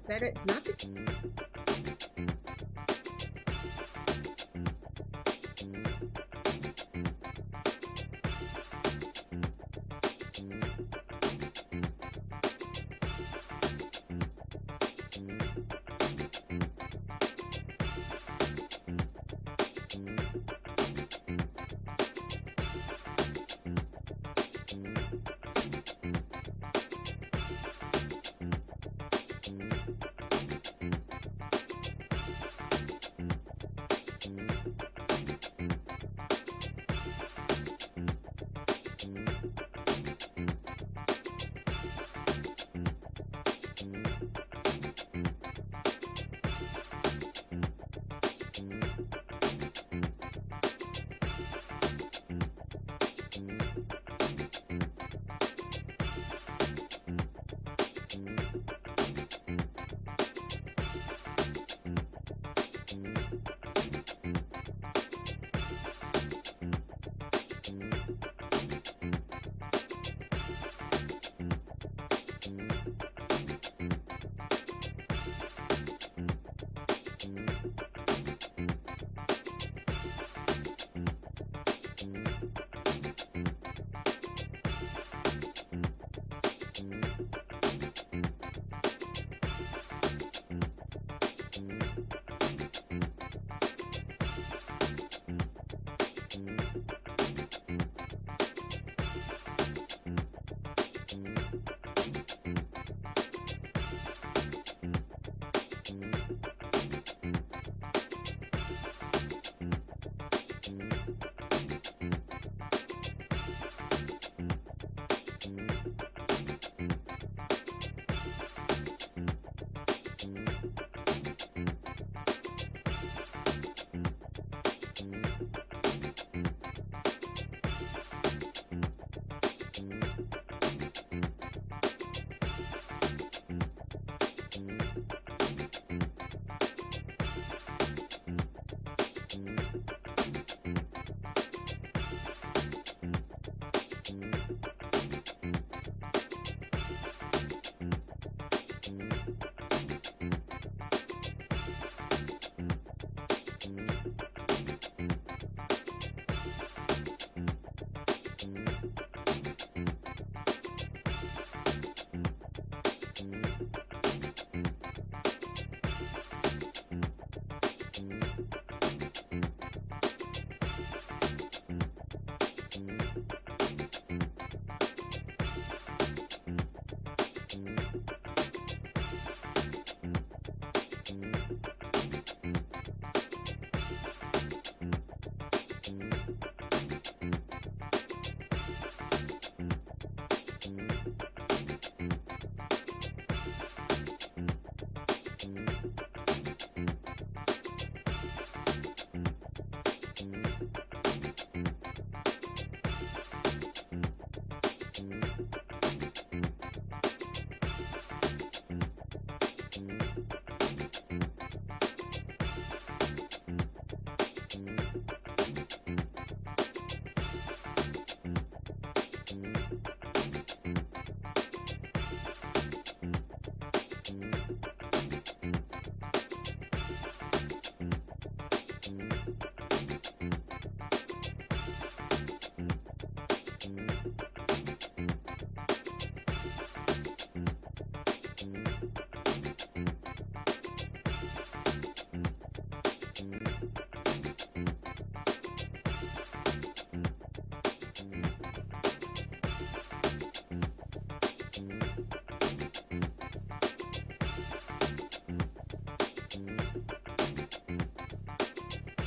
that it's not the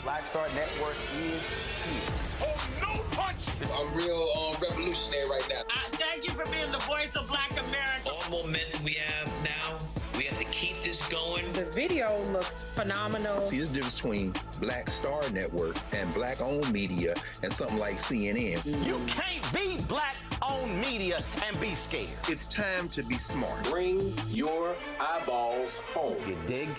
Black Star Network is here. Oh, no punch! I'm real revolutionary right now. Thank you for being the voice of Black America. All momentum we have now, we have to keep this going. The video looks phenomenal. See, there's a difference between Black Star Network and Black-owned media and something like CNN. You can't be Black-owned media and be scared. It's time to be smart. Bring your eyeballs home. You dig?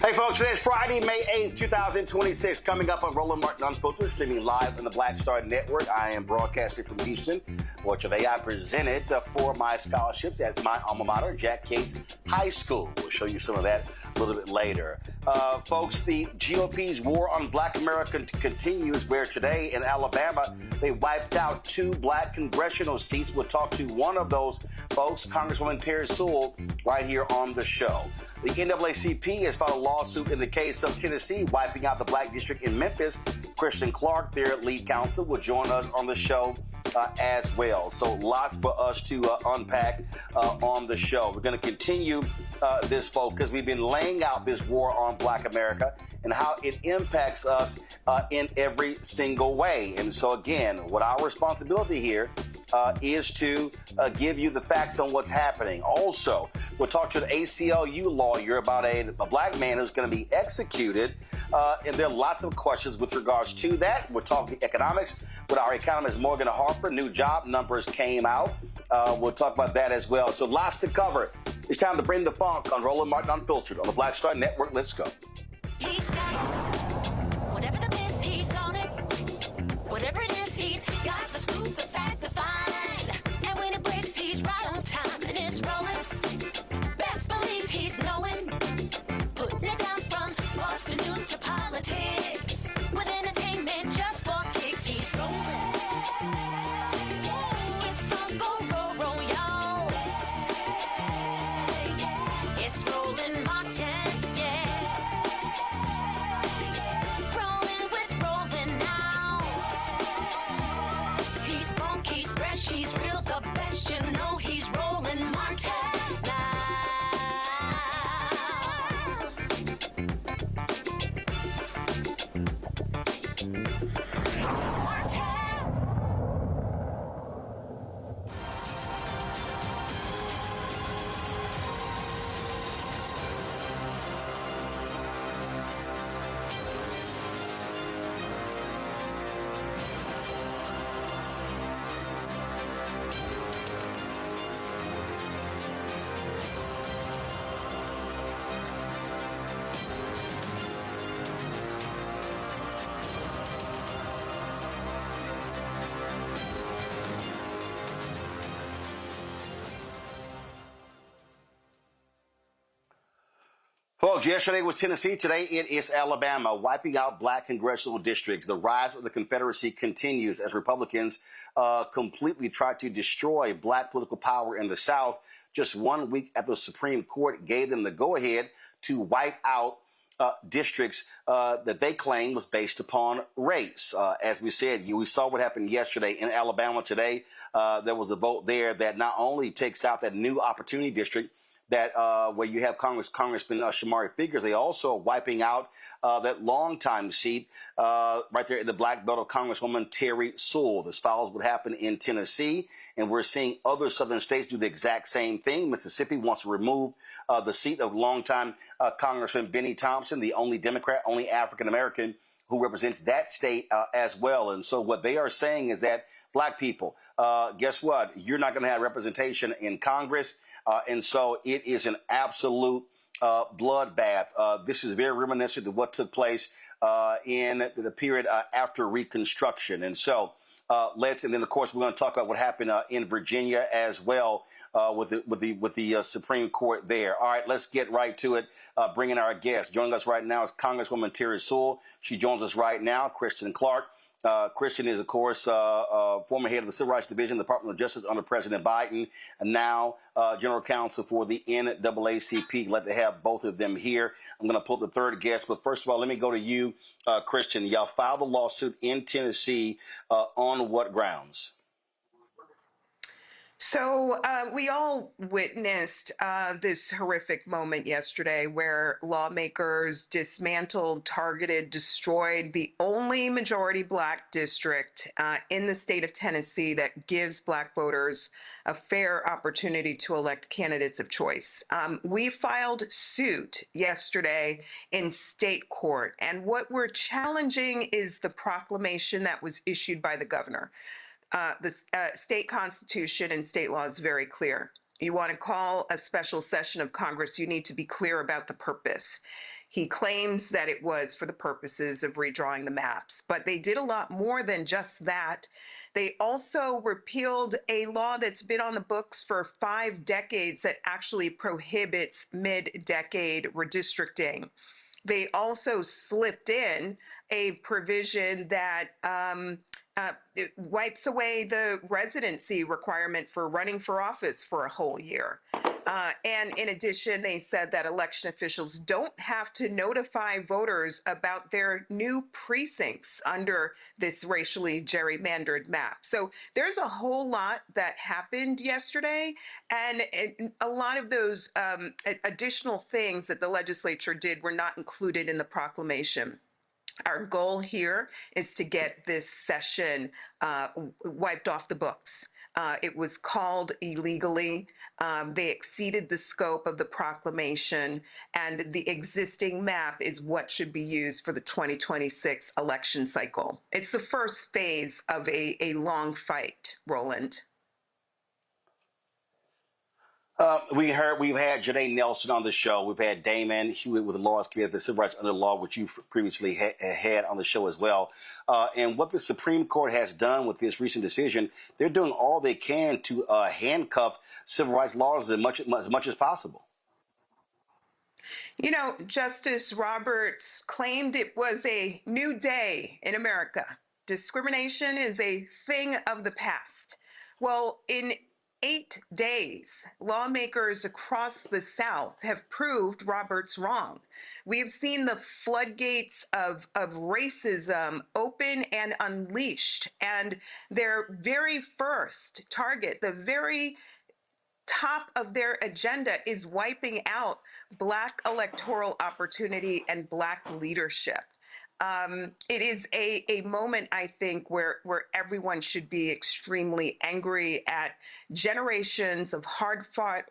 Hey folks, today's Friday, May 8th, 2026. Coming up on Roland Martin Unfiltered, streaming live on the Black Star Network. I am broadcasting from Houston, where today I presented for my scholarships at my alma mater, Jack Cates High School. We'll show you some of that a little bit later. Folks, the GOP's war on Black America continues, where today in Alabama, they wiped out 2 Black congressional seats. We'll talk to one of those folks, Congresswoman Terry Sewell, right here on the show. The NAACP has filed a lawsuit in the case of Tennessee wiping out the Black district in Memphis. Kristin Clarke, their lead counsel, will join us on the show as well. So lots for us to unpack on the show. We're going to continue this focus. We've been laying out this war on Black America and how it impacts us in every single way. And so, again, what our responsibility here is to give you the facts on what's happening. Also, we'll talk to an ACLU lawyer about a Black man who's going to be executed. And there are lots of questions with regards to that. We'll talk the economics with our economist Morgan Harper. New job numbers came out. We'll talk about that as well. So lots to cover. It's time to bring the funk on Roland Martin Unfiltered on the Black Star Network. Let's go. He's got it. Whatever the miss, he's on it. Whatever it is, he's got the scoop, the fact, the find. And when it breaks, he's right on time and it's rolling. Best believe he's knowing. Putting it down from sports to news to politics. With entertainment just for kicks, he's rolling. It's on Go Roll, y'all. It's Roland Martin, yeah. Rolling with Roland now. He's funky, he's fresh, he's real, the best, you know he's Roland Martin now. Folks, yesterday was Tennessee. Today it is Alabama, wiping out Black congressional districts. The rise of the Confederacy continues as Republicans completely try to destroy Black political power in the South. Just 1 week after the Supreme Court gave them the go-ahead to wipe out districts that they claim was based upon race. As we said, we saw what happened yesterday in Alabama. Today, there was a vote there that not only takes out that new opportunity district, that where you have Congressman Shamari Figures, they also are wiping out that longtime seat right there in the Black Belt of Congresswoman Terry Sewell. This follows what happened in Tennessee, and we're seeing other southern states do the exact same thing. Mississippi wants to remove the seat of longtime Congressman Benny Thompson, the only Democrat, only African-American who represents that state as well. And so what they are saying is that Black people, guess what? You're not going to have representation in Congress. And so it is an absolute bloodbath. This is very reminiscent of what took place in the period after Reconstruction. And so and then of course we're going to talk about what happened in Virginia as well with the Supreme Court there. All right, let's get right to it. Bringing our guest. Joining us right now is Congresswoman Terry Sewell. She joins us right now. Kristin Clarke. Kristin is, of course, former head of the Civil Rights Division of the Department of Justice under President Biden, and now General Counsel for the NAACP. Glad to have both of them here. I'm going to pull up the third guest, but first of all, let me go to you, Kristin. Y'all filed a lawsuit in Tennessee on what grounds? So we all witnessed this horrific moment yesterday where lawmakers dismantled, targeted, destroyed the only majority Black district in the state of Tennessee that gives Black voters a fair opportunity to elect candidates of choice. We filed suit yesterday in state court, and what we're challenging is the proclamation that was issued by the governor. The state constitution and state law is very clear. You want to call a special session of Congress, you need to be clear about the purpose. He claims that it was for the purposes of redrawing the maps, but they did a lot more than just that. They also repealed a law that's been on the books for 5 decades that actually prohibits mid-decade redistricting. They also slipped in a provision that it wipes away the residency requirement for running for office for a whole year. And in addition, they said that election officials don't have to notify voters about their new precincts under this racially gerrymandered map. So there's a whole lot that happened yesterday, and a lot of those additional things that the legislature did were not included in the proclamation. Our goal here is to get this session wiped off the books. It was called illegally. They exceeded the scope of the proclamation, and the existing map is what should be used for the 2026 election cycle. It's the first phase of a long fight, Roland. We've had Janae Nelson on the show. We've had Damon Hewitt with the Laws Committee for Civil Rights Under Law, which you previously had on the show as well. And what the Supreme Court has done with this recent decision, they're doing all they can to handcuff civil rights laws as much as possible. You know, Justice Roberts claimed it was a new day in America. Discrimination is a thing of the past. Well, in 8 days, lawmakers across the South have proved Roberts wrong. We have seen the floodgates of racism open and unleashed, and their very first target, the very top of their agenda, is wiping out Black electoral opportunity and Black leadership. It is a moment, I think, where everyone should be extremely angry at generations of hard-fought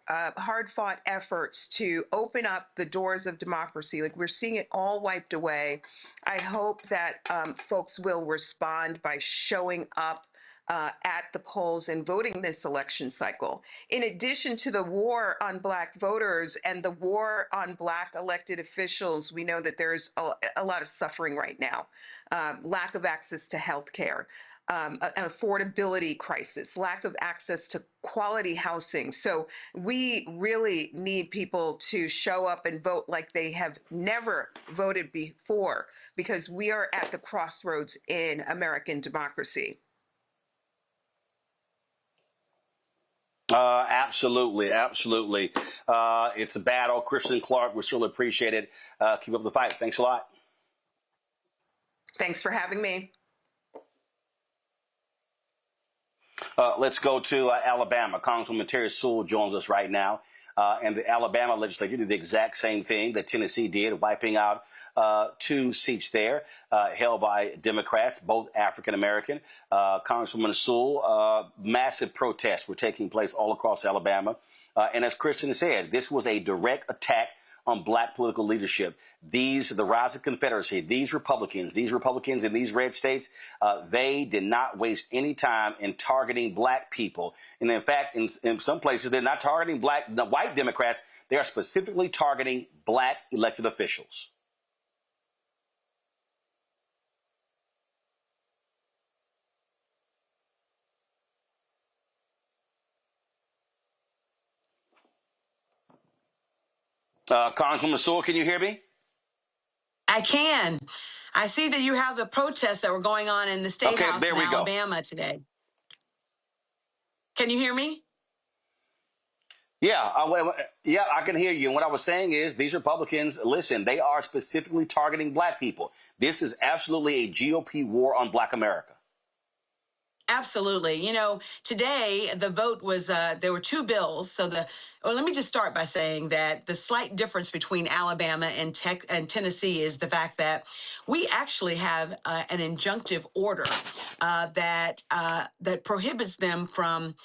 efforts to open up the doors of democracy. Like, we're seeing it all wiped away. I hope that folks will respond by showing up at the polls and voting this election cycle. In addition to the war on Black voters and the war on Black elected officials, we know that there's a lot of suffering right now. Lack of access to health care, an affordability crisis, lack of access to quality housing. So we really need people to show up and vote like they have never voted before, because we are at the crossroads in American democracy. Absolutely. It's a battle. Kristin Clarke, we certainly appreciate it. Keep up the fight. Thanks a lot. Thanks for having me. Let's go to Alabama. Congresswoman Terry Sewell joins us right now. And the Alabama legislature did the exact same thing that Tennessee did, wiping out 2 seats there held by Democrats, both African-American. Congresswoman Sewell, massive protests were taking place all across Alabama. And as Kristin said, this was a direct attack on Black political leadership. The rise of Confederacy, these Republicans in these red states, they did not waste any time in targeting Black people. And in fact, in some places, they're not targeting white Democrats. They are specifically targeting Black elected officials. Congresswoman Sewell, can you hear me? I can. I see that you have the protests that were going on in the State House in Alabama today. Can you hear me? Yeah, I can hear you. And what I was saying is these Republicans, listen, they are specifically targeting Black people. This is absolutely a GOP war on Black America. Absolutely. You know, today the vote was, there were 2 bills. Well, let me just start by saying that the slight difference between Alabama and Tennessee is the fact that we actually have an injunctive order that prohibits them from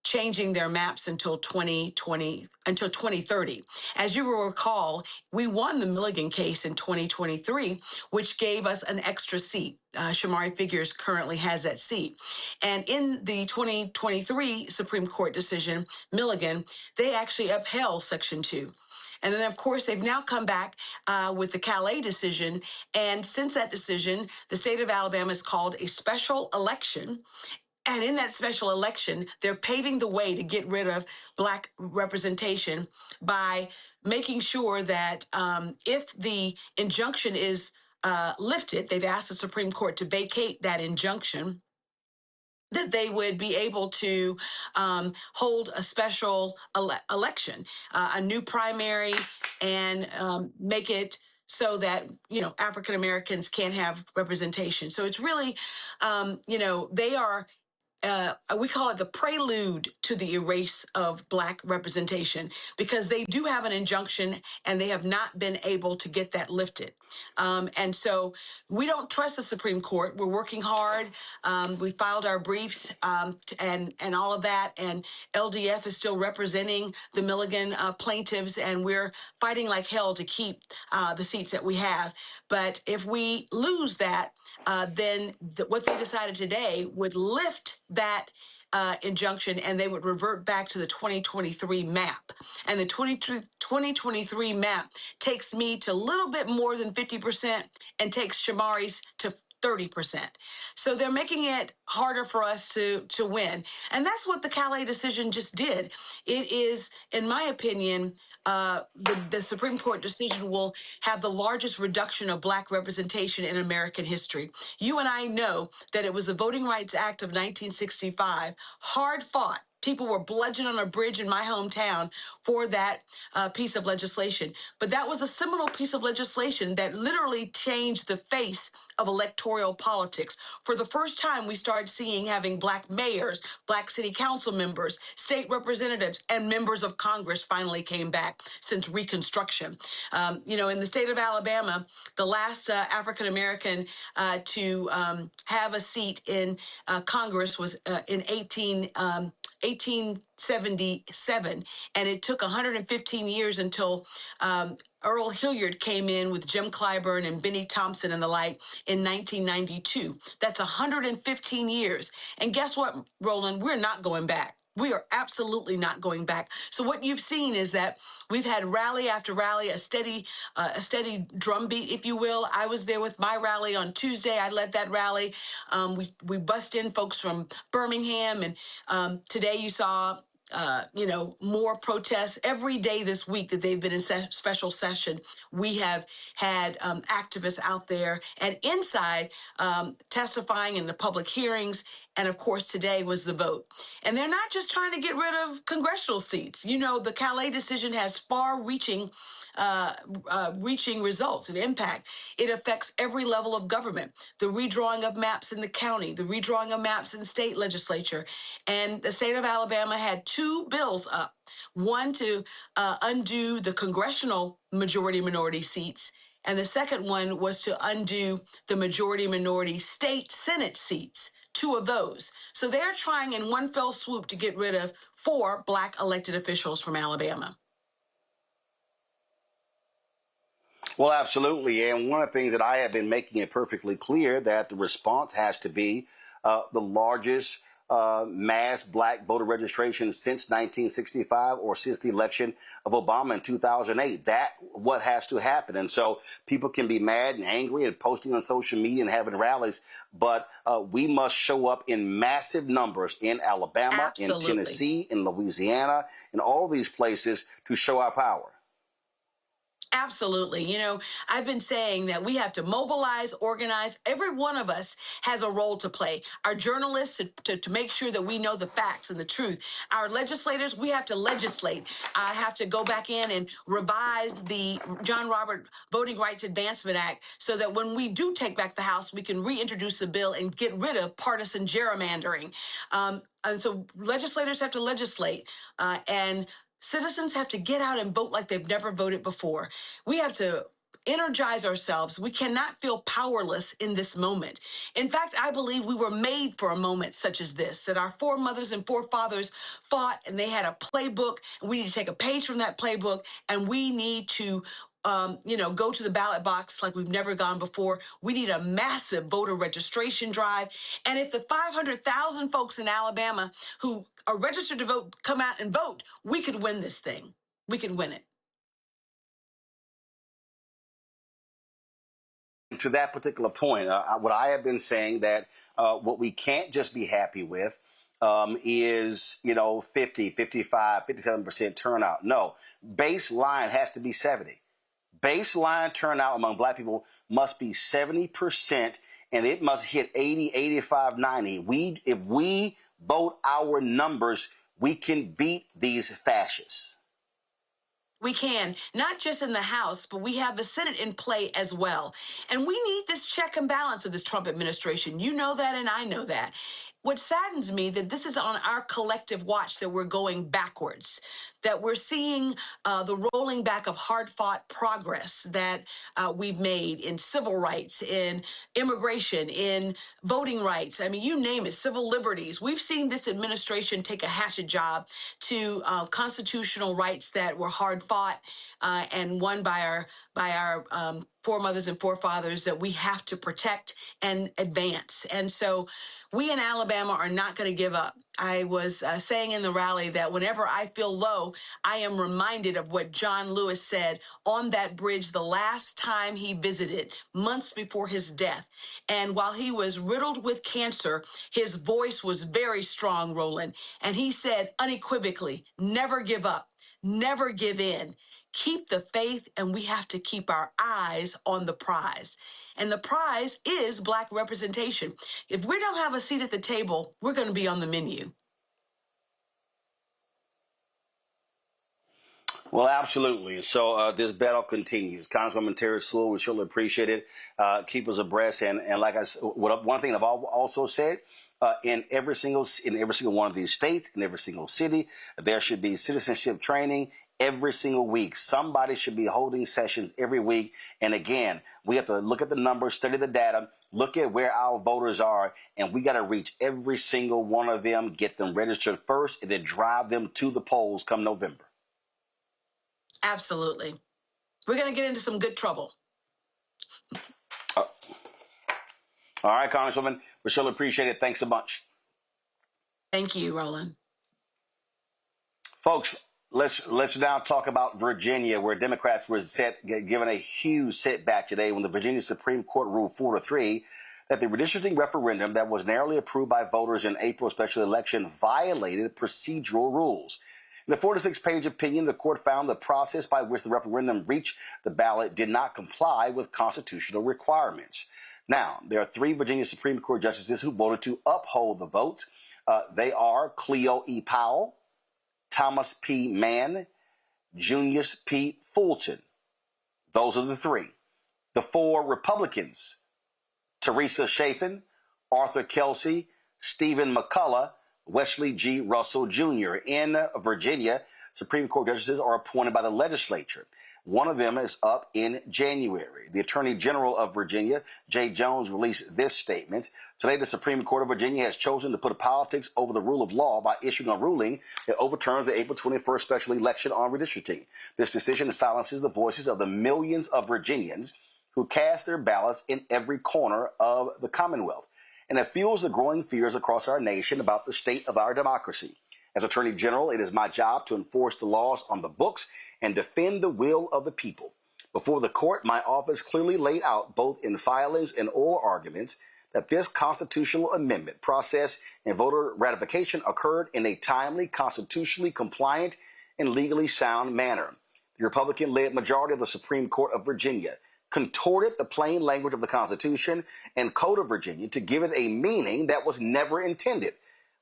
changing their maps until 2030. As you will recall, we won the Milligan case in 2023, which gave us an extra seat. Shamari Figures currently has that seat. And in the 2023 Supreme Court decision, Milligan, they actually upheld Section 2. And then, of course, they've now come back with the Calais decision. And since that decision, the state of Alabama has called a special election. And in that special election, they're paving the way to get rid of Black representation by making sure that if the injunction is lifted, they've asked the Supreme Court to vacate that injunction, that they would be able to hold a special election, a new primary, and make it so that, African Americans can have representation. So it's really, they are we call it the prelude to the erase of Black representation, because they do have an injunction and they have not been able to get that lifted. And so we don't trust the Supreme Court. We're working hard. We filed our briefs and all of that. And LDF is still representing the Milligan plaintiffs, and we're fighting like hell to keep the seats that we have. But if we lose that, then what they decided today would lift that injunction, and they would revert back to the 2023 map. And the 2023 map takes me to a little bit more than 50% and takes Shamari's to 30%. So they're making it harder for us to win. And that's what the Calais decision just did. It is, in my opinion, the Supreme Court decision will have the largest reduction of Black representation in American history. You and I know that it was the Voting Rights Act of 1965, hard fought. People were bludgeoned on a bridge in my hometown for that piece of legislation. But that was a seminal piece of legislation that literally changed the face of electoral politics. For the first time, we started seeing having Black mayors, Black city council members, state representatives, and members of Congress finally came back since Reconstruction. In the state of Alabama, the last African American to have a seat in Congress was in 1877, and it took 115 years until Earl Hilliard came in with Jim Clyburn and Benny Thompson and the like in 1992. That's 115 years. And guess what, Roland? We're not going back. We are absolutely not going back. So what you've seen is that we've had rally after rally, a steady drumbeat, if you will. I was there with my rally on Tuesday. I led that rally. We bust in folks from Birmingham, and today you saw more protests every day this week that they've been in special session. We have had activists out there and inside testifying in the public hearings. And of course, today was the vote. And they're not just trying to get rid of congressional seats. The Calais decision has far-reaching results and impact. It affects every level of government. The redrawing of maps in the county, the redrawing of maps in state legislature. And the state of Alabama had two bills up. One to undo the congressional majority-minority seats, and the second one was to undo the majority-minority state Senate seats. Two of those. So they're trying in one fell swoop to get rid of 4 Black elected officials from Alabama. Well, absolutely. And one of the things that I have been making it perfectly clear that the response has to be the largest mass Black voter registration since 1965 or since the election of Obama in 2008. That's what has to happen. And so people can be mad and angry and posting on social media and having rallies, but we must show up in massive numbers in Alabama, Absolutely. in Tennessee, in Louisiana, in all these places to show our power. Absolutely. I've been saying that we have to mobilize, organize. Every one of us has a role to play. Our journalists to make sure that we know the facts and the truth. Our legislators, we have to legislate. I have to go back in and revise the John Robert Voting Rights Advancement Act so that when we do take back the House, we can reintroduce the bill and get rid of partisan gerrymandering. And so legislators have to legislate, and citizens have to get out and vote like they've never voted before. We have to energize ourselves. We cannot feel powerless in this moment. In fact, I believe we were made for a moment such as this, that our foremothers and forefathers fought and they had a playbook, and we need to take a page from that playbook, and we need to go to the ballot box like we've never gone before. We need a massive voter registration drive. And if the 500,000 folks in Alabama who are registered to vote come out and vote, we could win this thing. We could win it. to that particular point, what I have been saying that what we can't just be happy with is, 50, 55, 57% turnout. No, baseline has to be 70. Baseline turnout among black people must be 70%, and it must hit 80, 85, 90. If we vote our numbers, we can beat these fascists. We can, not just in the House, but we have the Senate in play as well. And we need this check and balance of this Trump administration. You know that, and I know that. What saddens me that this is on our collective watch that we're going backwards, that we're seeing the rolling back of hard-fought progress that we've made in civil rights, in immigration, in voting rights. I mean, you name it, civil liberties. We've seen this administration take a hatchet job to constitutional rights that were hard-fought and won by our foremothers and forefathers that we have to protect and advance. And so we in Alabama are not going to give up. I was saying in the rally that whenever I feel low, I am reminded of what John Lewis said on that bridge the last time he visited, months before his death. And while he was riddled with cancer, his voice was very strong, Roland. And he said unequivocally, never give up, never give in. Keep the faith, and we have to keep our eyes on the prize. And the prize is Black representation. If we don't have a seat at the table, we're going to be on the menu. Well, absolutely. So this battle continues. Congresswoman Terry Sewell, we surely appreciate it. Keep us abreast. And like I said, one thing I've also said, in every single one of these states, in every single city, there should be citizenship training every single week. Somebody should be holding sessions every week. And again, we have to look at the numbers, study the data, look at where our voters are, and we got to reach every single one of them, get them registered first, and then drive them to the polls come November. Absolutely. We're going to get into some good trouble. All right, Congresswoman, we surely appreciate it. Thanks a bunch. Thank you, Roland. Folks, let's now talk about Virginia, where Democrats were given a huge setback today when the Virginia Supreme Court ruled 4-3 that the redistricting referendum that was narrowly approved by voters in April's special election violated procedural rules. In the 46-page opinion, the court found the process by which the referendum reached the ballot did not comply with constitutional requirements. Now, there are 3 Virginia Supreme Court justices who voted to uphold the votes. They are Cleo E. Powell, Thomas P. Mann, Junius P. Fulton. Those are the 3. The 4 Republicans, Teresa Chafin, Arthur Kelsey, Stephen McCullough, Wesley G. Russell Jr. In Virginia, Supreme Court justices are appointed by the legislature. One of them is up in January. The Attorney General of Virginia, Jay Jones, released this statement. Today, the Supreme Court of Virginia has chosen to put politics over the rule of law by issuing a ruling that overturns the April 21st special election on redistricting. This decision silences the voices of the millions of Virginians who cast their ballots in every corner of the Commonwealth. And it fuels the growing fears across our nation about the state of our democracy. As Attorney General, it is my job to enforce the laws on the books and defend the will of the people. Before the court, my office clearly laid out, both in filings and oral arguments, that this constitutional amendment process and voter ratification occurred in a timely, constitutionally compliant, and legally sound manner. The Republican-led majority of the Supreme Court of Virginia contorted the plain language of the Constitution and Code of Virginia to give it a meaning that was never intended,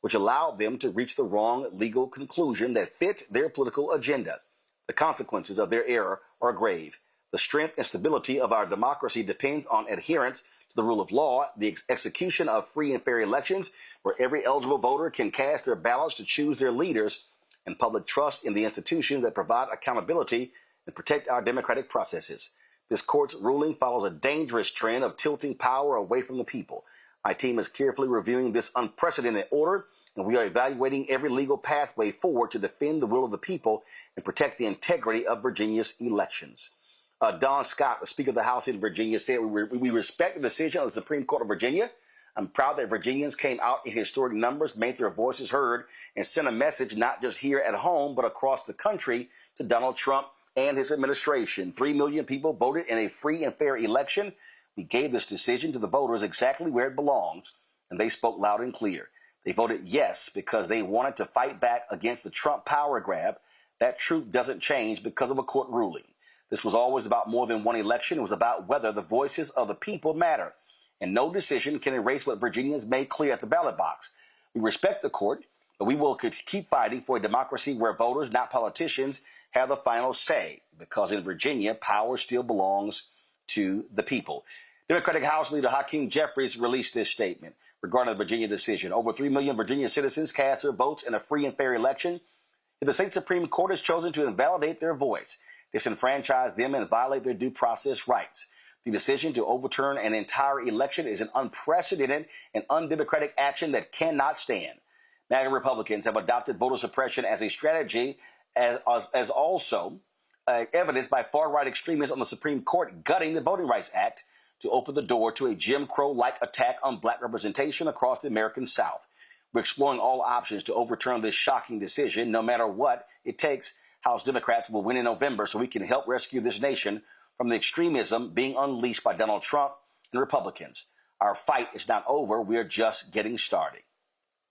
which allowed them to reach the wrong legal conclusion that fit their political agenda. The consequences of their error are grave. The strength and stability of our democracy depends on adherence to the rule of law, the execution of free and fair elections where every eligible voter can cast their ballots to choose their leaders, and public trust in the institutions that provide accountability and protect our democratic processes. This court's ruling follows a dangerous trend of tilting power away from the people. My team is carefully reviewing this unprecedented order, and we are evaluating every legal pathway forward to defend the will of the people and protect the integrity of Virginia's elections. Don Scott, the Speaker of the House in Virginia, said, we respect the decision of the Supreme Court of Virginia. I'm proud that Virginians came out in historic numbers, made their voices heard, and sent a message not just here at home, but across the country to Donald Trump and his administration. 3 million people voted in a free and fair election. We gave this decision to the voters exactly where it belongs, and they spoke loud and clear. They voted yes because they wanted to fight back against the Trump power grab. That truth doesn't change because of a court ruling. This was always about more than one election. It was about whether the voices of the people matter. And no decision can erase what Virginians made clear at the ballot box. We respect the court, but we will keep fighting for a democracy where voters, not politicians, have the final say. Because in Virginia, power still belongs to the people. Democratic House Leader Hakeem Jeffries released this statement regarding the Virginia decision. Over 3 million Virginia citizens cast their votes in a free and fair election. If the state Supreme Court has chosen to invalidate their voice, disenfranchise them, and violate their due process rights, the decision to overturn an entire election is an unprecedented and undemocratic action that cannot stand. MAGA Republicans have adopted voter suppression as a strategy, as also evidenced by far-right extremists on the Supreme Court gutting the Voting Rights Act to open the door to a Jim Crow-like attack on black representation across the American South. We're exploring all options to overturn this shocking decision. No matter what it takes, House Democrats will win in November so we can help rescue this nation from the extremism being unleashed by Donald Trump and Republicans. Our fight is not over. We are just getting started.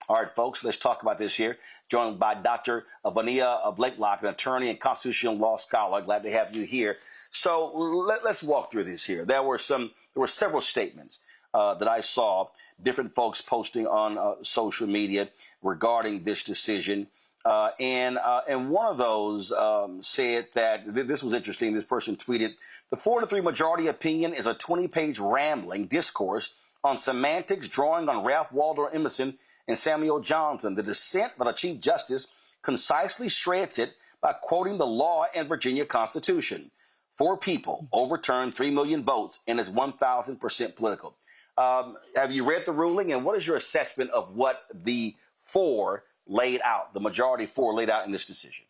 All right, folks, let's talk about this here. Joined by Dr. Vania Blakelock, an attorney and constitutional law scholar. Glad to have you here. So let's walk through this here. There were several statements that I saw different folks posting on social media regarding this decision. And one of those said that this was interesting. This person tweeted, "The 4-3 majority opinion is a 20-page rambling discourse on semantics drawing on Ralph Waldo Emerson and Samuel Johnson. The dissent by the Chief Justice concisely shreds it by quoting the law and Virginia Constitution. 4 people overturned 3 million votes and is 1,000% political." Have you read the ruling, and what is your assessment of what the 4 laid out, the majority 4 laid out in this decision?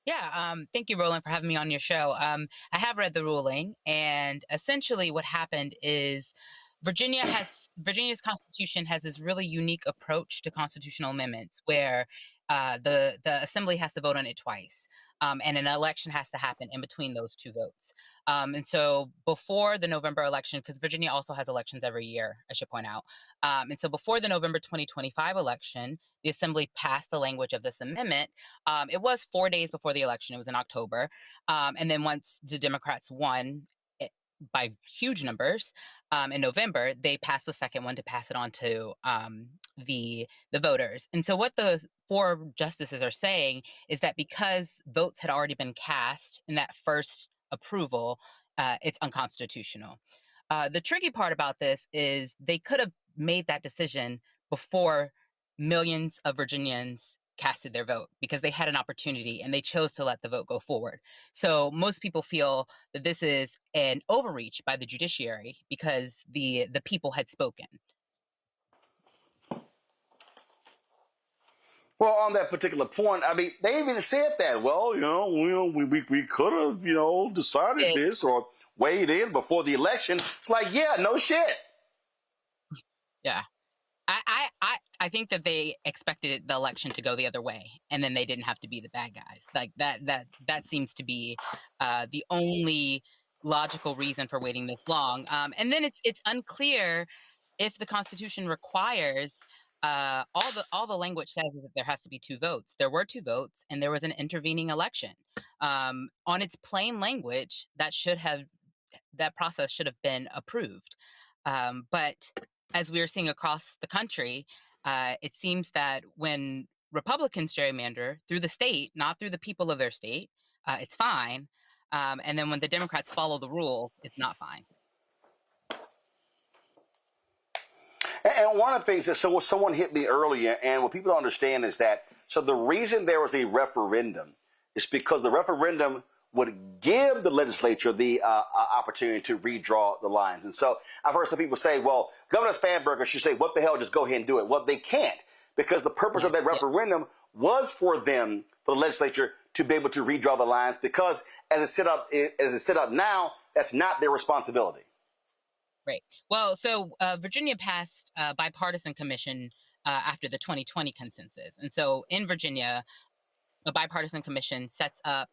Yeah, thank you, Roland, for having me on your show. I have read the ruling, and essentially what happened is Virginia's Constitution has this really unique approach to constitutional amendments where the Assembly has to vote on it twice, and an election has to happen in between those 2 votes. And so before the November election, because Virginia also has elections every year, I should point out. And so before the November 2025 election, the Assembly passed the language of this amendment. It was 4 days before the election. It was in October. And then once the Democrats won by huge numbers in November, they passed the second one to pass it on to the voters. And so what the 4 justices are saying is that because votes had already been cast in that first approval, it's unconstitutional. The tricky part about this is they could have made that decision before millions of Virginians casted their vote because they had an opportunity and they chose to let the vote go forward. So most people feel that this is an overreach by the judiciary because the people had spoken. Well, on that particular point, I mean, they even said that. Well, we could have, decided this or weighed in before the election. It's like, yeah, no shit. Yeah. I think that they expected the election to go the other way, and then they didn't have to be the bad guys. Like that seems to be the only logical reason for waiting this long. And then it's unclear if the Constitution requires all the language says is that there has to be 2 votes. There were 2 votes, and there was an intervening election. On its plain language, that process should have been approved. But as we are seeing across the country, it seems that when Republicans gerrymander through the state, not through the people of their state, it's fine. And then when the Democrats follow the rules, it's not fine. And one of the things that someone hit me earlier, and what people don't understand is that, so the reason there was a referendum is because the referendum would give the legislature the opportunity to redraw the lines. And so I've heard some people say, well, Governor Spanberger should say, what the hell, just go ahead and do it. Well, they can't, because the purpose of that referendum was for the legislature to be able to redraw the lines, because as it's set up now, that's not their responsibility. Right. Well, so Virginia passed a bipartisan commission after the 2020 consensus. And so in Virginia, a bipartisan commission sets up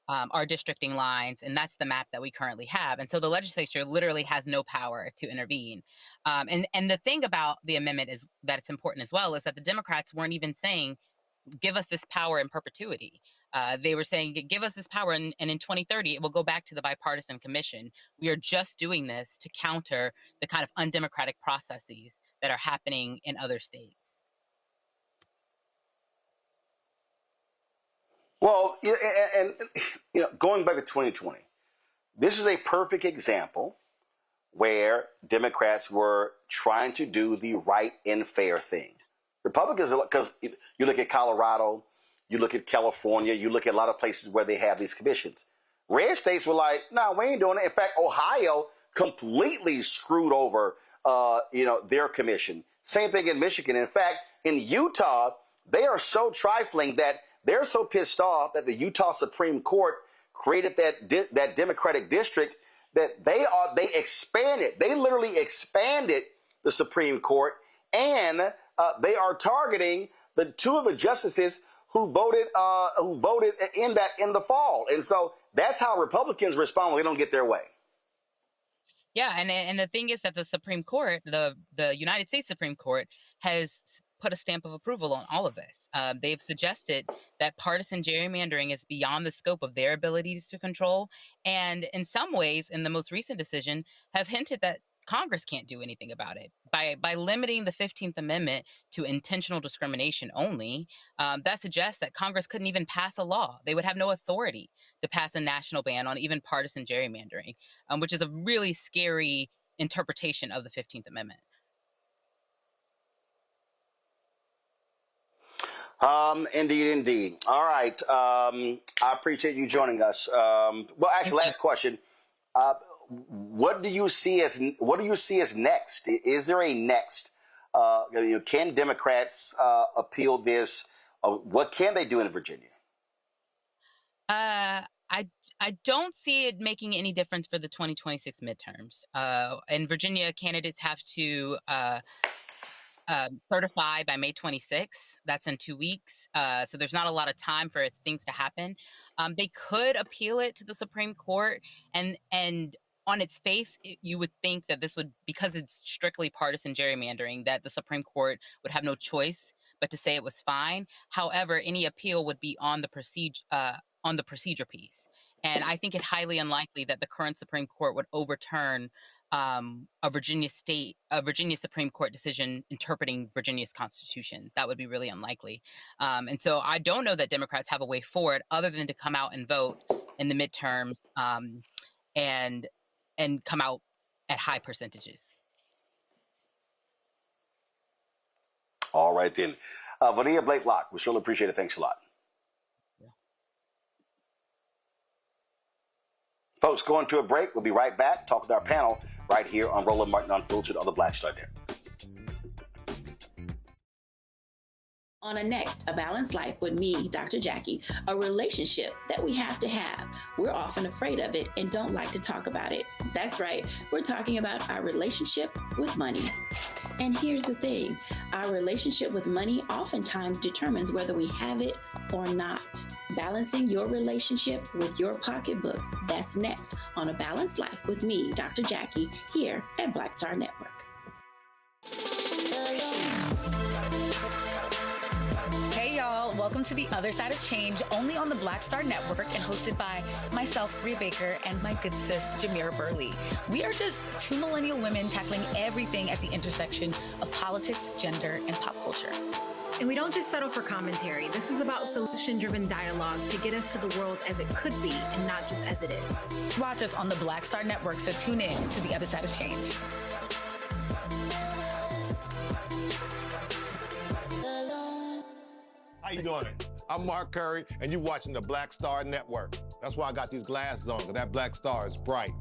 our districting lines, and that's the map that we currently have. And so the legislature literally has no power to intervene. And the thing about the amendment is that it's important as well is that the Democrats weren't even saying, give us this power in perpetuity. They were saying, give us this power, and in 2030, it will go back to the bipartisan commission. We are just doing this to counter the kind of undemocratic processes that are happening in other states. Well, and going back to 2020, this is a perfect example where Democrats were trying to do the right and fair thing. Republicans, because you look at Colorado, you look at California, you look at a lot of places where they have these commissions. Red states were like, no, we ain't doing it. In fact, Ohio completely screwed over, their commission. Same thing in Michigan. In fact, in Utah, they are so trifling that they're so pissed off that the Utah Supreme Court created that Democratic district that they expanded. They literally expanded the Supreme Court, and they are targeting the two of the justices who voted in the fall. And so that's how Republicans respond when they don't get their way. Yeah, and the thing is that the Supreme Court, the United States Supreme Court, has put a stamp of approval on all of this. They've suggested that partisan gerrymandering is beyond the scope of their abilities to control, and in some ways, in the most recent decision, have hinted that Congress can't do anything about it. By limiting the 15th Amendment to intentional discrimination only, that suggests that Congress couldn't even pass a law. They would have no authority to pass a national ban on even partisan gerrymandering, which is a really scary interpretation of the 15th Amendment. Indeed. All right. I appreciate you joining us. Well, actually, last question. What do you see as next? Is there a next? Can Democrats appeal this? What can they do in Virginia? I don't see it making any difference for the 2026 midterms. In Virginia, candidates have to certify by May 26th. That's in 2 weeks. So there's not a lot of time for things to happen. They could appeal it to the Supreme Court, and on its face, you would think that this would, because it's strictly partisan gerrymandering, that the Supreme Court would have no choice but to say it was fine. However, any appeal would be on the procedure piece, and I think it highly unlikely that the current Supreme Court would overturn a Virginia Supreme Court decision interpreting Virginia's constitution. That would be really unlikely. And so I don't know that Democrats have a way forward other than to come out and vote in the midterms and come out at high percentages. All right, then. Vania Blake-Locke, we surely appreciate it. Thanks a lot. Yeah. Folks, going to a break. We'll be right back. Talk with our panel right here on Roland Martin Unfiltered on the Black Star Network. On a next, A Balanced Life with me, Dr. Jackie, a relationship that we have to have. We're often afraid of it and don't like to talk about it. That's right, we're talking about our relationship with money. And here's the thing, our relationship with money oftentimes determines whether we have it or not. Balancing your relationship with your pocketbook. That's next on A Balanced Life with me, Dr. Jackie, here at Black Star Network. Hey y'all, welcome to The Other Side of Change, only on the Black Star Network and hosted by myself, Rhea Baker, and my good sis, Jamira Burley. We are just two millennial women tackling everything at the intersection of politics, gender, and pop culture. And we don't just settle for commentary. This is about solution-driven dialogue to get us to the world as it could be and not just as it is. Watch us on the Black Star Network, so tune in to The Other Side of Change. How you doing? I'm Mark Curry, and you're watching the Black Star Network. That's why I got these glasses on, because that black star is bright.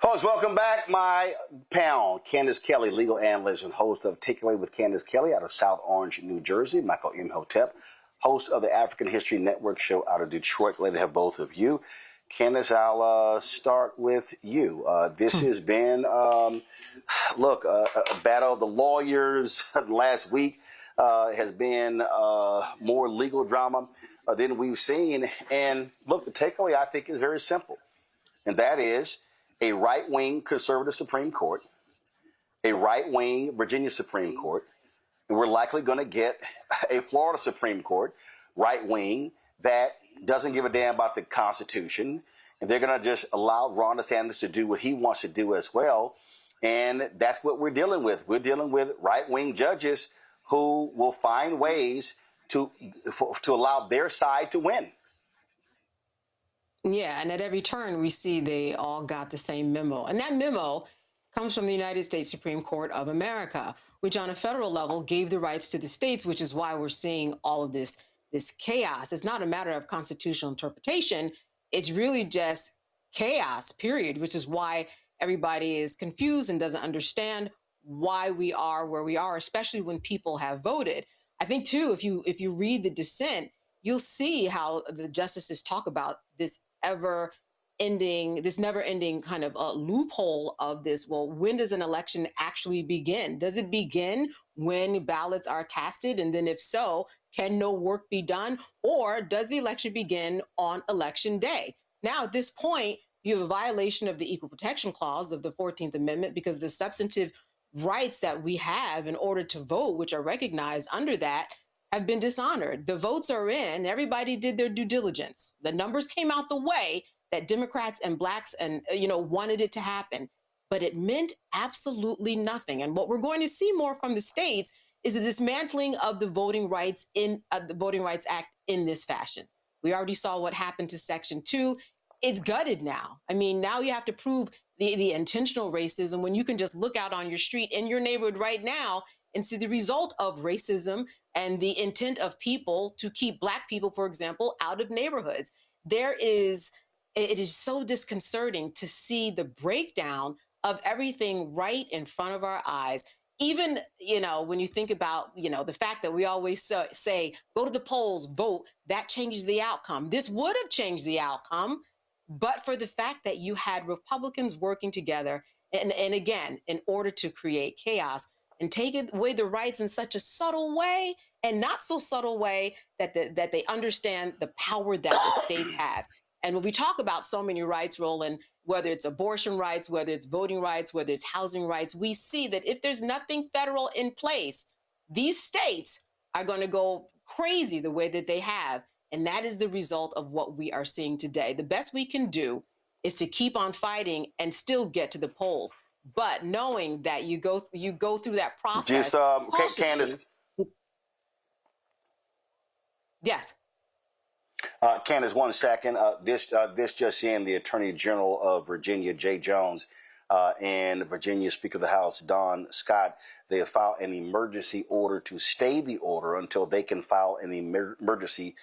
Folks, welcome back. My pal, Candace Kelly, legal analyst and host of Takeaway with Candace Kelly out of South Orange, New Jersey. Michael Imhotep, host of the African History Network show out of Detroit. Glad to have both of you. Candace, I'll start with you. This has been, look, a battle of the lawyers last week. Has been more legal drama than we've seen. And look, the takeaway, I think, is very simple. And that is a right-wing conservative Supreme Court, a right-wing Virginia Supreme Court, and we're likely going to get a Florida Supreme Court, right-wing, that doesn't give a damn about the Constitution, and they're going to just allow Ron DeSantis to do what he wants to do as well. And that's what we're dealing with. We're dealing with right-wing judges who will find ways to allow their side to win. Yeah, and at every turn, we see they all got the same memo. And that memo comes from the United States Supreme Court of America, which on a federal level gave the rights to the states, which is why we're seeing all of this chaos. It's not a matter of constitutional interpretation. It's really just chaos, period, which is why everybody is confused and doesn't understand why we are where we are, especially when people have voted. I think, too, if you read the dissent, you'll see how the justices talk about this never-ending kind of a loophole of this. Well, when does an election actually begin? Does it begin when ballots are casted? And then if so, can no work be done? Or does the election begin on election day? Now, at this point, you have a violation of the Equal Protection Clause of the 14th Amendment because the substantive rights that we have in order to vote, which are recognized under that, have been dishonored. The votes are in. Everybody did their due diligence. The numbers came out the way that Democrats and blacks and wanted it to happen, but it meant absolutely nothing. And what we're going to see more from the states is the dismantling of the Voting Rights the Voting Rights Act in this fashion. We already saw what happened to Section 2. It's gutted now. I mean, now you have to prove the intentional racism when you can just look out on your street in your neighborhood right now and see the result of racism and the intent of people to keep Black people, for example, out of neighborhoods. It is so disconcerting to see the breakdown of everything right in front of our eyes. Even, when you think about, the fact that we always say, go to the polls, vote, that changes the outcome. This would have changed the outcome, but for the fact that you had Republicans working together and again, in order to create chaos, and take away the rights in such a subtle way and not so subtle way that they understand the power that the states have. And when we talk about so many rights, Roland, whether it's abortion rights, whether it's voting rights, whether it's housing rights, we see that if there's nothing federal in place, these states are going to go crazy the way that they have. And that is the result of what we are seeing today. The best we can do is to keep on fighting and still get to the polls. But knowing that you go through that process. Just, Candace. Yes. Candace, 1 second. This just in: the Attorney General of Virginia, Jay Jones, and Virginia Speaker of the House, Don Scott, they have filed an emergency order to stay the order until they can file an emergency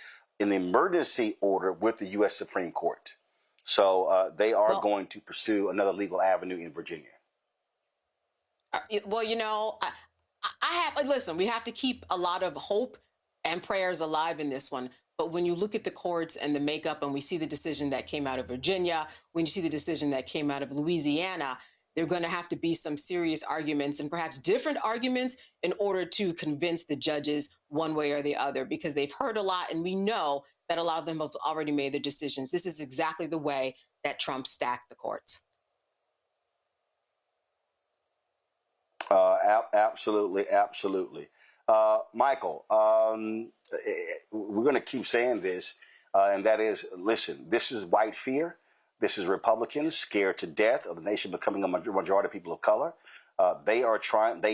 order with the U.S. Supreme Court. So they are going to pursue another legal avenue in Virginia. Well, listen, we have to keep a lot of hope and prayers alive in this one. But when you look at the courts and the makeup and we see the decision that came out of Virginia, when you see the decision that came out of Louisiana, there are going to have to be some serious arguments and perhaps different arguments in order to convince the judges one way or the other, because they've heard a lot and we know that a lot of them have already made their decisions. This is exactly the way that Trump stacked the courts. Absolutely. Michael, we're going to keep saying this, and that is, listen, this is white fear. This is Republicans scared to death of the nation becoming a majority of people of color. They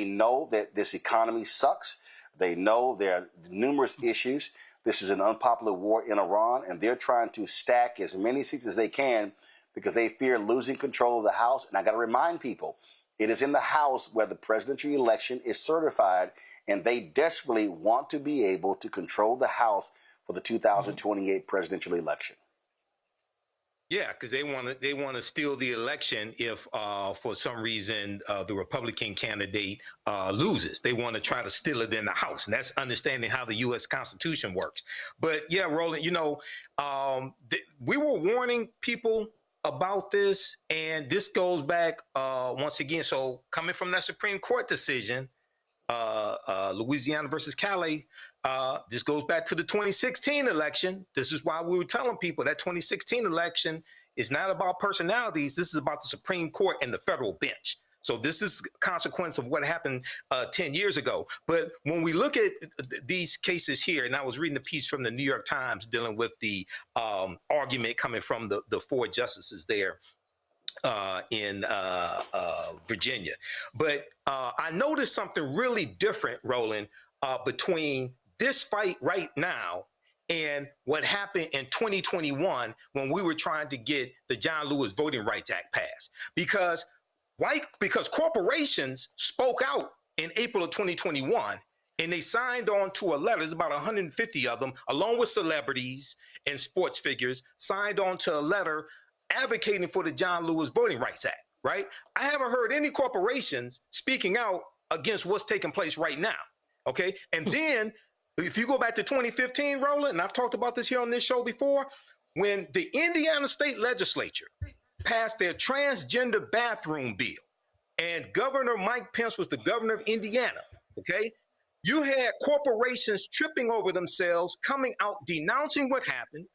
know that this economy sucks. They know there are numerous issues. This is an unpopular war in Iran, and they're trying to stack as many seats as they can because they fear losing control of the House. And I got to remind people, it is in the House where the presidential election is certified, and they desperately want to be able to control the House for the 2028 presidential election. Yeah, because they want to steal the election if, for some reason, the Republican candidate loses. They want to try to steal it in the House, and that's understanding how the U.S. Constitution works. But yeah, Roland, we were warning people about this, and this goes back once again. So coming from that Supreme Court decision, Louisiana versus Cali. This goes back to the 2016 election. This is why we were telling people that 2016 election is not about personalities. This is about the Supreme Court and the federal bench. So this is a consequence of what happened 10 years ago. But when we look at these cases here, and I was reading a piece from the New York Times dealing with the argument coming from the four justices there in Virginia. But I noticed something really different, Roland, between this fight right now and what happened in 2021 when we were trying to get the John Lewis Voting Rights Act passed. Because corporations spoke out in April of 2021 and they signed on to a letter. There's about 150 of them, along with celebrities and sports figures, signed on to a letter advocating for the John Lewis Voting Rights Act, right? I haven't heard any corporations speaking out against what's taking place right now, okay? And then if you go back to 2015, Roland, and I've talked about this here on this show before, when the Indiana State Legislature passed their transgender bathroom bill, and Governor Mike Pence was the governor of Indiana, okay? You had corporations tripping over themselves, coming out, denouncing what happened.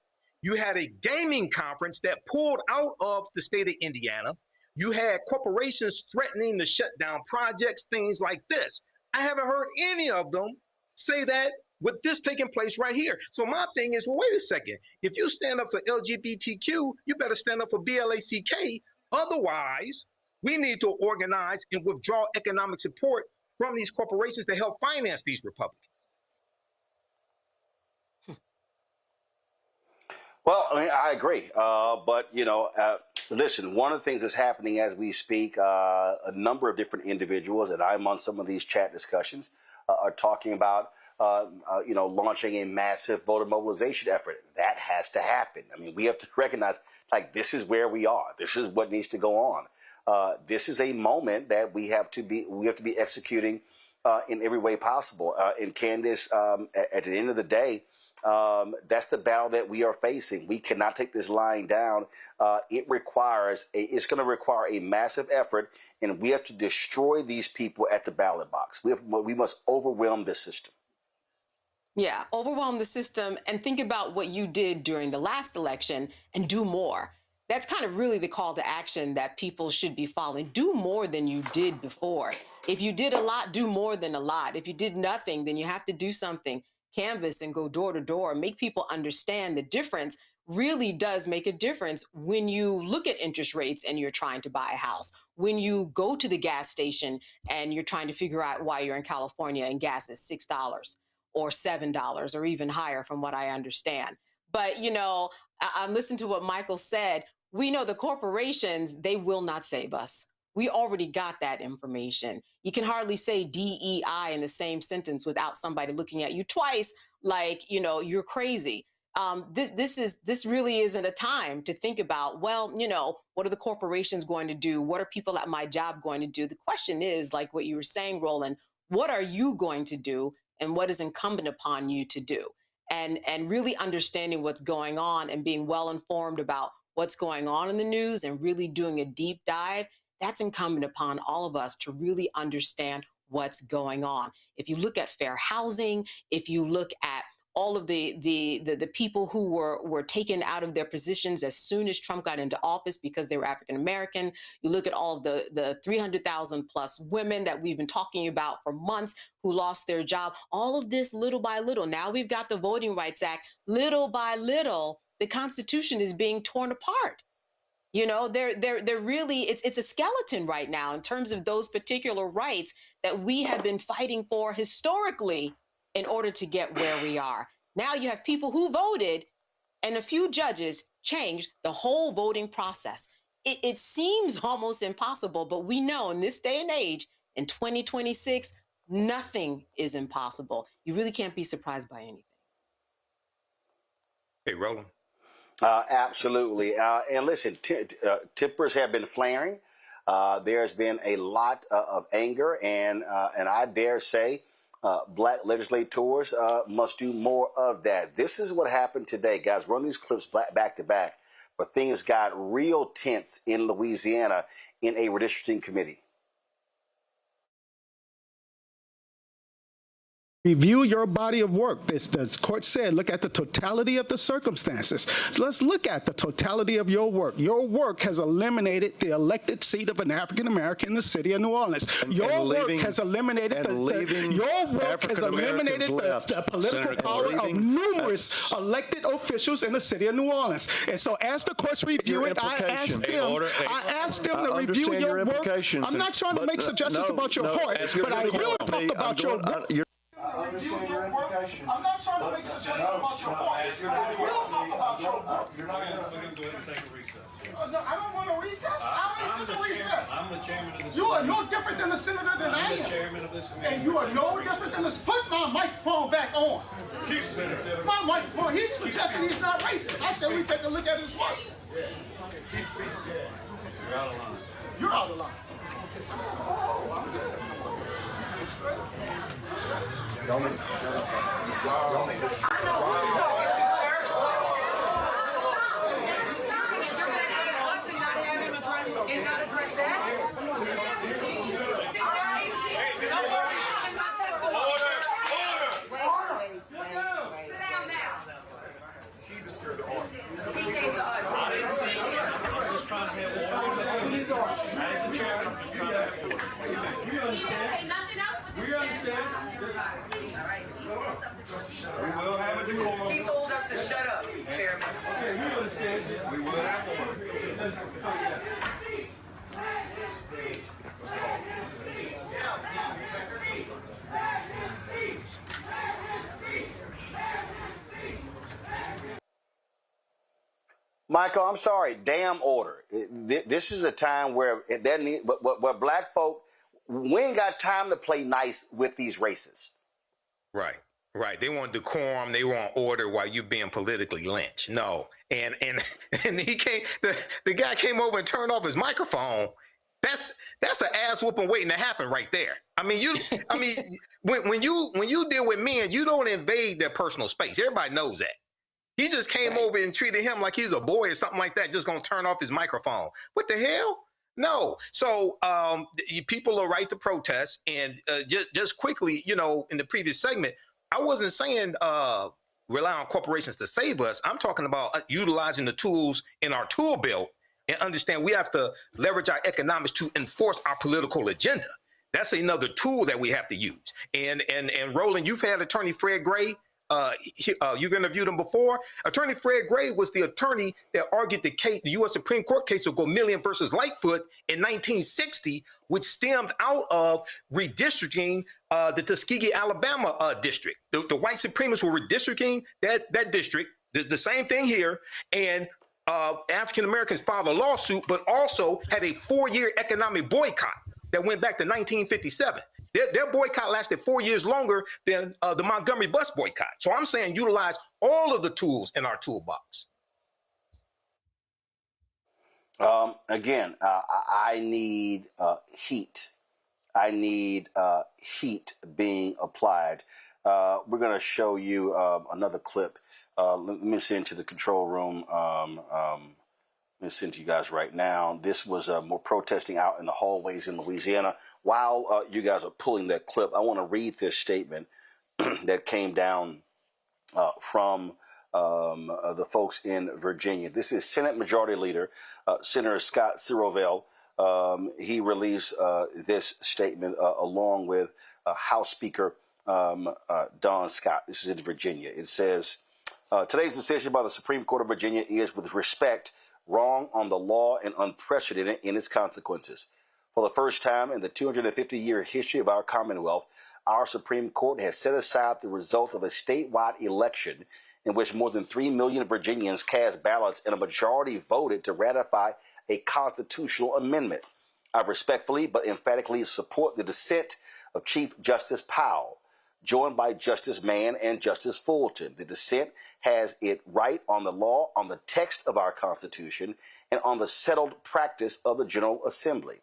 You had a gaming conference that pulled out of the state of Indiana. You had corporations threatening to shut down projects, things like this. I haven't heard any of them say that with this taking place right here. So my thing is, well, wait a second. If you stand up for LGBTQ, you better stand up for BLACK. Otherwise, we need to organize and withdraw economic support from these corporations to help finance these Republicans. Well, I mean, I agree. But, listen, one of the things that's happening as we speak, a number of different individuals, and I'm on some of these chat discussions, are talking about, launching a massive voter mobilization effort. That has to happen. I mean, we have to recognize, this is where we are. This is what needs to go on. This is a moment that we have to be executing in every way possible. And Candace, at the end of the day, that's the battle that we are facing. We cannot take this lying down. It's going to require a massive effort, and we have to destroy these people at the ballot box. We must overwhelm the system. Yeah, overwhelm the system and think about what you did during the last election and do more. That's kind of really the call to action that people should be following. Do more than you did before. If you did a lot, do more than a lot. If you did nothing, then you have to do something. Canvass and go door to door, make people understand the difference really does make a difference when you look at interest rates and you're trying to buy a house, when you go to the gas station and you're trying to figure out why you're in California and gas is $6 or $7 or even higher from what I understand. But, I'm listening to what Michael said. We know the corporations, they will not save us. We already got that information. You can hardly say DEI in the same sentence without somebody looking at you twice like, you're crazy. This really isn't a time to think about, well, what are the corporations going to do? What are people at my job going to do? The question is, like what you were saying, Roland, what are you going to do and what is incumbent upon you to do? And really understanding what's going on and being well informed about what's going on in the news and really doing a deep dive. That's incumbent upon all of us to really understand what's going on. If you look at fair housing, if you look at all of the people who were taken out of their positions as soon as Trump got into office because they were African American, you look at all of the 300,000 plus women that we've been talking about for months who lost their job, all of this little by little. Now we've got the Voting Rights Act. Little by little, the Constitution is being torn apart. They're really, it's a skeleton right now in terms of those particular rights that we have been fighting for historically in order to get where we are. Now you have people who voted and a few judges changed the whole voting process. It seems almost impossible, but we know in this day and age, in 2026, nothing is impossible. You really can't be surprised by anything. Hey, Roland. Absolutely. And listen, tempers have been flaring. There's been a lot of anger, and I dare say black legislators must do more of that. This is what happened today, guys. Run these clips back to back, but things got real tense in Louisiana in a redistricting committee. Review your body of work. The court said, look at the totality of the circumstances. Let's look at the totality of your work. Your work has eliminated the elected seat of an African American in the city of New Orleans. Your work has eliminated the political power of numerous elected officials in the city of New Orleans. And so, as the courts review it, I asked them to review your work. I'm not trying to make suggestions about your heart, but I will talk about your work. Review your work. I'm not trying to make suggestions about your heart. I will talk about your work. You're not going to go ahead and take a recess. No, I don't want a recess. I already took a recess. I'm the chairman of this. You are no different than the senator than I am. I'm the chairman of this committee. And you are no different than this. Put my microphone back on. My microphone. He suggested he's not racist. I said we take a look at his work. Keep speaking. You're out of line. You're out of line. Roland. We will have a decorum. He told us to shut up, Chairman. Okay, we understand this. We will have order. Michael, I'm sorry. Damn order. This is a time where where black folk, we ain't got time to play nice with these racists. Right. Right. They want decorum. They want order while you're being politically lynched. No. And he came. The guy came over and turned off his microphone. That's an ass whooping waiting to happen right there. I mean, when you deal with men, you don't invade their personal space. Everybody knows that. He just came over and treated him like he's a boy or something like that. Just gonna turn off his microphone. What the hell? No. So people are right to protest. And just quickly, in the previous segment, I wasn't saying rely on corporations to save us. I'm talking about utilizing the tools in our tool belt and understand we have to leverage our economics to enforce our political agenda. That's another tool that we have to use. And Roland, you've had Attorney Fred Gray. You've interviewed him before. Attorney Fred Gray was the attorney that argued the U.S. Supreme Court case of Gomillion versus Lightfoot in 1960, which stemmed out of redistricting the Tuskegee, Alabama district. The white supremacists were redistricting that district. The same thing here. And African Americans filed a lawsuit, but also had a 4-year economic boycott that went back to 1957. Their boycott lasted 4 years longer than the Montgomery bus boycott. So I'm saying utilize all of the tools in our toolbox. Again, I need heat. I need heat being applied. We're going to show you another clip. Let me send to the control room. Let me send to you guys right now. This was more protesting out in the hallways in Louisiana. While you guys are pulling that clip, I want to read this statement that came down from the folks in Virginia. This is Senate Majority Leader, Senator Scott Sirovell. He released this statement along with House Speaker Don Scott. This is in Virginia. It says, today's decision by the Supreme Court of Virginia is, with respect, wrong on the law and unprecedented in its consequences. For the first time in the 250-year history of our Commonwealth, our Supreme Court has set aside the results of a statewide election in which more than 3 million Virginians cast ballots and a majority voted to ratify a constitutional amendment. I respectfully but emphatically support the dissent of Chief Justice Powell, joined by Justice Mann and Justice Fulton. The dissent has it right on the law, on the text of our Constitution, and on the settled practice of the General Assembly.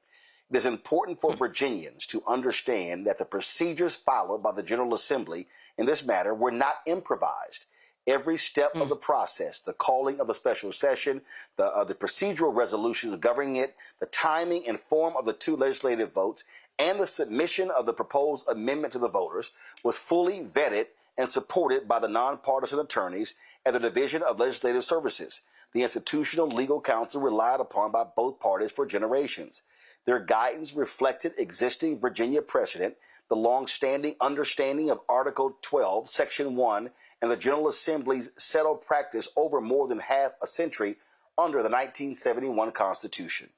It is important for Virginians to understand that the procedures followed by the General Assembly in this matter were not improvised. Every step of the process, the calling of the special session, the procedural resolutions governing it, the timing and form of the two legislative votes, and the submission of the proposed amendment to the voters was fully vetted and supported by the nonpartisan attorneys at the Division of Legislative Services, the institutional legal counsel relied upon by both parties for generations. Their guidance reflected existing Virginia precedent, the long-standing understanding of Article 12, Section 1, and the General Assembly's settled practice over more than half a century under the 1971 Constitution.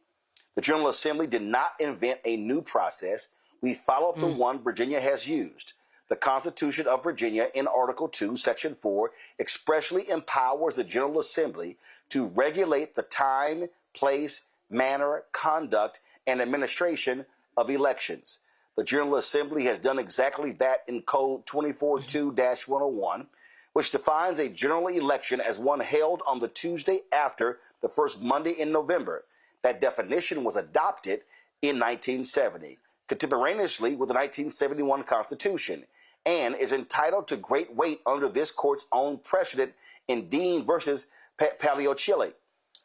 The General Assembly did not invent a new process. We followed the one Virginia has used. The Constitution of Virginia in Article 2, Section 4 expressly empowers the General Assembly to regulate the time, place, manner, conduct, and administration of elections. The General Assembly has done exactly that in Code 242-101, which defines a general election as one held on the Tuesday after the first Monday in November. That definition was adopted in 1970, contemporaneously with the 1971 Constitution, and is entitled to great weight under this court's own precedent in Dean versus Pagliucelli.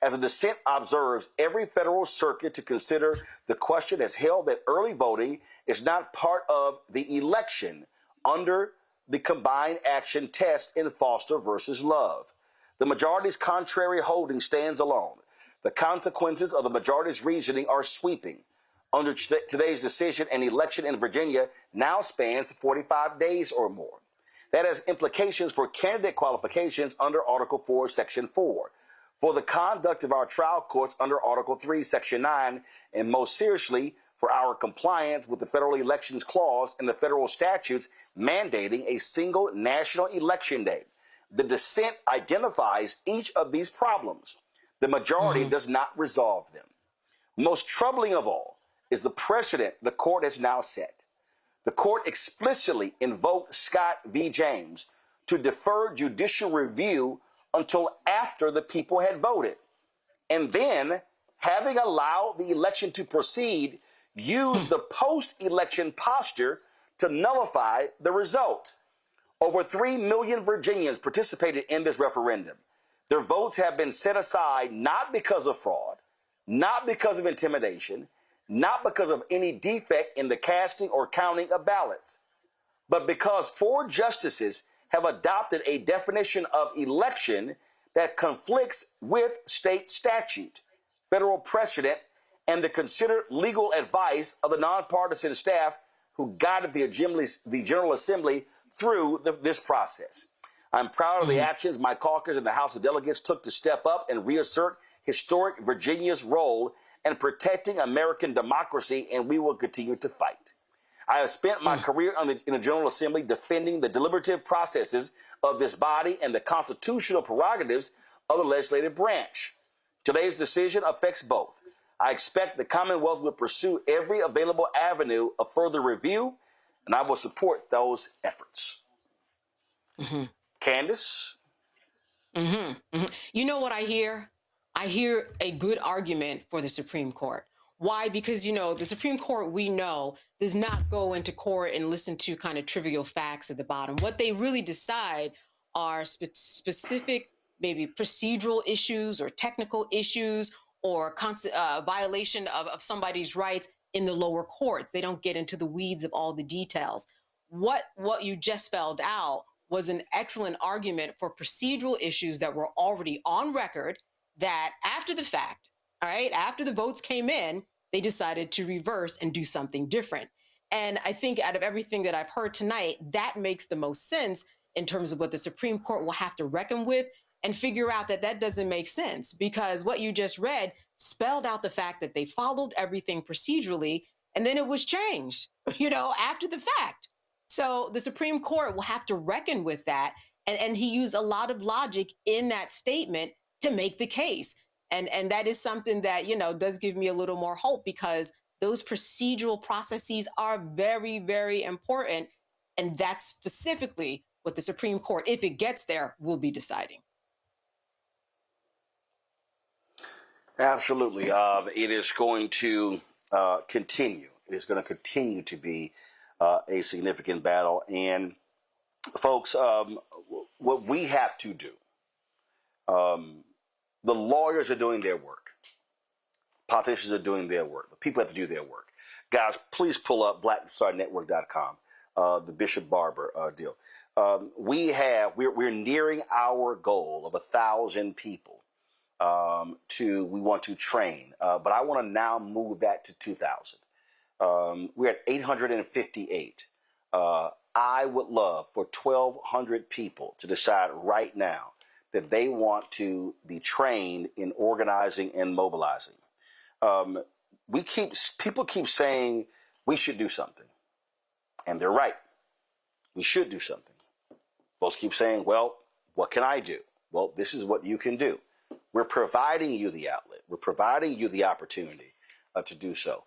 As the dissent observes, every federal circuit to consider the question has held that early voting is not part of the election under the combined action test in Foster versus Love. The majority's contrary holding stands alone. The consequences of the majority's reasoning are sweeping. Under today's decision, an election in Virginia now spans 45 days or more. That has implications for candidate qualifications under Article 4, Section 4, for the conduct of our trial courts under Article 3, Section 9, and most seriously, for our compliance with the Federal Elections Clause and the federal statutes mandating a single national election day. The dissent identifies each of these problems. The majority does not resolve them. Most troubling of all is the precedent the court has now set. The court explicitly invoked Scott v. James to defer judicial review until after the people had voted. And then, having allowed the election to proceed, used the post-election posture to nullify the result. Over 3 million Virginians participated in this referendum. Their votes have been set aside not because of fraud, not because of intimidation, not because of any defect in the casting or counting of ballots, but because 4 justices have adopted a definition of election that conflicts with state statute, federal precedent, and the considered legal advice of the nonpartisan staff who guided the General Assembly through this process. I'm proud of the actions my caucus in the House of Delegates took to step up and reassert historic Virginia's role in protecting American democracy, and we will continue to fight. I have spent my career in the General Assembly defending the deliberative processes of this body and the constitutional prerogatives of the legislative branch. Today's decision affects both. I expect the Commonwealth will pursue every available avenue of further review, and I will support those efforts. Candace? You know what I hear? I hear a good argument for the Supreme Court. Why? Because, the Supreme Court, we know, does not go into court and listen to kind of trivial facts at the bottom. What they really decide are specific, maybe procedural issues or technical issues or violation of somebody's rights in the lower courts. They don't get into the weeds of all the details. What you just spelled out was an excellent argument for procedural issues that were already on record, that after the fact, all right, after the votes came in, they decided to reverse and do something different. And I think out of everything that I've heard tonight, that makes the most sense in terms of what the Supreme Court will have to reckon with and figure out that doesn't make sense, because what you just read spelled out the fact that they followed everything procedurally and then it was changed, after the fact. So the Supreme Court will have to reckon with that. And he used a lot of logic in that statement to make the case. And that is something that, does give me a little more hope, because those procedural processes are very, very important. And that's specifically what the Supreme Court, if it gets there, will be deciding. Absolutely. It is going to continue. It is going to continue to be a significant battle. And folks, what we have to do, the lawyers are doing their work. Politicians are doing their work. The people have to do their work. Guys, please pull up blackstarnetwork.com, the Bishop Barber deal. We're nearing our goal of 1,000 people we want to train. But I want to now move that to 2,000. We're at 858. I would love for 1,200 people to decide right now that they want to be trained in organizing and mobilizing. People keep saying we should do something, and they're right. We should do something. Folks keep saying, well, what can I do? Well, this is what you can do. We're providing you the outlet. We're providing you the opportunity to do so.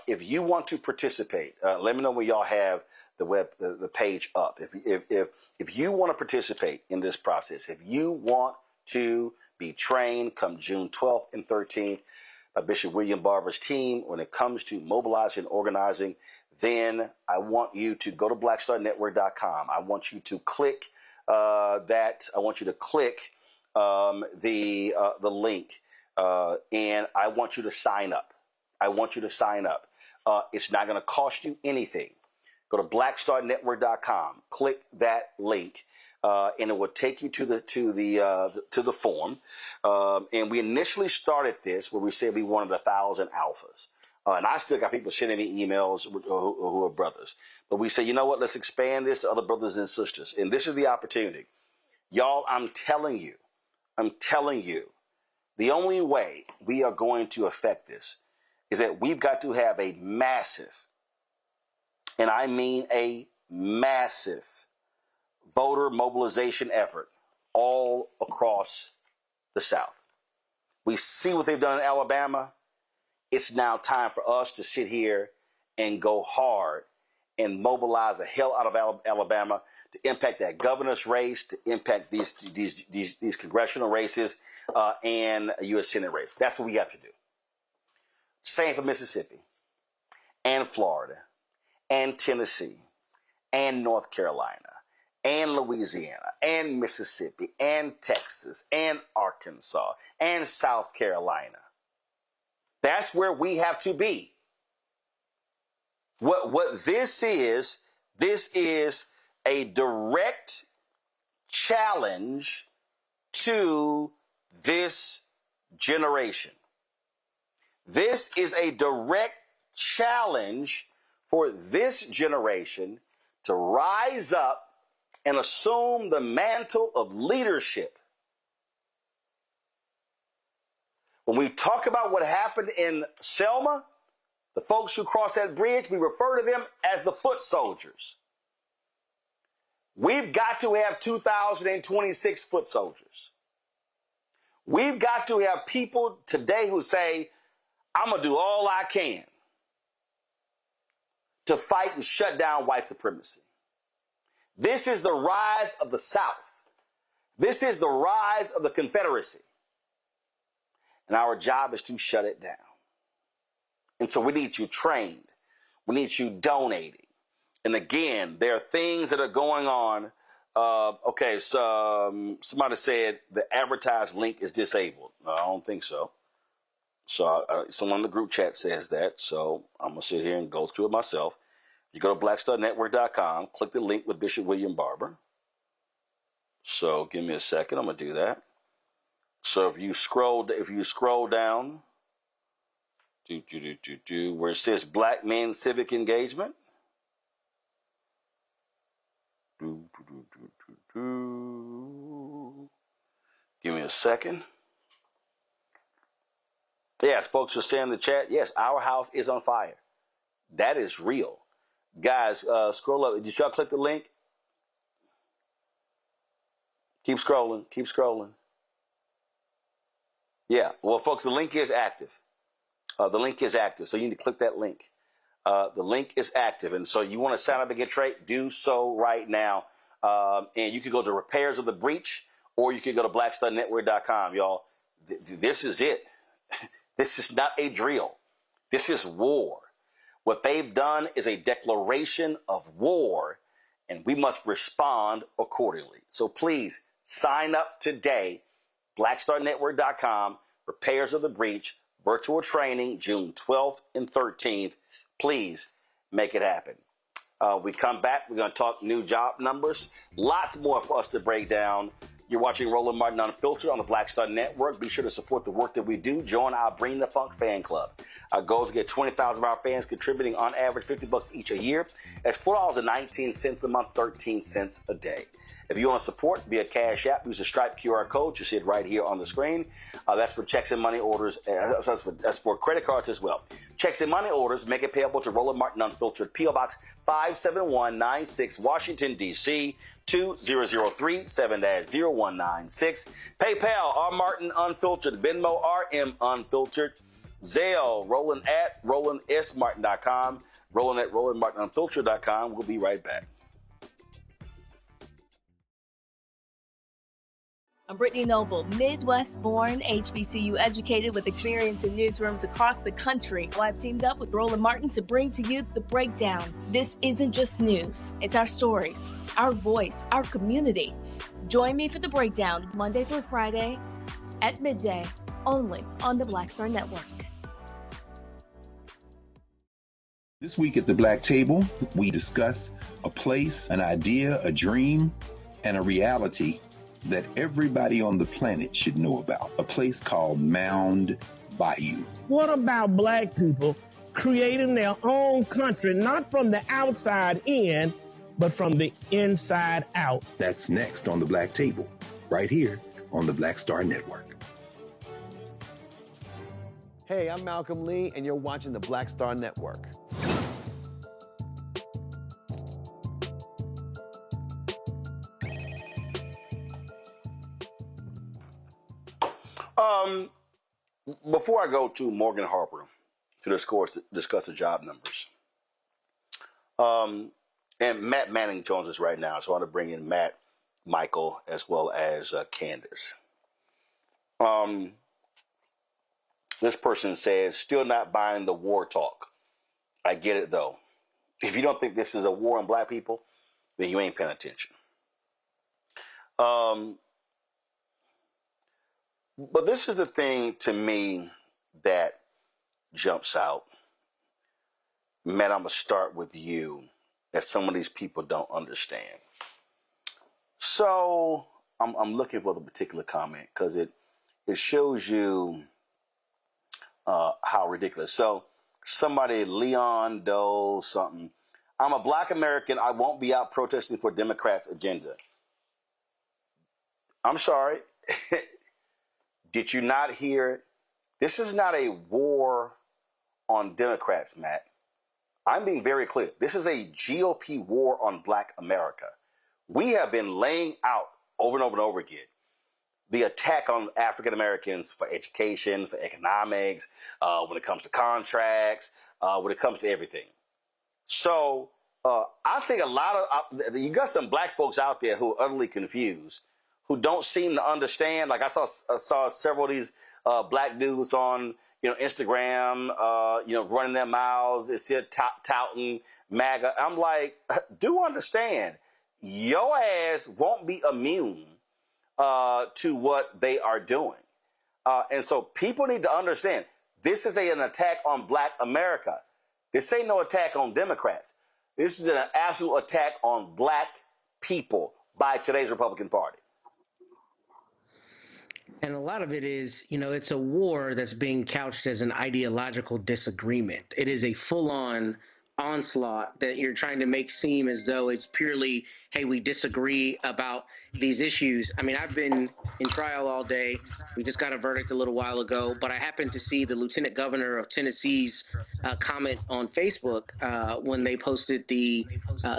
If you want to participate, let me know when y'all have the page up. If you want to participate in this process, if you want to be trained come June 12th and 13th by Bishop William Barber's team when it comes to mobilizing and organizing, then I want you to go to blackstarnetwork.com. I want you to click that. I want you to click the link, and I want you to sign up. I want you to sign up. It's not going to cost you anything. Go to blackstarnetwork.com. Click that link, and it will take you to the form. And we initially started this where we said we wanted 1,000 alphas. And I still got people sending me emails who are brothers. But we said, you know what? Let's expand this to other brothers and sisters. And this is the opportunity. Y'all, I'm telling you, the only way we are going to affect this is that we've got to have a massive, and I mean a massive, voter mobilization effort all across the South. We see what they've done in Alabama. It's now time for us to sit here and go hard and mobilize the hell out of Alabama to impact that governor's race, to impact these congressional races, and a U.S. Senate race. That's what we have to do. Same for Mississippi, and Florida, and Tennessee, and North Carolina, and Louisiana, and Mississippi, and Texas, and Arkansas, and South Carolina. That's where we have to be. What this is a direct challenge to this generation. This is a direct challenge for this generation to rise up and assume the mantle of leadership. When we talk about what happened in Selma, the folks who crossed that bridge, we refer to them as the foot soldiers. We've got to have 2,026 foot soldiers. We've got to have people today who say, I'm going to do all I can to fight and shut down white supremacy. This is the rise of the South. This is the rise of the Confederacy. And our job is to shut it down. And so we need you trained. We need you donating. And again, there are things that are going on. So somebody said the advertised link is disabled. No, I don't think so. So someone in the group chat says that. So I'm going to sit here and go through it myself. You go to blackstarnetwork.com, click the link with Bishop William Barber. So give me a second. I'm going to do that. So if you scroll down where it says Black Men Civic Engagement, give me a second. Yes, folks are saying in the chat, yes, our house is on fire. That is real. Guys, scroll up. Did y'all click the link? Keep scrolling. Yeah, well, folks, the link is active. The link is active, so you need to click that link. The link is active, and so you want to sign up and get trained, do so right now. And you can go to Repairs of the Breach, or you can go to blackstarnetwork.com, y'all. This is it. This is not a drill. This is war. What they've done is a declaration of war, and we must respond accordingly. So please sign up today. blackstarnetwork.com, Repairs of the Breach, virtual training, June 12th and 13th. Please make it happen. We come back, we're going to talk new job numbers. Lots more for us to break down. You're watching Roland Martin Unfiltered on the Black Star Network. Be sure to support the work that we do. Join our Bring the Funk fan club. Our goal is to get 20,000 of our fans contributing on average $50 each a year. At $4.19 a month, 13 cents a day. If you want to support via Cash App, use the Stripe QR code. You see it right here on the screen. That's for checks and money orders. That's for credit cards as well. Checks and money orders, make it payable to Roland Martin Unfiltered, P.O. Box 57196, Washington, D.C. 2003 7-0196. PayPal, R. Martin Unfiltered. Venmo, RM Unfiltered. Zelle, Roland at RolandSMartin.com. Roland at RolandMartinUnfiltered.com. We'll be right back. I'm Brittany Noble, Midwest-born, HBCU educated with experience in newsrooms across the country. Well, I've teamed up with Roland Martin to bring to you The Breakdown. This isn't just news. It's our stories, our voice, our community. Join me for The Breakdown, Monday through Friday at midday, only on the Black Star Network. This week at the Black Table, we discuss a place, an idea, a dream, and a reality that everybody on the planet should know about, a place called Mound Bayou. What about black people creating their own country, not from the outside in, but from the inside out? That's next on the Black Table, right here on the Black Star Network. Hey, I'm Malcolm Lee, and you're watching the Black Star Network. Before I go to Morgan Harper to discuss the job numbers, and Matt Manning joins us right now, so I want to bring in Matt, Michael, as well as Candace. This person says, still not buying the war talk. I get it, though. If you don't think this is a war on black people, then you ain't paying attention. But this is the thing to me that jumps out. Matt, I'm going to start with you, that some of these people don't understand. So I'm looking for the particular comment because it shows you how ridiculous. So somebody, Leon Doe, something. I'm a black American. I won't be out protesting for Democrats' agenda. I'm sorry. Did you not hear it? This is not a war on Democrats, Matt. I'm being very clear. This is a GOP war on black America. We have been laying out over and over and over again the attack on African Americans for education, for economics, when it comes to contracts, when it comes to everything. So I think a lot of you got some black folks out there who are utterly confused, who don't seem to understand. Like I saw several of these black dudes on Instagram, running their mouths. It's here touting MAGA. I'm like, do understand, your ass won't be immune to what they are doing. And so people need to understand, this is an attack on black America. This ain't no attack on Democrats. This is an absolute attack on black people by today's Republican Party. And a lot of it is, it's a war that's being couched as an ideological disagreement. It is a full-on onslaught that you're trying to make seem as though it's purely, hey, we disagree about these issues. I mean, I've been in trial all day. We just got a verdict a little while ago, but I happened to see the Lieutenant Governor of Tennessee's comment on Facebook when they posted the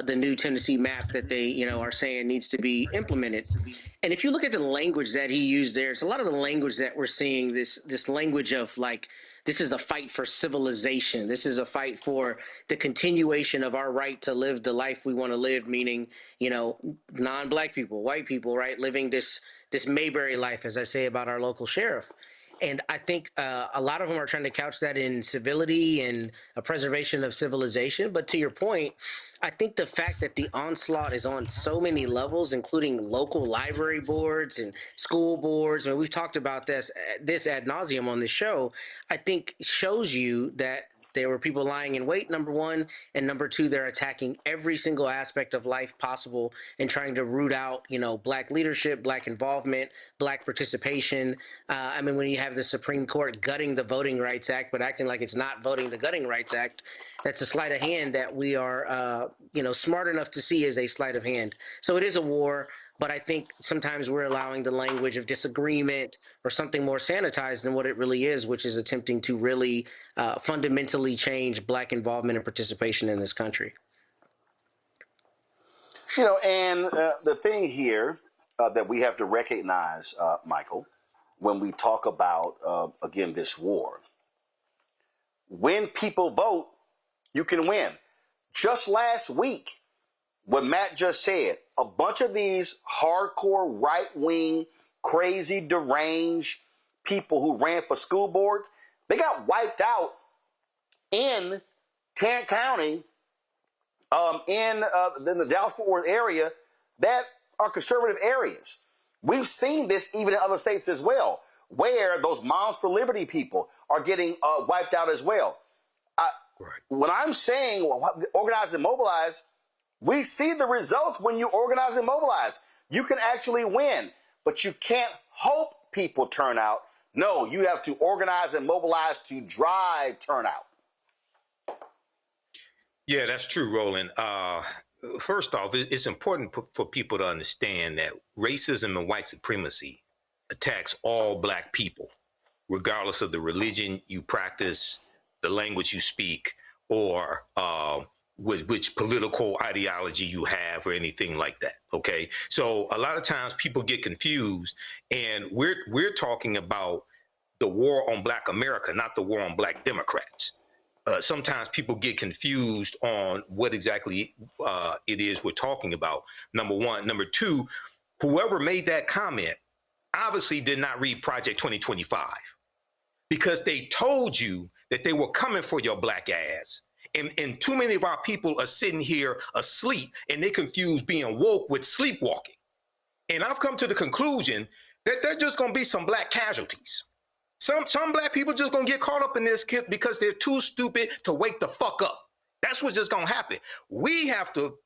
new Tennessee map that they, are saying needs to be implemented. And if you look at the language that he used there, it's a lot of the language that we're seeing, this language of like this is a fight for civilization. This is a fight for the continuation of our right to live the life we want to live, meaning, you know, non-black people, white people, right, living this Mayberry life, as I say about our local sheriff. And I think a lot of them are trying to couch that in civility and a preservation of civilization. But to your point, I think the fact that the onslaught is on so many levels, including local library boards and school boards, I mean, we've talked about this ad nauseum on this show, I think shows you that there were people lying in wait, number one, and number two, they're attacking every single aspect of life possible and trying to root out, you know, black leadership, black involvement, black participation. I mean, when you have the Supreme Court gutting the Voting Rights Act, but acting like it's not voting the Gutting Rights Act, that's a sleight of hand that we are, you know, smart enough to see as a sleight of hand. So it is a war. But I think sometimes we're allowing the language of disagreement or something more sanitized than what it really is, which is attempting to really fundamentally change black involvement and participation in this country. You know, and the thing here that we have to recognize, Michael, when we talk about, again, this war, when people vote, you can win. Just last week, what Matt just said, a bunch of these hardcore right-wing, crazy, deranged people who ran for school boards, they got wiped out in Tarrant County, in the Dallas-Fort Worth area that are conservative areas. We've seen this even in other states as well, where those Moms for Liberty people are getting wiped out as well. When I'm saying organize and mobilize, we see the results when you organize and mobilize. You can actually win, but you can't hope people turn out. No, you have to organize and mobilize to drive turnout. Yeah, that's true, Roland. First off, it's important for people to understand that racism and white supremacy attacks all black people, regardless of the religion you practice, the language you speak, or which political ideology you have or anything like that. Okay. So a lot of times people get confused, and we're talking about the war on black America, not the war on black Democrats. Sometimes people get confused on what exactly it is we're talking about. Number one. Number two, whoever made that comment obviously did not read Project 2025, because they told you that they were coming for your black ass. And too many of our people are sitting here asleep, and they confuse being woke with sleepwalking. And I've come to the conclusion that there are just going to be some black casualties. Some black people just going to get caught up in this because they're too stupid to wake the fuck up. That's what's just going to happen. We have to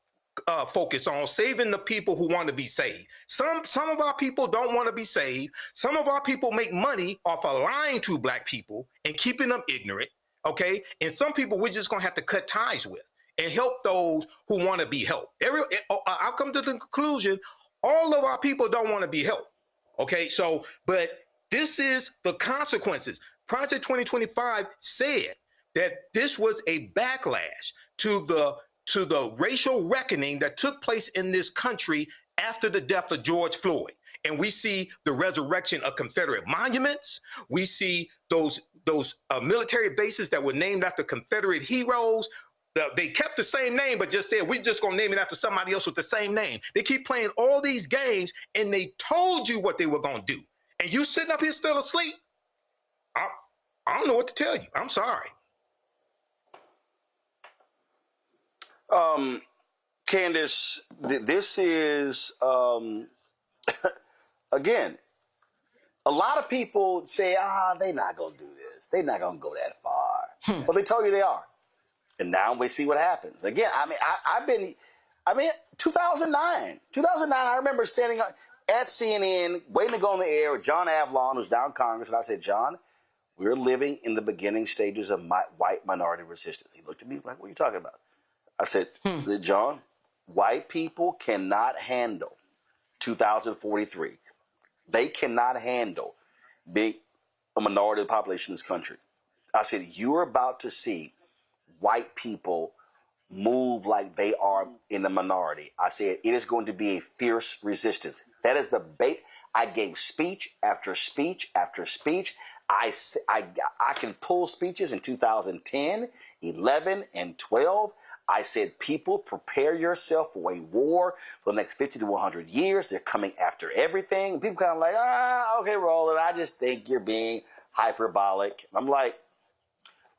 focus on saving the people who want to be saved. Some of our people don't want to be saved. Some of our people make money off of lying to black people and keeping them ignorant. Okay, and some people we're just gonna have to cut ties with and help those who want to be helped. I've come to the conclusion all of our people don't want to be helped. Okay, so but this is the consequences. Project 2025 said that this was a backlash to the racial reckoning that took place in this country after the death of George Floyd. And we see the resurrection of Confederate monuments. We see those military bases that were named after Confederate heroes. They kept the same name, but just said, we're just going to name it after somebody else with the same name. They keep playing all these games, and they told you what they were going to do. And you sitting up here still asleep? I don't know what to tell you. I'm sorry. Candace, this is... Again, a lot of people say, they're not going to do this. They're not going to go that far. But they told you they are. And now we see what happens. Again, I mean, 2009, I remember standing at CNN, waiting to go on the air with John Avlon, who's down in Congress. And I said, John, we're living in the beginning stages of white minority resistance. He looked at me like, what are you talking about? I said, John, white people cannot handle 2043. They cannot handle being a minority of the population in this country. I said, you're about to see white people move like they are in the minority. I said, it is going to be a fierce resistance. That is the bait. I gave speech after speech after speech. I can pull speeches in 2010, 11, and 12. I said, people, prepare yourself for a war for the next 50 to 100 years. They're coming after everything. People kind of like, okay, Roland, I just think you're being hyperbolic. I'm like,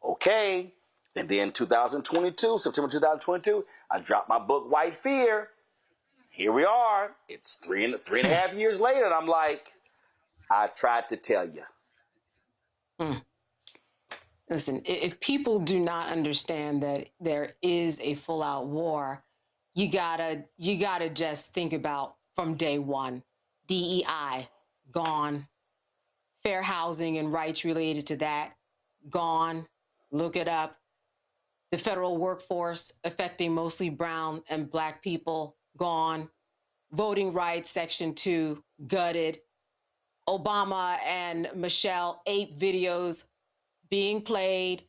okay. And then 2022, September 2022, I dropped my book, White Fear. Here we are. It's three and a half years later, and I'm like, I tried to tell you. Listen, if people do not understand that there is a full-out war, you gotta just think about from day one. DEI, gone. Fair housing and rights related to that, gone. Look it up. The federal workforce affecting mostly brown and black people, gone. Voting rights, Section 2, gutted. Obama and Michelle ape videos being played.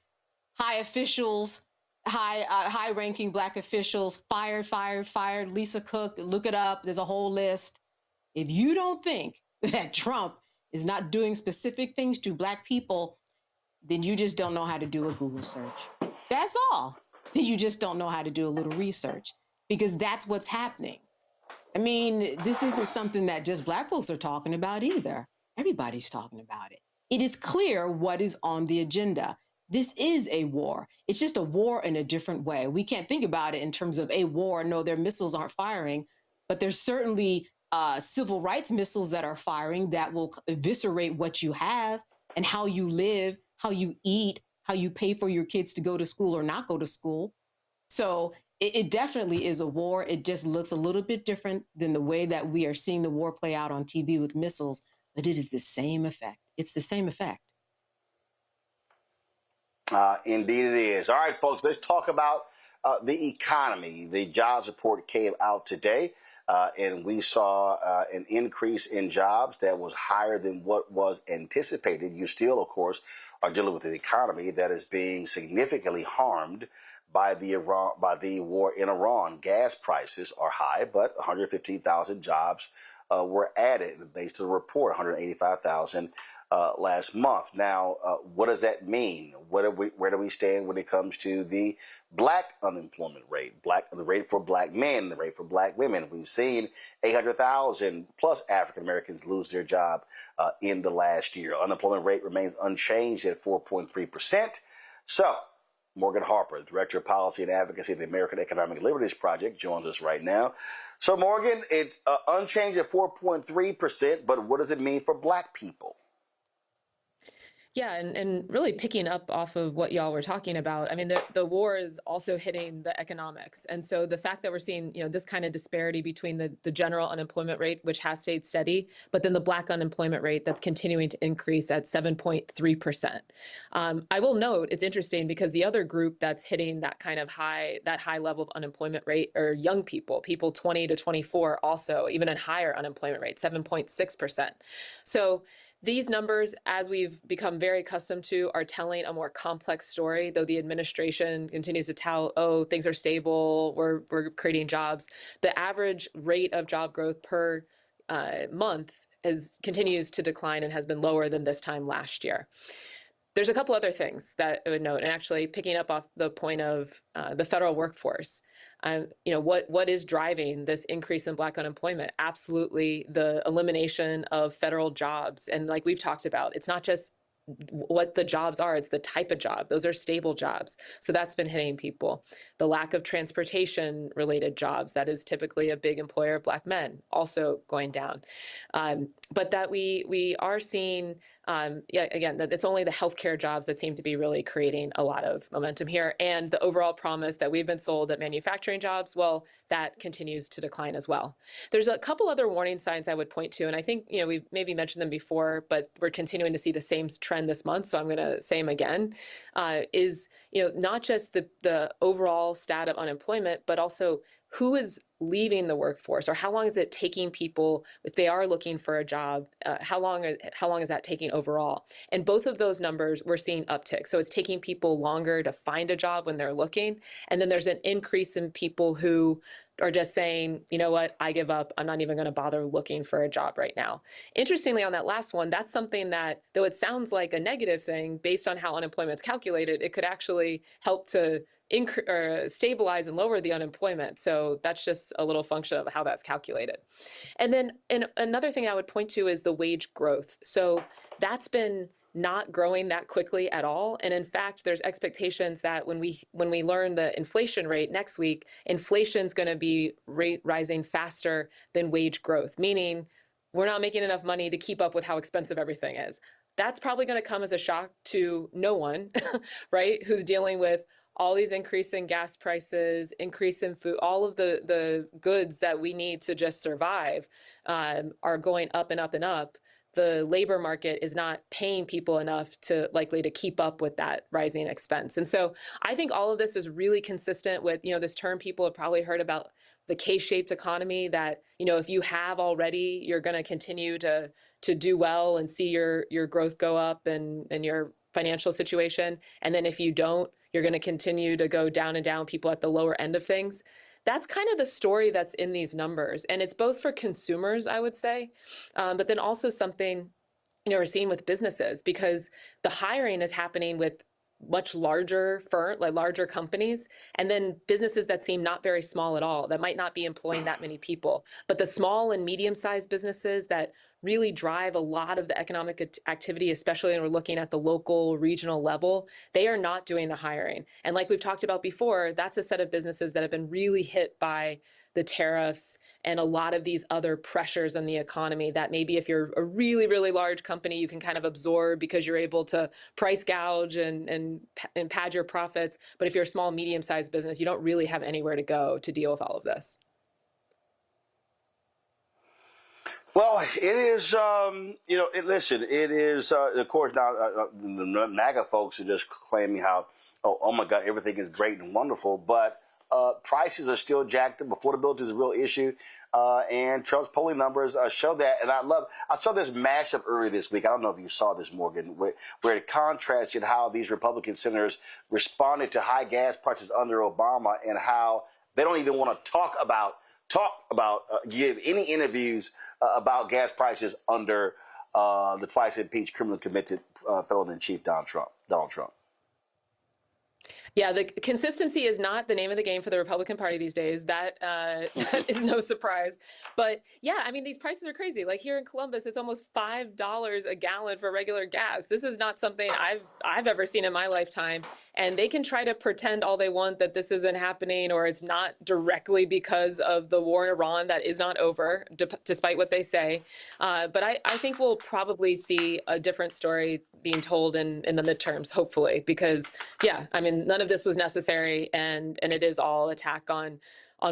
High officials, high-ranking black officials, fired. Lisa Cook, look it up. There's a whole list. If you don't think that Trump is not doing specific things to black people, then you just don't know how to do a Google search. That's all. You just don't know how to do a little research, because that's what's happening. I mean, this isn't something that just black folks are talking about either. Everybody's talking about it. It is clear what is on the agenda. This is a war. It's just a war in a different way. We can't think about it in terms of a war. No, their missiles aren't firing, but there's certainly civil rights missiles that are firing that will eviscerate what you have and how you live, how you eat, how you pay for your kids to go to school or not go to school. So it definitely is a war. It just looks a little bit different than the way that we are seeing the war play out on TV with missiles, but it is the same effect. It's the same effect. Indeed it is. All right, folks, let's talk about the economy. The jobs report came out today, and we saw an increase in jobs that was higher than what was anticipated. You still, of course, are dealing with an economy that is being significantly harmed by the war in Iran. Gas prices are high, but 115,000 jobs were added based on the report, 185,000 last month. Now, what does that mean? Where do we stand when it comes to the black unemployment rate, the rate for black men, the rate for black women? We've seen 800,000 plus African Americans lose their job in the last year. Unemployment rate remains unchanged at 4.3%. So, Morgan Harper, the Director of Policy and Advocacy of the American Economic Liberties Project, joins us right now. So, Morgan, it's unchanged at 4.3%, but what does it mean for black people? Yeah, and really picking up off of what y'all were talking about, I mean, the war is also hitting the economics. And so the fact that we're seeing, this kind of disparity between the general unemployment rate, which has stayed steady, but then the black unemployment rate that's continuing to increase at 7.3%. I will note, it's interesting because the other group that's hitting that kind of high level of unemployment rate are young people 20 to 24, also even a higher unemployment rate, 7.6%. So these numbers, as we've become very accustomed to, are telling a more complex story, though the administration continues to tell, things are stable, we're creating jobs. The average rate of job growth per month continues to decline and has been lower than this time last year. There's a couple other things that I would note, and actually picking up off the point of the federal workforce. What is driving this increase in black unemployment? Absolutely the elimination of federal jobs. And like we've talked about, it's not just what the jobs are, it's the type of job. Those are stable jobs. So that's been hitting people. The lack of transportation related jobs, that is typically a big employer of black men, also going down. But that we are seeing, again, that it's only the healthcare jobs that seem to be really creating a lot of momentum here. And the overall promise that we've been sold at manufacturing jobs, well, that continues to decline as well. There's a couple other warning signs I would point to, and I think, we've maybe mentioned them before, but we're continuing to see the same trend this month, so I'm going to say them again, is not just the overall stat of unemployment, but also who is leaving the workforce, or how long is it taking people, if they are looking for a job, how long is that taking overall? And both of those numbers we're seeing uptick. So it's taking people longer to find a job when they're looking, and then there's an increase in people who are just saying, you know what, I give up. I'm not even going to bother looking for a job right now. Interestingly, on that last one, that's something that, though it sounds like a negative thing, based on how unemployment's calculated, it could actually help to stabilize and lower the unemployment. So that's just a little function of how that's calculated. And then another thing I would point to is the wage growth. So that's been not growing that quickly at all. And in fact, there's expectations that when we learn the inflation rate next week, inflation's going to be rising faster than wage growth, meaning we're not making enough money to keep up with how expensive everything is. That's probably going to come as a shock to no one, right? Who's dealing with all these increasing gas prices, increase in food, all of the goods that we need to just survive are going up and up and up. The labor market is not paying people enough to likely to keep up with that rising expense. And so I think all of this is really consistent with, this term people have probably heard about, the K-shaped economy, that, if you have already, you're going to continue to do well and see your growth go up and your financial situation. And then if you don't, you're going to continue to go down and down, people at the lower end of things. That's kind of the story that's in these numbers. And it's both for consumers, I would say, but then also something, we're seeing with businesses, because the hiring is happening with much larger larger companies, and then businesses that seem not very small at all, that might not be employing that many people. But the small and medium-sized businesses that really drive a lot of the economic activity, especially when we're looking at the local, regional level, they are not doing the hiring. And like we've talked about before, that's a set of businesses that have been really hit by the tariffs and a lot of these other pressures in the economy that maybe if you're a really, really large company, you can kind of absorb because you're able to price gouge and pad your profits. But if you're a small, medium-sized business, you don't really have anywhere to go to deal with all of this. Well, it is, it is, of course, now the MAGA folks are just claiming how, oh my God, everything is great and wonderful, but prices are still jacked up. Affordability is a real issue, and Trump's polling numbers show that. And I saw this mashup earlier this week. I don't know if you saw this, Morgan, where it contrasted how these Republican senators responded to high gas prices under Obama and how they don't even want to talk about give any interviews about gas prices under the twice impeached, criminally convicted felon in chief Donald Trump. Yeah, the consistency is not the name of the game for the Republican Party these days. That is no surprise. But yeah, I mean, these prices are crazy. Like here in Columbus, it's almost $5 a gallon for regular gas. This is not something I've ever seen in my lifetime. And they can try to pretend all they want that this isn't happening or it's not directly because of the war in Iran that is not over, despite what they say. But I think we'll probably see a different story being told in the midterms, hopefully, because yeah, I mean, none of this was necessary, and it is all attack on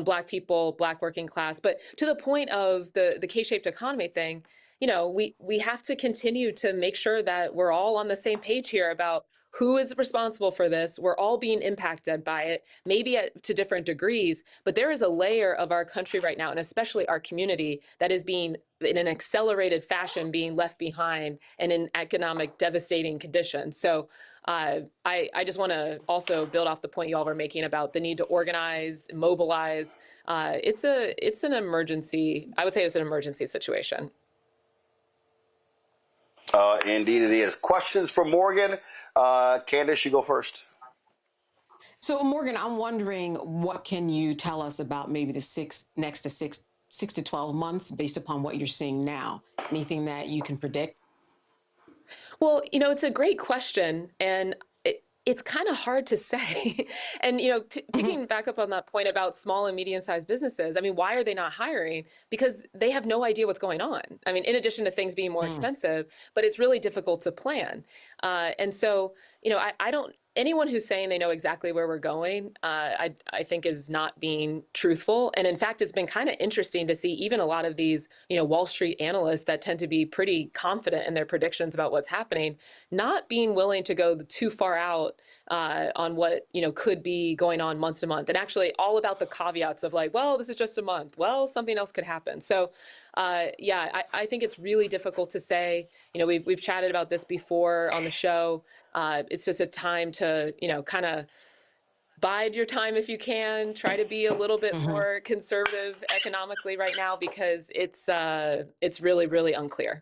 Black people, Black working class. But to the point of the K-shaped economy thing, we have to continue to make sure that we're all on the same page here about who is responsible for this. We're all being impacted by it, maybe to different degrees, but there is a layer of our country right now, and especially our community, that is being, in an accelerated fashion, being left behind and in economic devastating conditions. So I just want to also build off the point you all were making about the need to organize, mobilize. It's an emergency. I would say it's an emergency situation. Indeed it is. Questions for Morgan? Candace, you go first. So Morgan, I'm wondering, what can you tell us about maybe the next 6 to 12 months based upon what you're seeing now? Anything that you can predict? Well, it's a great question, and it's kind of hard to say. And, picking back up on that point about small and medium-sized businesses, I mean, why are they not hiring? Because they have no idea what's going on. I mean, in addition to things being more expensive, but it's really difficult to plan. And so, I don't, anyone who's saying they know exactly where we're going, I think is not being truthful. And in fact, it's been kind of interesting to see even a lot of these, Wall Street analysts that tend to be pretty confident in their predictions about what's happening, not being willing to go too far out on what, could be going on month to month. And actually all about the caveats of like, well, this is just a month. Well, something else could happen. So I think it's really difficult to say. We've chatted about this before on the show. It's just a time to, kind of bide your time if you can. Try to be a little bit more conservative economically right now because it's really, really unclear.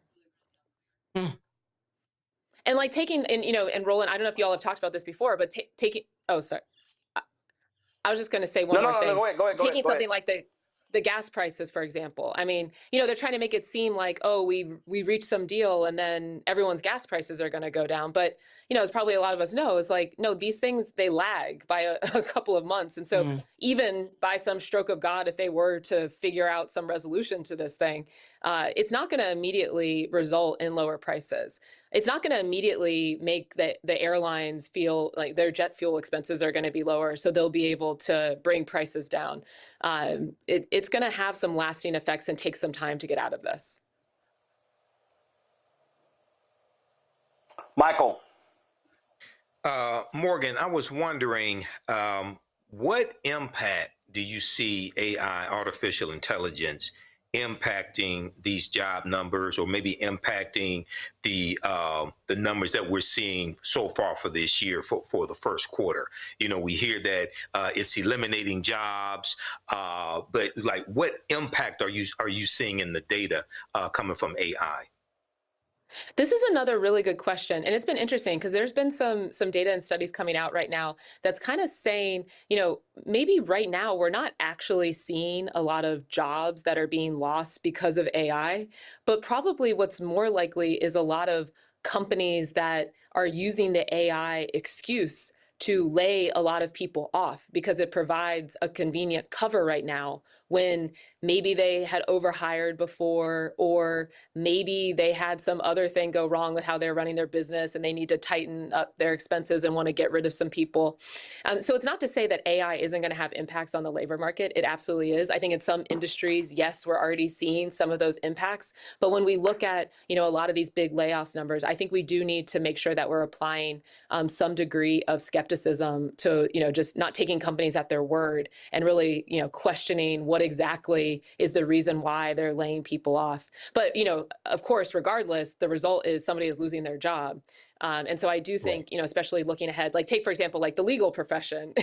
And like taking, and and Roland, I don't know if y'all have talked about this before, but taking, oh, sorry. I was just going to say one more thing. Go ahead. Taking something like the gas prices, for example. I mean, they're trying to make it seem like, oh, we reached some deal and then everyone's gas prices are going to go down. But, as probably a lot of us know, is like, no, these things, they lag by a couple of months. And so even by some stroke of God, if they were to figure out some resolution to this thing, it's not going to immediately result in lower prices. It's not going to immediately make the airlines feel like their jet fuel expenses are going to be lower, so they'll be able to bring prices down. It's going to have some lasting effects and take some time to get out of this. Michael. Morgan, I was wondering, what impact do you see AI, artificial intelligence, impacting these job numbers, or maybe impacting the numbers that we're seeing so far for this year for the first quarter? We hear that it's eliminating jobs, but like, what impact are you seeing in the data coming from AI? This is another really good question. And it's been interesting because there's been some data and studies coming out right now that's kind of saying, maybe right now we're not actually seeing a lot of jobs that are being lost because of AI, but probably what's more likely is a lot of companies that are using the AI excuse to lay a lot of people off because it provides a convenient cover right now when maybe they had overhired before, or maybe they had some other thing go wrong with how they're running their business and they need to tighten up their expenses and want to get rid of some people. So it's not to say that AI isn't going to have impacts on the labor market. It absolutely is. I think in some industries, yes, we're already seeing some of those impacts. But when we look at, a lot of these big layoffs numbers, I think we do need to make sure that we're applying some degree of skepticism to, just not taking companies at their word and really, questioning what exactly is the reason why they're laying people off. But, of course, regardless, the result is somebody is losing their job. And so I do think, especially looking ahead, like take, for example, like the legal profession,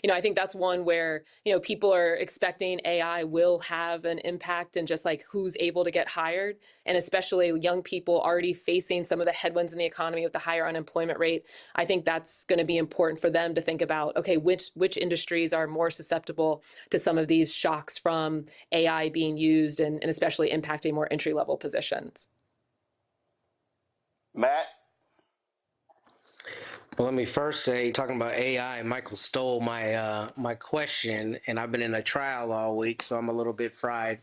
I think that's one where, people are expecting AI will have an impact and just like who's able to get hired, and especially young people already facing some of the headwinds in the economy with the higher unemployment rate. I think that's going to be important for them to think about, okay, which industries are more susceptible to some of these shocks from AI being used and especially impacting more entry-level positions. Matt? Well, let me first say, talking about AI, Michael stole my question, and I've been in a trial all week, so I'm a little bit fried.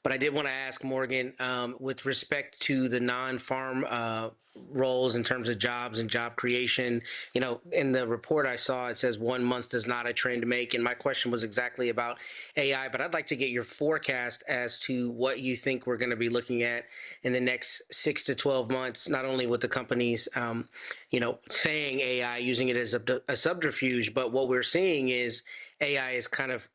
But I did want to ask Morgan, with respect to the non-farm roles in terms of jobs and job creation, in the report I saw, it says 1 month does not a trend make. And my question was exactly about AI, but I'd like to get your forecast as to what you think we're going to be looking at in the next 6 to 12 months, not only with the companies, saying AI, using it as a subterfuge, but what we're seeing is AI is kind of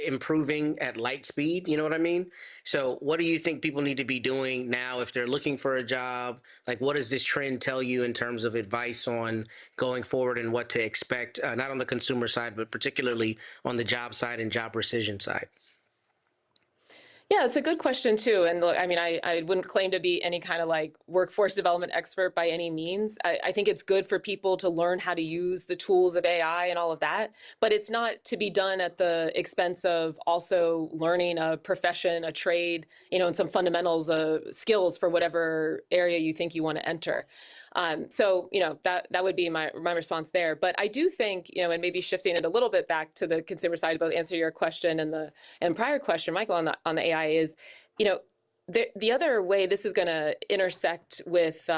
improving at light speed, you know what I mean? So what do you think people need to be doing now if they're looking for a job? Like, what does this trend tell you in terms of advice on going forward and what to expect, not on the consumer side, but particularly on the job side and job rescission side? Yeah, it's a good question too. And look, I mean, I wouldn't claim to be any kind of like workforce development expert by any means. I think it's good for people to learn how to use the tools of AI and all of that, but it's not to be done at the expense of also learning a profession, a trade, and some fundamentals, skills for whatever area you think you want to enter. So, that would be my response there. But I do think, and maybe shifting it a little bit back to the consumer side, both answer your question and prior question, Michael, on the AI is, the other way this is going to intersect with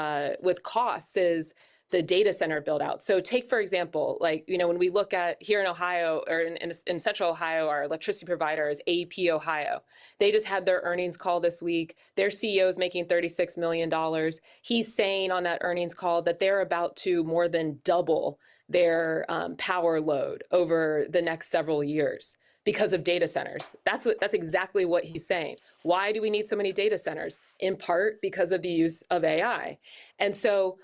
costs is the data center build out. So take, for example, when we look at here in Ohio or in central Ohio, our electricity provider is AEP Ohio. They just had their earnings call this week. Their CEO is making $36 million. He's saying on that earnings call that they're about to more than double their power load over the next several years because of data centers. That's exactly what he's saying. Why do we need so many data centers? In part because of the use of AI. And so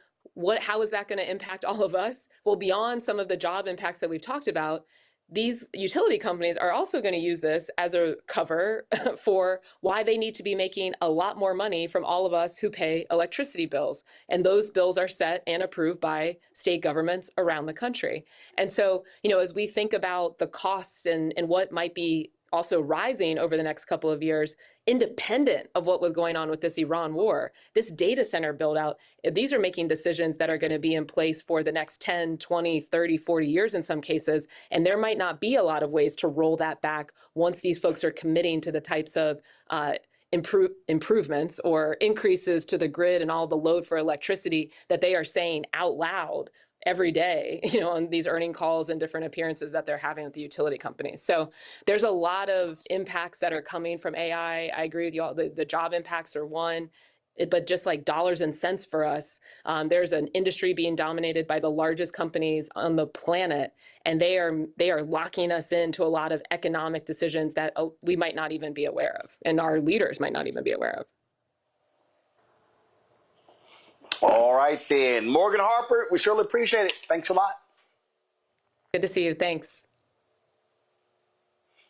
how is that going to impact all of us? Well, beyond some of the job impacts that we've talked about, these utility companies are also going to use this as a cover for why they need to be making a lot more money from all of us who pay electricity bills. And those bills are set and approved by state governments around the country. And so, as we think about the costs and what might be also rising over the next couple of years, independent of what was going on with this Iran war, this data center build out, these are making decisions that are going to be in place for the next 10, 20, 30, 40 years in some cases. And there might not be a lot of ways to roll that back once these folks are committing to the types of improvements or increases to the grid and all the load for electricity that they are saying out loud every day, on these earning calls and different appearances that they're having with the utility companies. So there's a lot of impacts that are coming from AI. I agree with you all. The job impacts are one, but just like dollars and cents for us, there's an industry being dominated by the largest companies on the planet, and they are locking us into a lot of economic decisions that we might not even be aware of, and our leaders might not even be aware of. All right, then. Morgan Harper, we surely appreciate it. Thanks a lot. Good to see you. Thanks.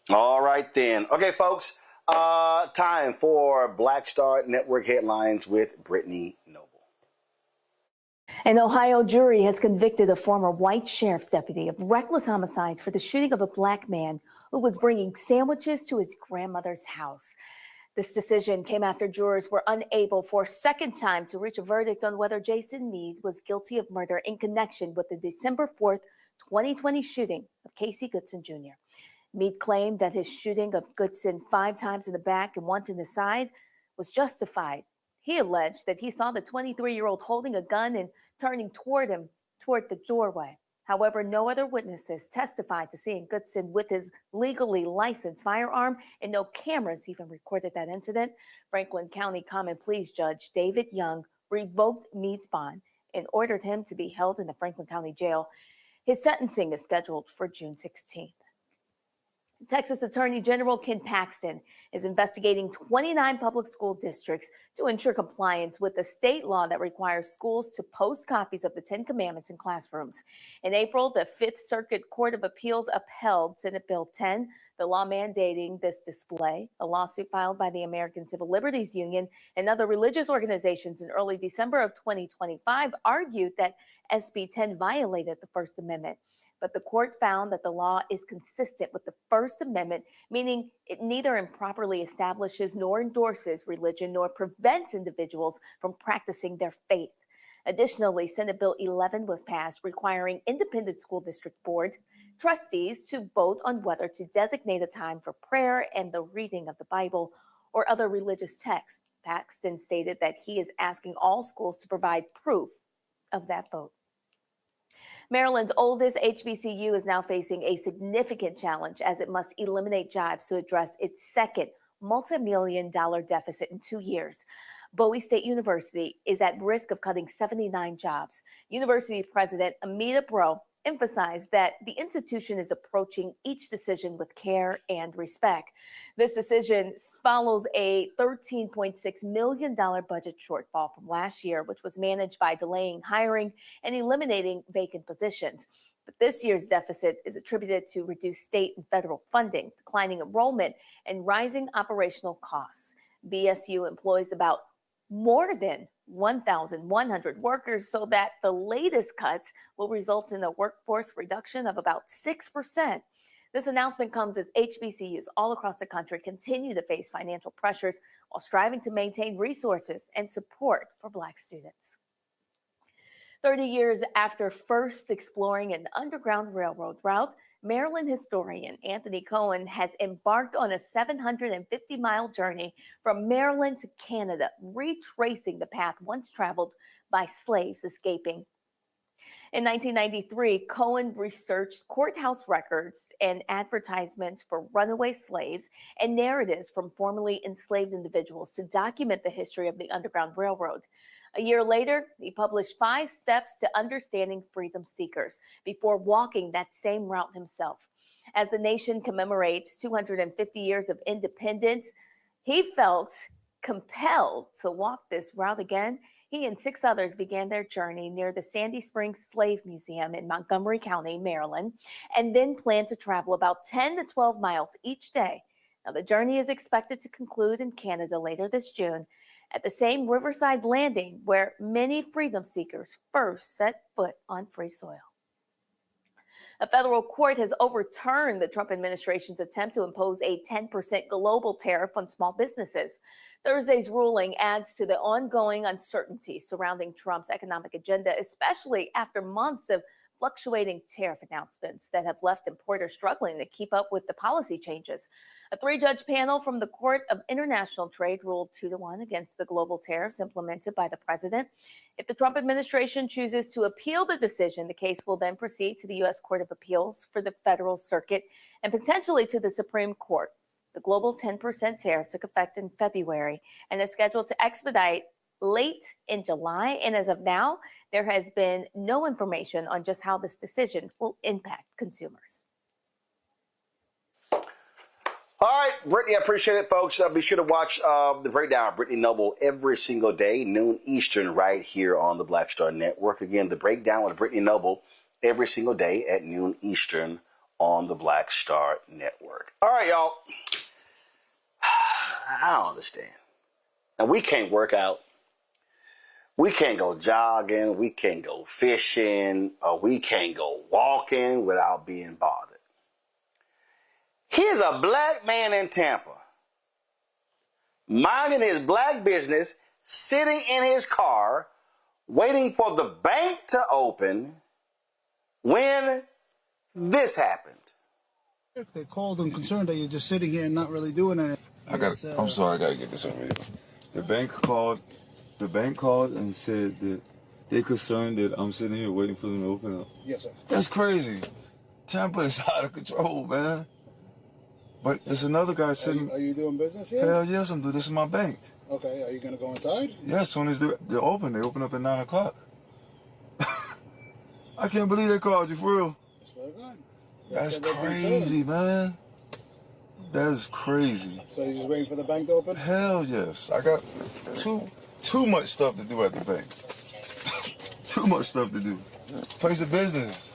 All right, then. Okay, folks, time for Black Star Network headlines with Brittany Noble. An Ohio jury has convicted a former white sheriff's deputy of reckless homicide for the shooting of a black man who was bringing sandwiches to his grandmother's house. This decision came after jurors were unable for a second time to reach a verdict on whether Jason Meade was guilty of murder in connection with the December 4th, 2020 shooting of Casey Goodson Jr. Meade claimed that his shooting of Goodson 5 times in the back and once in the side was justified. He alleged that he saw the 23-year-old holding a gun and turning toward the doorway. However, no other witnesses testified to seeing Goodson with his legally licensed firearm, and no cameras even recorded that incident. Franklin County Common Pleas Judge David Young revoked Meade's bond and ordered him to be held in the Franklin County Jail. His sentencing is scheduled for June 16th. Texas Attorney General Ken Paxton is investigating 29 public school districts to ensure compliance with the state law that requires schools to post copies of the 10 Commandments in classrooms. In April, the Fifth Circuit Court of Appeals upheld Senate Bill 10, the law mandating this display. A lawsuit filed by the American Civil Liberties Union and other religious organizations in early December of 2025 argued that SB 10 violated the First Amendment. But the court found that the law is consistent with the First Amendment, meaning it neither improperly establishes nor endorses religion nor prevents individuals from practicing their faith. Additionally, Senate Bill 11 was passed requiring independent school district board trustees to vote on whether to designate a time for prayer and the reading of the Bible or other religious texts. Paxton stated that he is asking all schools to provide proof of that vote. Maryland's oldest HBCU is now facing a significant challenge as it must eliminate jobs to address its second multi-million-dollar deficit in 2 years. Bowie State University is at risk of cutting 79 jobs. University President Amita Bro emphasized that the institution is approaching each decision with care and respect. This decision follows a $13.6 million budget shortfall from last year, which was managed by delaying hiring and eliminating vacant positions. But this year's deficit is attributed to reduced state and federal funding, declining enrollment, and rising operational costs. BSU employs about more than 1,100 workers, so that the latest cuts will result in a workforce reduction of about 6%. This announcement comes as HBCUs all across the country continue to face financial pressures while striving to maintain resources and support for Black students. 30 years after first exploring an underground railroad route, Maryland historian Anthony Cohen has embarked on a 750-mile journey from Maryland to Canada, retracing the path once traveled by slaves escaping. In 1993, Cohen researched courthouse records and advertisements for runaway slaves and narratives from formerly enslaved individuals to document the history of the Underground Railroad. A year later, he published 5 steps to understanding freedom seekers before walking that same route himself. As the nation commemorates 250 years of independence, he felt compelled to walk this route again. He and 6 others began their journey near the Sandy Springs Slave Museum in Montgomery County, Maryland, and then planned to travel about 10 to 12 miles each day. Now, the journey is expected to conclude in Canada later this June at the same riverside landing where many freedom seekers first set foot on free soil. A federal court has overturned the Trump administration's attempt to impose a 10% global tariff on small businesses. Thursday's ruling adds to the ongoing uncertainty surrounding Trump's economic agenda, especially after months of fluctuating tariff announcements that have left importers struggling to keep up with the policy changes. A 3-judge panel from the Court of International Trade ruled 2-1 against the global tariffs implemented by the president. If the Trump administration chooses to appeal the decision, the case will then proceed to the U.S. Court of Appeals for the Federal Circuit and potentially to the Supreme Court. The global 10% tariff took effect in February and is scheduled to expedite late in July. And as of now, there has been no information on just how this decision will impact consumers. All right, Brittany, I appreciate it, folks. Be sure to watch the breakdown of Brittany Noble every single day, noon Eastern, right here on the Black Star Network. Again, the breakdown with Brittany Noble every single day at noon Eastern on the Black Star Network. All right, y'all. I don't understand. Now, we can't work out. We can't go jogging. We can't go fishing. Or we can't go walking without being bothered. Here's a black man in Tampa, minding his black business, sitting in his car, waiting for the bank to open when this happened. If they called and concerned that you're just sitting here and not really doing anything. I'm sorry, I gotta get this on video. The bank called and said that they're concerned that I'm sitting here waiting for them to open up. Yes, sir. That's crazy. Tampa is out of control, man. But there's another guy sitting. Are you doing business here? Hell yes, I'm doing. This is my bank. Okay, are you gonna go inside? Yeah, as soon as they're open, they open up at 9 o'clock. I can't believe they called you, for real. I swear to God. That's crazy, man. That is crazy. So you're just waiting for the bank to open? Hell yes. I got too much stuff to do at the bank. Too much stuff to do. Place of business.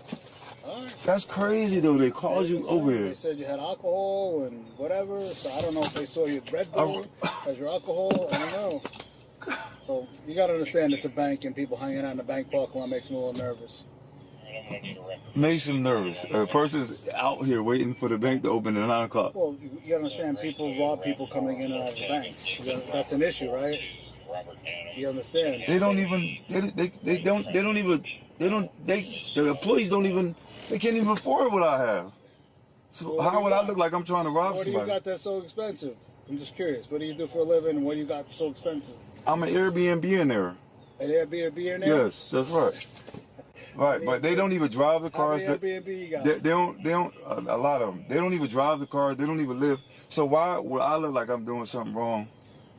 That's crazy though. They called you over here. They said you had alcohol and whatever. So I don't know if they saw you Red Bull as your alcohol. I don't know. So you got to understand it's a bank and people hanging out in the bank parking lot makes them a little nervous. Makes him nervous. A person's out here waiting for the bank to open at 9 o'clock. Well, you got to understand people rob people coming in and out of the banks. That's an issue, right? You understand? They don't even. The employees don't even. They can't even afford what I have. So how would I look like I'm trying to rob somebody? What do you got that's so expensive? I'm just curious. What do you do for a living? What do you got so expensive? I'm an Airbnb in there. An Airbnb in there? Yes, that's right. Right, but they don't even drive the cars. How many Airbnb you got? They don't. A lot of them. They don't even drive the cars. They don't even live. So why would I look like I'm doing something wrong?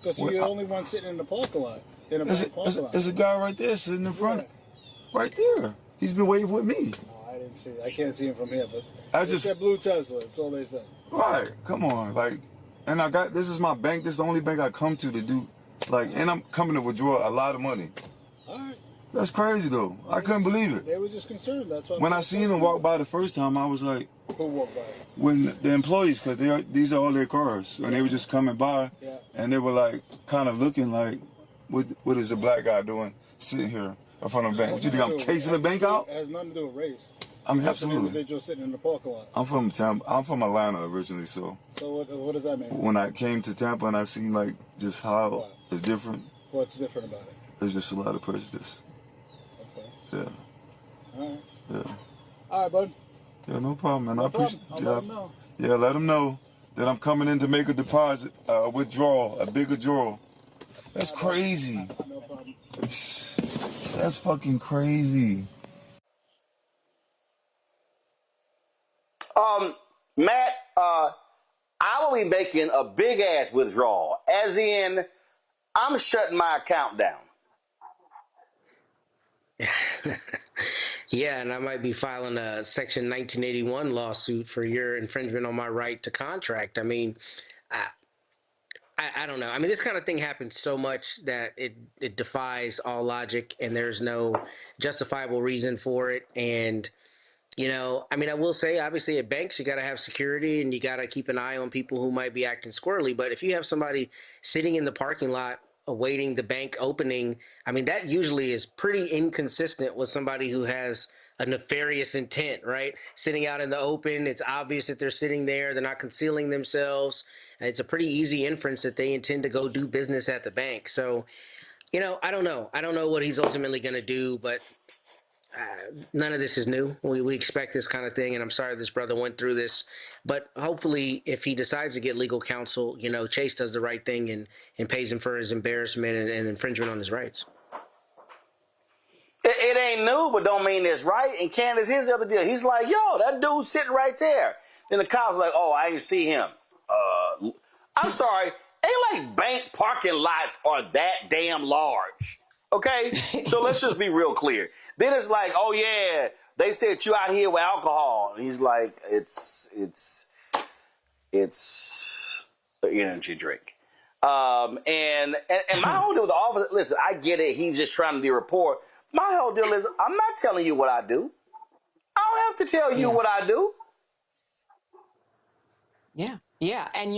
Because you're the only one sitting in the parking lot. There's a guy right there sitting in front. Yeah. Right there. He's been waiting with me. I didn't see. I can't see him from here, but they said blue Tesla. That's all they said. Right. Come on. And this is my bank. This is the only bank I come to do, and I'm coming to withdraw a lot of money. All right. That's crazy, though. I couldn't believe it. They were just concerned. That's why. When I seen them walk by the first time, I was like... Who walked by? When the employees, because these are all their cars, and they were just coming by, and they were kind of looking like, what is a black guy doing sitting here in front of the bank? What you think, I'm casing the bank out? It has nothing to do with race. I'm just absolutely. an individual sitting in the parking lot. I'm from Tampa. I'm from Atlanta originally, so. So what does that mean? When I came to Tampa and I seen just how it's different. What's different about it? There's just a lot of prejudice. Okay. Yeah. All right. Yeah. All right, bud. Yeah, no problem, man. No I appreciate problem. I'll let them know. Yeah, let them know that I'm coming in to make a deposit, withdrawal, a big withdrawal. That's crazy. No problem. That's fucking crazy. Matt, I will be making a big ass withdrawal, as in I'm shutting my account down. Yeah, and I might be filing a Section 1981 lawsuit for your infringement on my right to contract. I mean, I don't know. I mean, this kind of thing happens so much that it defies all logic, and there's no justifiable reason for it. And I mean, I will say, obviously, at banks, you got to have security and you got to keep an eye on people who might be acting squirrely. But if you have somebody sitting in the parking lot awaiting the bank opening, I mean, that usually is pretty inconsistent with somebody who has a nefarious intent, right? Sitting out in the open, it's obvious that they're sitting there. They're not concealing themselves. It's a pretty easy inference that they intend to go do business at the bank. So, I don't know. I don't know what he's ultimately going to do, but none of this is new. We expect this kind of thing, and I'm sorry this brother went through this. But hopefully, if he decides to get legal counsel, Chase does the right thing and pays him for his embarrassment and infringement on his rights. It ain't new, but don't mean it's right. And Candace, here's the other deal. He's like, yo, that dude's sitting right there. Then the cop's like, oh, I didn't see him. I'm sorry. Ain't like bank parking lots are that damn large. Okay? So let's just be real clear. Then it's like, oh, yeah, they said you out here with alcohol. And he's like, it's an energy drink. And my whole deal with the officer, listen, I get it. He's just trying to do a report. My whole deal is I'm not telling you what I do. I don't have to tell you what I do. Yeah. Yeah. And,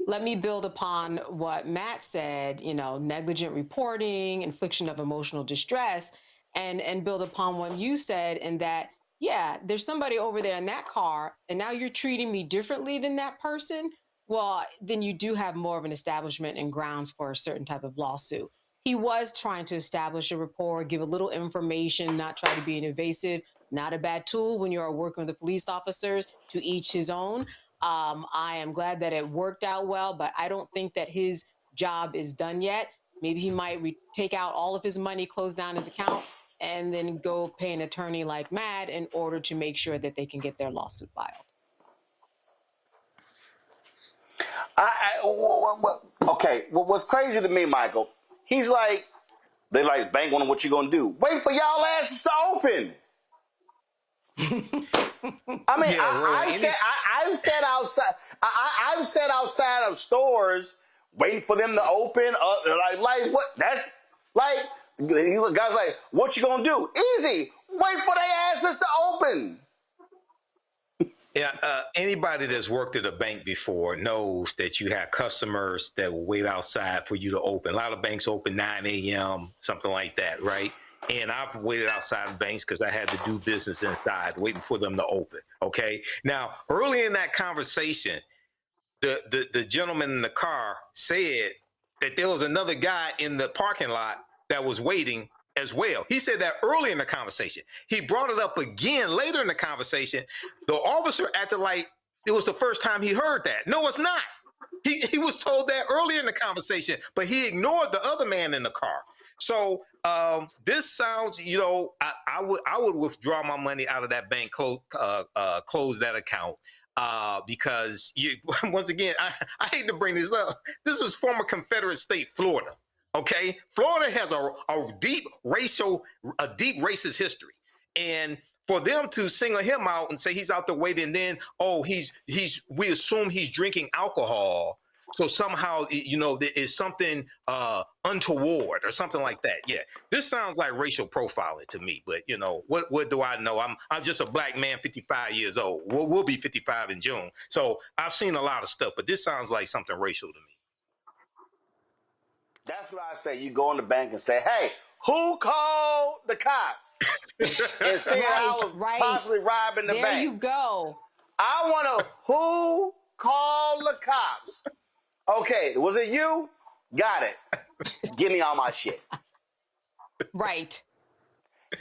let me build upon what Matt said, negligent reporting, infliction of emotional distress, and build upon what you said in that, yeah, there's somebody over there in that car, and now you're treating me differently than that person. Well, then you do have more of an establishment and grounds for a certain type of lawsuit. He was trying to establish a rapport, give a little information, not try to be invasive, not a bad tool when you're working with the police officers, to each his own. I am glad that it worked out well, but I don't think that his job is done yet. Maybe he might take out all of his money, close down his account, and then go pay an attorney like Matt in order to make sure that they can get their lawsuit filed. Okay, what's crazy to me, Michael, he's like, they like, bank wondering what you gonna do. Wait for y'all asses to open. I mean, yeah, I've sat outside. I've sat outside of stores waiting for them to open. Like what? That's like, guys like, what you gonna do? Easy. Wait for their asses to open. Yeah, anybody that's worked at a bank before knows that you have customers that will wait outside for you to open. A lot of banks open 9 a.m., something like that, right? And I've waited outside of banks because I had to do business inside, waiting for them to open, okay? Now, early in that conversation, the gentleman in the car said that there was another guy in the parking lot that was waiting as well. He said that early in the conversation. He brought it up again later in the conversation. The officer acted like it was the first time he heard that. No, it's not. He was told that earlier in the conversation, but he ignored the other man in the car. So this sounds, I would withdraw my money out of that bank, close that account, because once again, I hate to bring this up. This is former Confederate state Florida. Okay, Florida has a deep racist history, and for them to single him out and say he's out there waiting, and then we assume he's drinking alcohol, so somehow there is something untoward or something like that. Yeah, this sounds like racial profiling to me. But what do I know? I'm just a black man, 55 years old. We'll be 55 in June, so I've seen a lot of stuff. But this sounds like something racial to me. That's what I say. You go in the bank and say, hey, who called the cops? And say I was possibly robbing the bank. There you go. I want to, who called the cops? Okay, was it you? Got it. Give me all my shit. Right.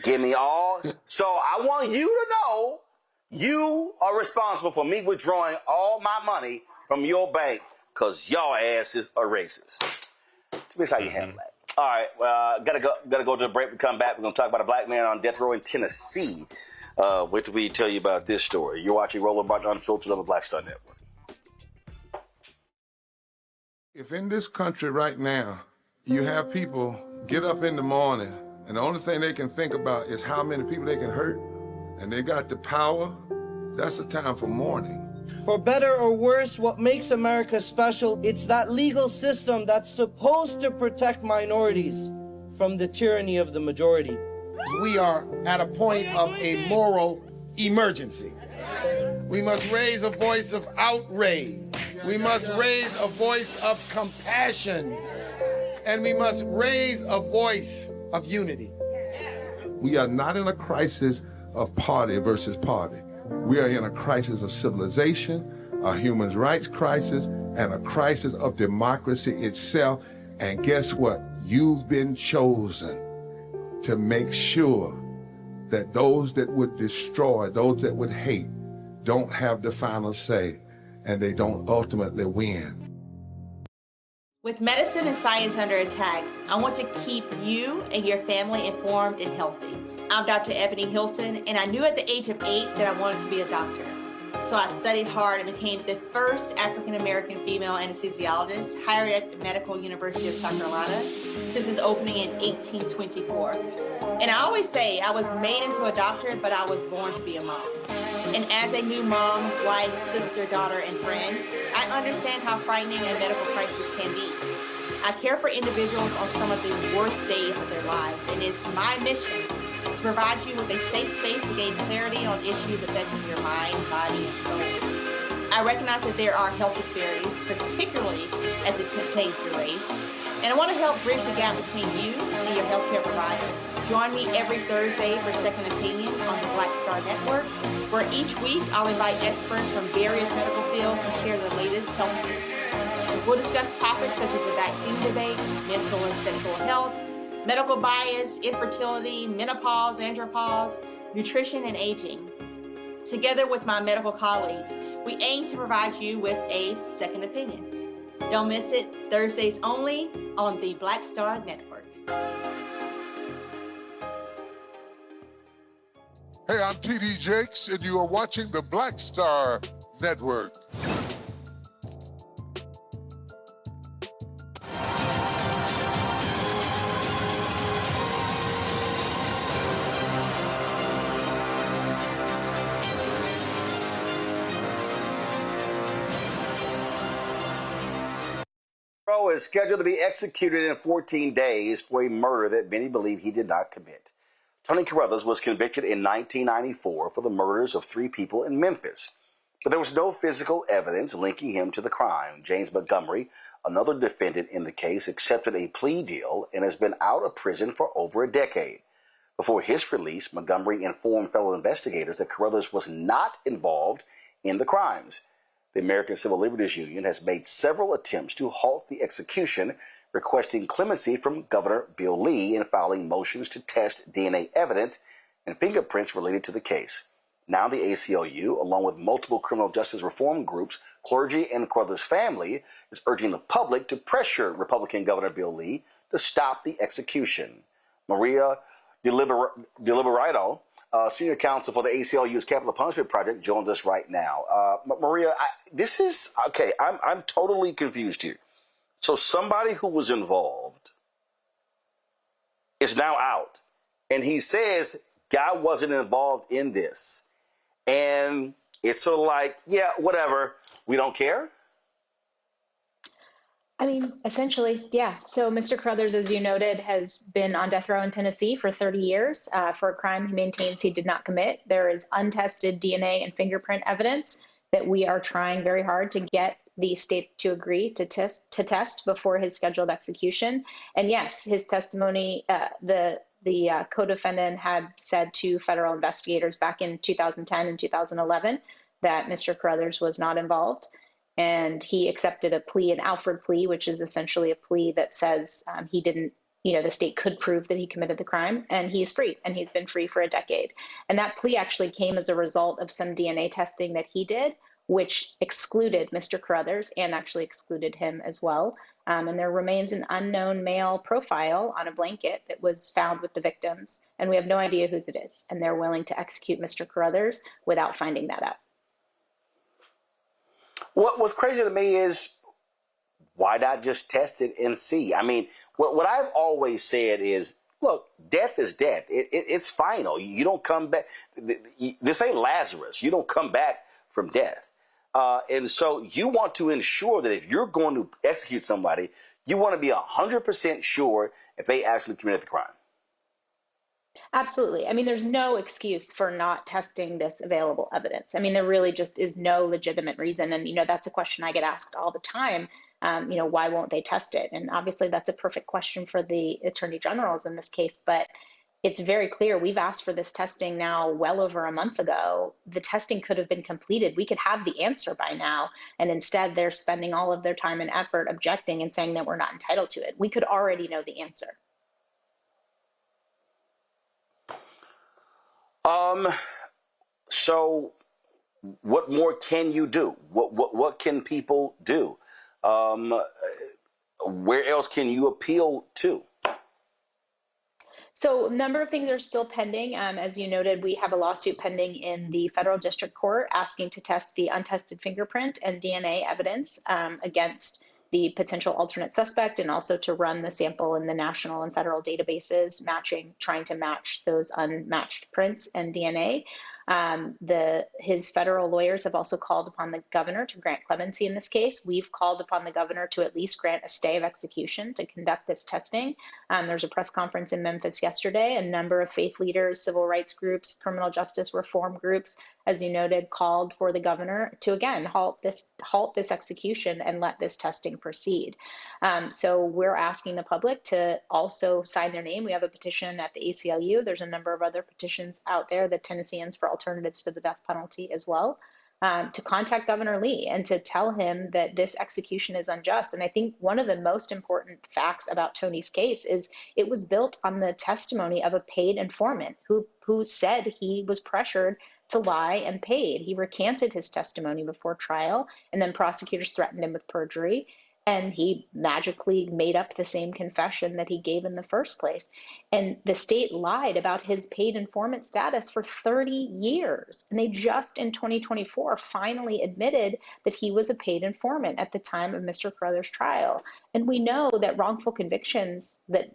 Give me all. So I want you to know you are responsible for me withdrawing all my money from your bank because y'all asses are racist. That's how you handle that. All right, gotta go to the break. We come back. We're gonna talk about a black man on death row in Tennessee. Wait till we tell you about this story. You're watching Roland Martin Unfiltered on the Black Star Network. If in this country right now you have people get up in the morning and the only thing they can think about is how many people they can hurt, and they got the power, that's the time for mourning. For better or worse, what makes America special, it's that legal system that's supposed to protect minorities from the tyranny of the majority. We are at a point of a moral emergency. We must raise a voice of outrage. We must raise a voice of compassion. And we must raise a voice of unity. We are not in a crisis of party versus party. We are in a crisis of civilization, a human rights crisis, and a crisis of democracy itself. And guess what? You've been chosen to make sure that those that would destroy, those that would hate, don't have the final say, and they don't ultimately win. With medicine and science under attack, I want to keep you and your family informed and healthy. I'm Dr. Ebony Hilton, and I knew at the age of 8 that I wanted to be a doctor. So I studied hard and became the first African-American female anesthesiologist hired at the Medical University of South Carolina since its opening in 1824. And I always say I was made into a doctor, but I was born to be a mom. And as a new mom, wife, sister, daughter, and friend, I understand how frightening a medical crisis can be. I care for individuals on some of the worst days of their lives, and it's my mission to provide you with a safe space to gain clarity on issues affecting your mind, body, and soul. I recognize that there are health disparities, particularly as it pertains to race, and I want to help bridge the gap between you and your healthcare providers. Join me every Thursday for Second Opinion on the Black Star Network, where each week I'll invite experts from various medical fields to share the latest health news. We'll discuss topics such as the vaccine debate, mental and sexual health, medical bias, infertility, menopause, andropause, nutrition, and aging. Together with my medical colleagues, we aim to provide you with a second opinion. Don't miss it, Thursdays only on the Black Star Network. Hey, I'm TD Jakes, and you are watching the Black Star Network. Roe is scheduled to be executed in 14 days for a murder that many believe he did not commit. Tony Carruthers was convicted in 1994 for the murders of 3 people in Memphis, but there was no physical evidence linking him to the crime. James Montgomery, another defendant in the case, accepted a plea deal and has been out of prison for over a decade. Before his release, Montgomery informed fellow investigators that Carruthers was not involved in the crimes. The American Civil Liberties Union has made several attempts to halt the execution, requesting clemency from Governor Bill Lee and filing motions to test DNA evidence and fingerprints related to the case. Now the ACLU, along with multiple criminal justice reform groups, clergy, and Carruthers' family, is urging the public to pressure Republican Governor Bill Lee to stop the execution. Maria DeLiberato, senior counsel for the ACLU's Capital Punishment Project, joins us right now. Maria, this is, okay, I'm totally confused here. So somebody who was involved is now out, and he says guy wasn't involved in this. And it's sort of like, yeah, whatever, we don't care? I mean, essentially, yeah. So Mr. Carruthers, as you noted, has been on death row in Tennessee for 30 years for a crime he maintains he did not commit. There is untested DNA and fingerprint evidence that we are trying very hard to get the state to agree to test before his scheduled execution. And yes, his testimony, the co-defendant had said to federal investigators back in 2010 and 2011 that Mr. Carruthers was not involved. And he accepted a plea, an Alford plea, which is essentially a plea that says he didn't, the state could prove that he committed the crime, and he's free, and he's been free for a decade. And that plea actually came as a result of some DNA testing that he did, which excluded Mr. Carruthers and actually excluded him as well. And there remains an unknown male profile on a blanket that was found with the victims, and we have no idea whose it is. And they're willing to execute Mr. Carruthers without finding that out. What was crazy to me is, why not just test it and see? I mean, what I've always said is, look, death is death. It's final. You don't come back. This ain't Lazarus. You don't come back from death. And so you want to ensure that if you're going to execute somebody, you want to be 100% sure if they actually committed the crime. Absolutely. I mean, there's no excuse for not testing this available evidence. I mean, there really just is no legitimate reason. And, that's a question I get asked all the time. Why won't they test it? And obviously that's a perfect question for the attorney generals in this case, but it's very clear we've asked for this testing now well over a month ago. The testing could have been completed. We could have the answer by now. And instead they're spending all of their time and effort objecting and saying that we're not entitled to it. We could already know the answer. So what more can you do? What can people do? Where else can you appeal to? So a number of things are still pending. As you noted, we have a lawsuit pending in the federal district court asking to test the untested fingerprint and DNA evidence against the potential alternate suspect, and also to run the sample in the national and federal databases, trying to match those unmatched prints and DNA. His federal lawyers have also called upon the governor to grant clemency in this case. We've called upon the governor to at least grant a stay of execution to conduct this testing. There's a press conference in Memphis yesterday. A number of faith leaders, civil rights groups, criminal justice reform groups, as you noted, called for the governor to, again, halt this execution and let this testing proceed. So we're asking the public to also sign their name. We have a petition at the ACLU. There's a number of other petitions out there, the Tennesseans for Alternatives to the Death Penalty as well, to contact Governor Lee and to tell him that this execution is unjust. And I think one of the most important facts about Tony's case is it was built on the testimony of a paid informant who said he was pressured to lie and paid. He recanted his testimony before trial, and then prosecutors threatened him with perjury. And he magically made up the same confession that he gave in the first place. And the state lied about his paid informant status for 30 years. And they just in 2024 finally admitted that he was a paid informant at the time of Mr. Carruthers' trial. And we know that wrongful convictions, that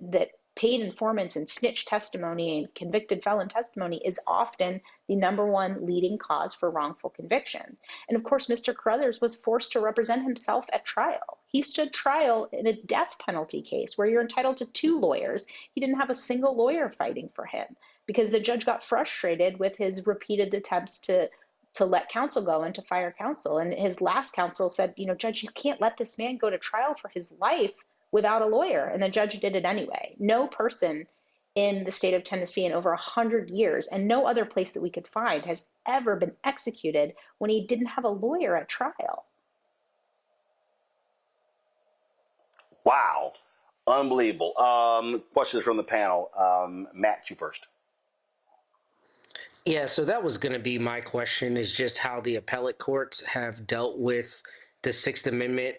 paid informants and snitch testimony and convicted felon testimony is often the #1 leading cause for wrongful convictions. And of course, Mr. Carruthers was forced to represent himself at trial. He stood trial in a death penalty case where you're entitled to 2 lawyers. He didn't have a single lawyer fighting for him because the judge got frustrated with his repeated attempts to let counsel go and to fire counsel. And his last counsel said, Judge, you can't let this man go to trial for his life without a lawyer. And the judge did it anyway. No person in the state of Tennessee in over 100 years, and no other place that we could find, has ever been executed when he didn't have a lawyer at trial. Wow. Unbelievable. Questions from the panel. Matt, you first. Yeah, so that was going to be my question, is just how the appellate courts have dealt with the Sixth Amendment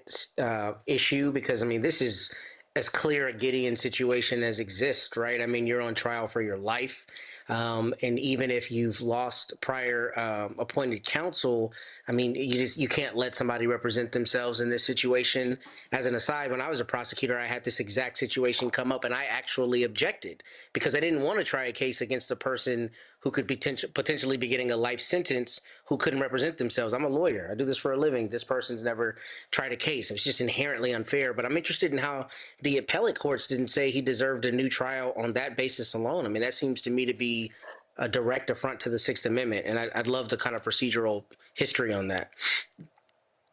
issue, because, I mean, this is as clear a Gideon situation as exists, right? I mean, you're on trial for your life. And even if you've lost prior appointed counsel, I mean, you can't let somebody represent themselves in this situation. As an aside, when I was a prosecutor, I had this exact situation come up, and I actually objected because I didn't want to try a case against a person who could potentially be getting a life sentence who couldn't represent themselves. I'm a lawyer. I do this for a living. This person's never tried a case. It's just inherently unfair. But I'm interested in how the appellate courts didn't say he deserved a new trial on that basis alone. I mean, that seems to me to be a direct affront to the Sixth Amendment. And I'd love the kind of procedural history on that.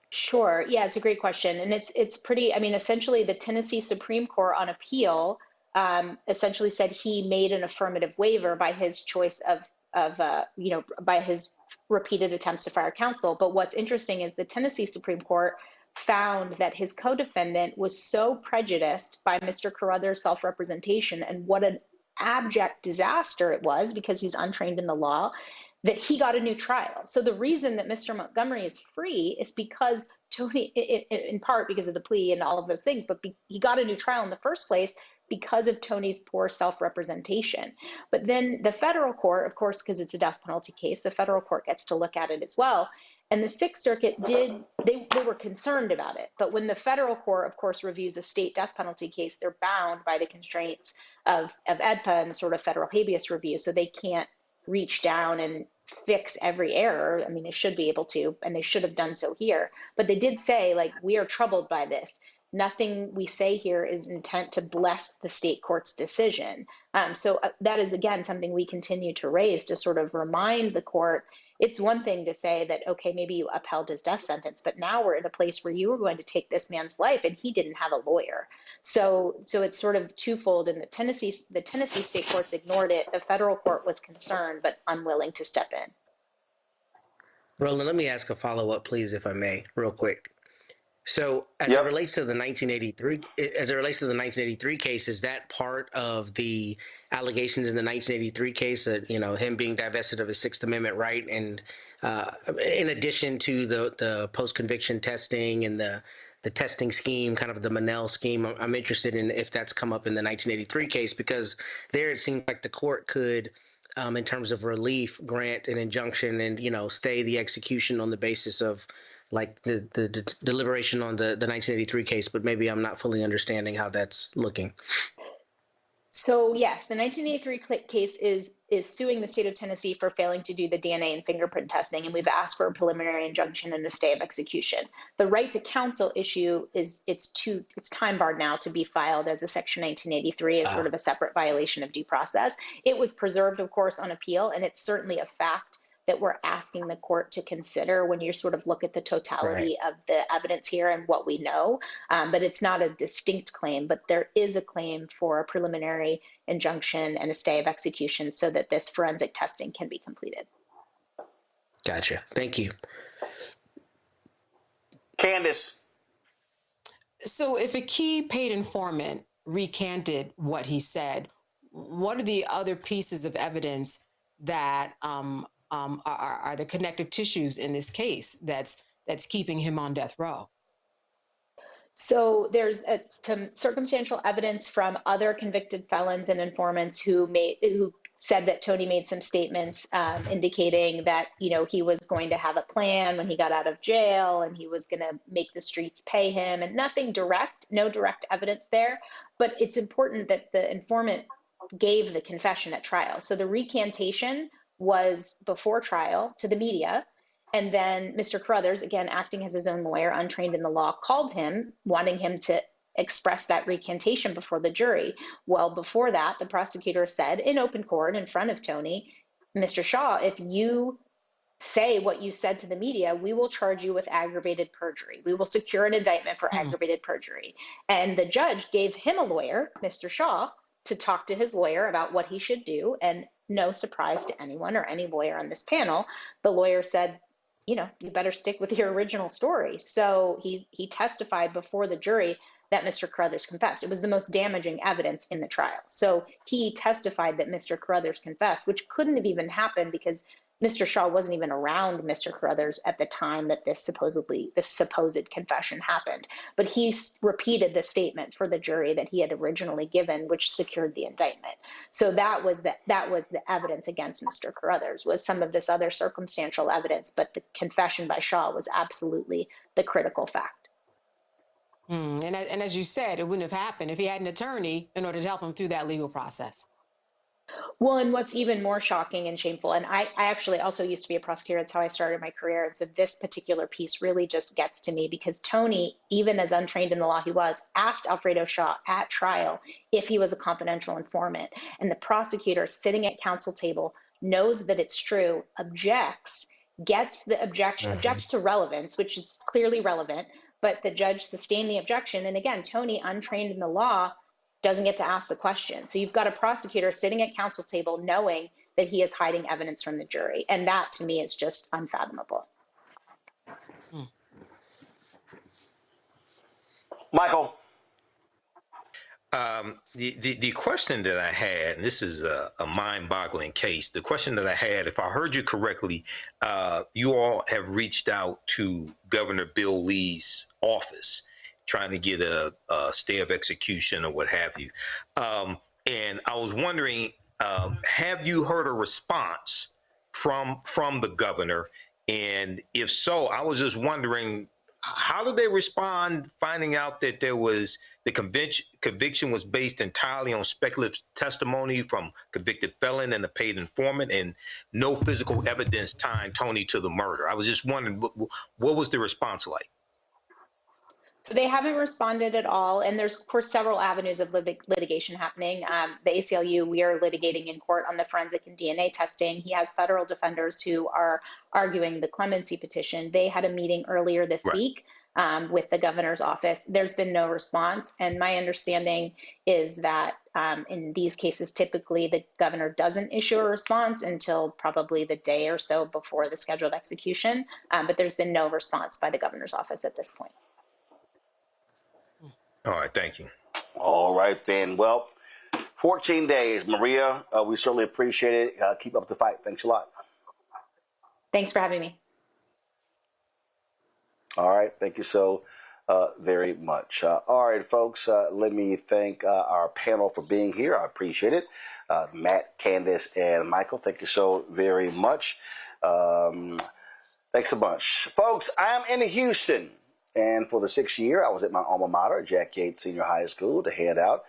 Sure. Yeah, it's a great question. And it's pretty, I mean, essentially the Tennessee Supreme Court on appeal essentially said he made an affirmative waiver by his choice by his repeated attempts to fire counsel. But what's interesting is the Tennessee Supreme Court found that his co-defendant was so prejudiced by Mr. Carruthers' self-representation and what an abject disaster it was, because he's untrained in the law, that he got a new trial. So the reason that Mr. Montgomery is free is because Tony, in part because of the plea and all of those things, but he got a new trial in the first place because of Tony's poor self-representation. But then the federal court, of course, because it's a death penalty case, the federal court gets to look at it as well. And the Sixth Circuit they were concerned about it. But when the federal court, of course, reviews a state death penalty case, they're bound by the constraints of AEDPA and the sort of federal habeas review. So they can't reach down and fix every error. I mean, they should be able to, and they should have done so here. But they did say, like, we are troubled by this. Nothing we say here is intent to bless the state court's decision. So that is, again, something we continue to raise to sort of remind the court. It's one thing to say that, okay, maybe you upheld his death sentence, but now we're in a place where you were going to take this man's life and he didn't have a lawyer. So it's sort of twofold. And the Tennessee state courts ignored it. The federal court was concerned, but unwilling to step in. Roland, let me ask a follow-up, please, if I may, real quick. So as it relates to the 1983 case, is that part of the allegations in the 1983 case that, you know, him being divested of his Sixth Amendment right, and in addition to the post-conviction testing and the testing scheme, kind of the Monell scheme? I'm interested in if that's come up in the 1983 case, because there it seems like the court could, in terms of relief, grant an injunction and, you know, stay the execution on the basis of like the deliberation on the 1983 case, but maybe I'm not fully understanding how that's looking. So yes, the 1983 case is suing the state of Tennessee for failing to do the DNA and fingerprint testing, and we've asked for a preliminary injunction and a stay of execution. The right to counsel issue it's time barred now to be filed as a Section 1983 as sort of a separate violation of due process. It was preserved, of course, on appeal, and it's certainly a fact that we're asking the court to consider when you sort of look at the totality of the evidence here and what we know. But it's not a distinct claim, but there is a claim for a preliminary injunction and a stay of execution so that this forensic testing can be completed. Gotcha. Thank you. Candace. So if a key paid informant recanted what he said, what are the other pieces of evidence that are the connective tissues in this case that's keeping him on death row? So there's some circumstantial evidence from other convicted felons and informants who said that Tony made some statements indicating that, you know, he was going to have a plan when he got out of jail and he was going to make the streets pay him, and nothing direct, no direct evidence there. But it's important that the informant gave the confession at trial. So the recantation was before trial to the media. And then Mr. Carruthers, again, acting as his own lawyer, untrained in the law, called him, wanting him to express that recantation before the jury. Well, before that, the prosecutor said in open court in front of Tony, Mr. Shaw, if you say what you said to the media, we will charge you with aggravated perjury. We will secure an indictment for aggravated perjury. And the judge gave him a lawyer, Mr. Shaw, to talk to his lawyer about what he should do. And no surprise to anyone or any lawyer on this panel, the lawyer said, you know, you better stick with your original story. So he testified before the jury that Mr. Carruthers confessed. It was the most damaging evidence in the trial. So he testified that Mr. Carruthers confessed, which couldn't have even happened because Mr. Shaw wasn't even around Mr. Carruthers at the time that this supposed confession happened. But he repeated the statement for the jury that he had originally given, which secured the indictment. So that was the evidence against Mr. Carruthers, was some of this other circumstantial evidence, but the confession by Shaw was absolutely the critical fact. And as you said, it wouldn't have happened if he had an attorney in order to help him through that legal process. Well, and what's even more shocking and shameful, and I actually also used to be a prosecutor. That's how I started my career. And so this particular piece really just gets to me because Tony, even as untrained in the law he was, asked Alfredo Shaw at trial if he was a confidential informant. And the prosecutor sitting at counsel table knows that it's true, objects, gets the objection, objects to relevance, which is clearly relevant, but the judge sustained the objection. And again, Tony, untrained in the law, doesn't get to ask the question. So you've got a prosecutor sitting at counsel table knowing that he is hiding evidence from the jury. And that to me is just unfathomable. Michael. The question that I had, and this is a mind-boggling case, the question that I had, if I heard you correctly, you all have reached out to Governor Bill Lee's office trying to get a stay of execution or what have you. And I was wondering, have you heard a response from the governor? And if so, I was just wondering, how did they respond finding out that there The conviction was based entirely on speculative testimony from convicted felon and a paid informant, and no physical evidence tying Tony to the murder. I was just wondering, what was the response like? So they haven't responded at all. And there's, of course, several avenues of litigation happening. The ACLU, we are litigating in court on the forensic and DNA testing. He has federal defenders who are arguing the clemency petition. They had a meeting earlier this week with the governor's office. There's been no response. And my understanding is that in these cases, typically the governor doesn't issue a response until probably the day or so before the scheduled execution. But there's been no response by the governor's office at this point. All right, thank you. All right, then. Well, 14 days. Maria, we certainly appreciate it. Keep up the fight. Thanks a lot. Thanks for having me. All right. Thank you so very much. All right, folks, let me thank our panel for being here. I appreciate it. Matt, Candace, and Michael, thank you so very much. Thanks a bunch. Folks, I'm in Houston. And for the 6th year, I was at my alma mater, Jack Yates Senior High School, to hand out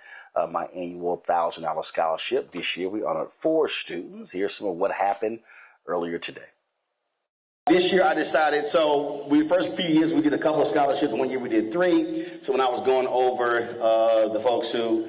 my annual $1,000 scholarship. This year, we honored 4 students. Here's some of what happened earlier today. This year, I decided, so the first few years, we did a couple of scholarships. One year, we did 3. So when I was going over the folks who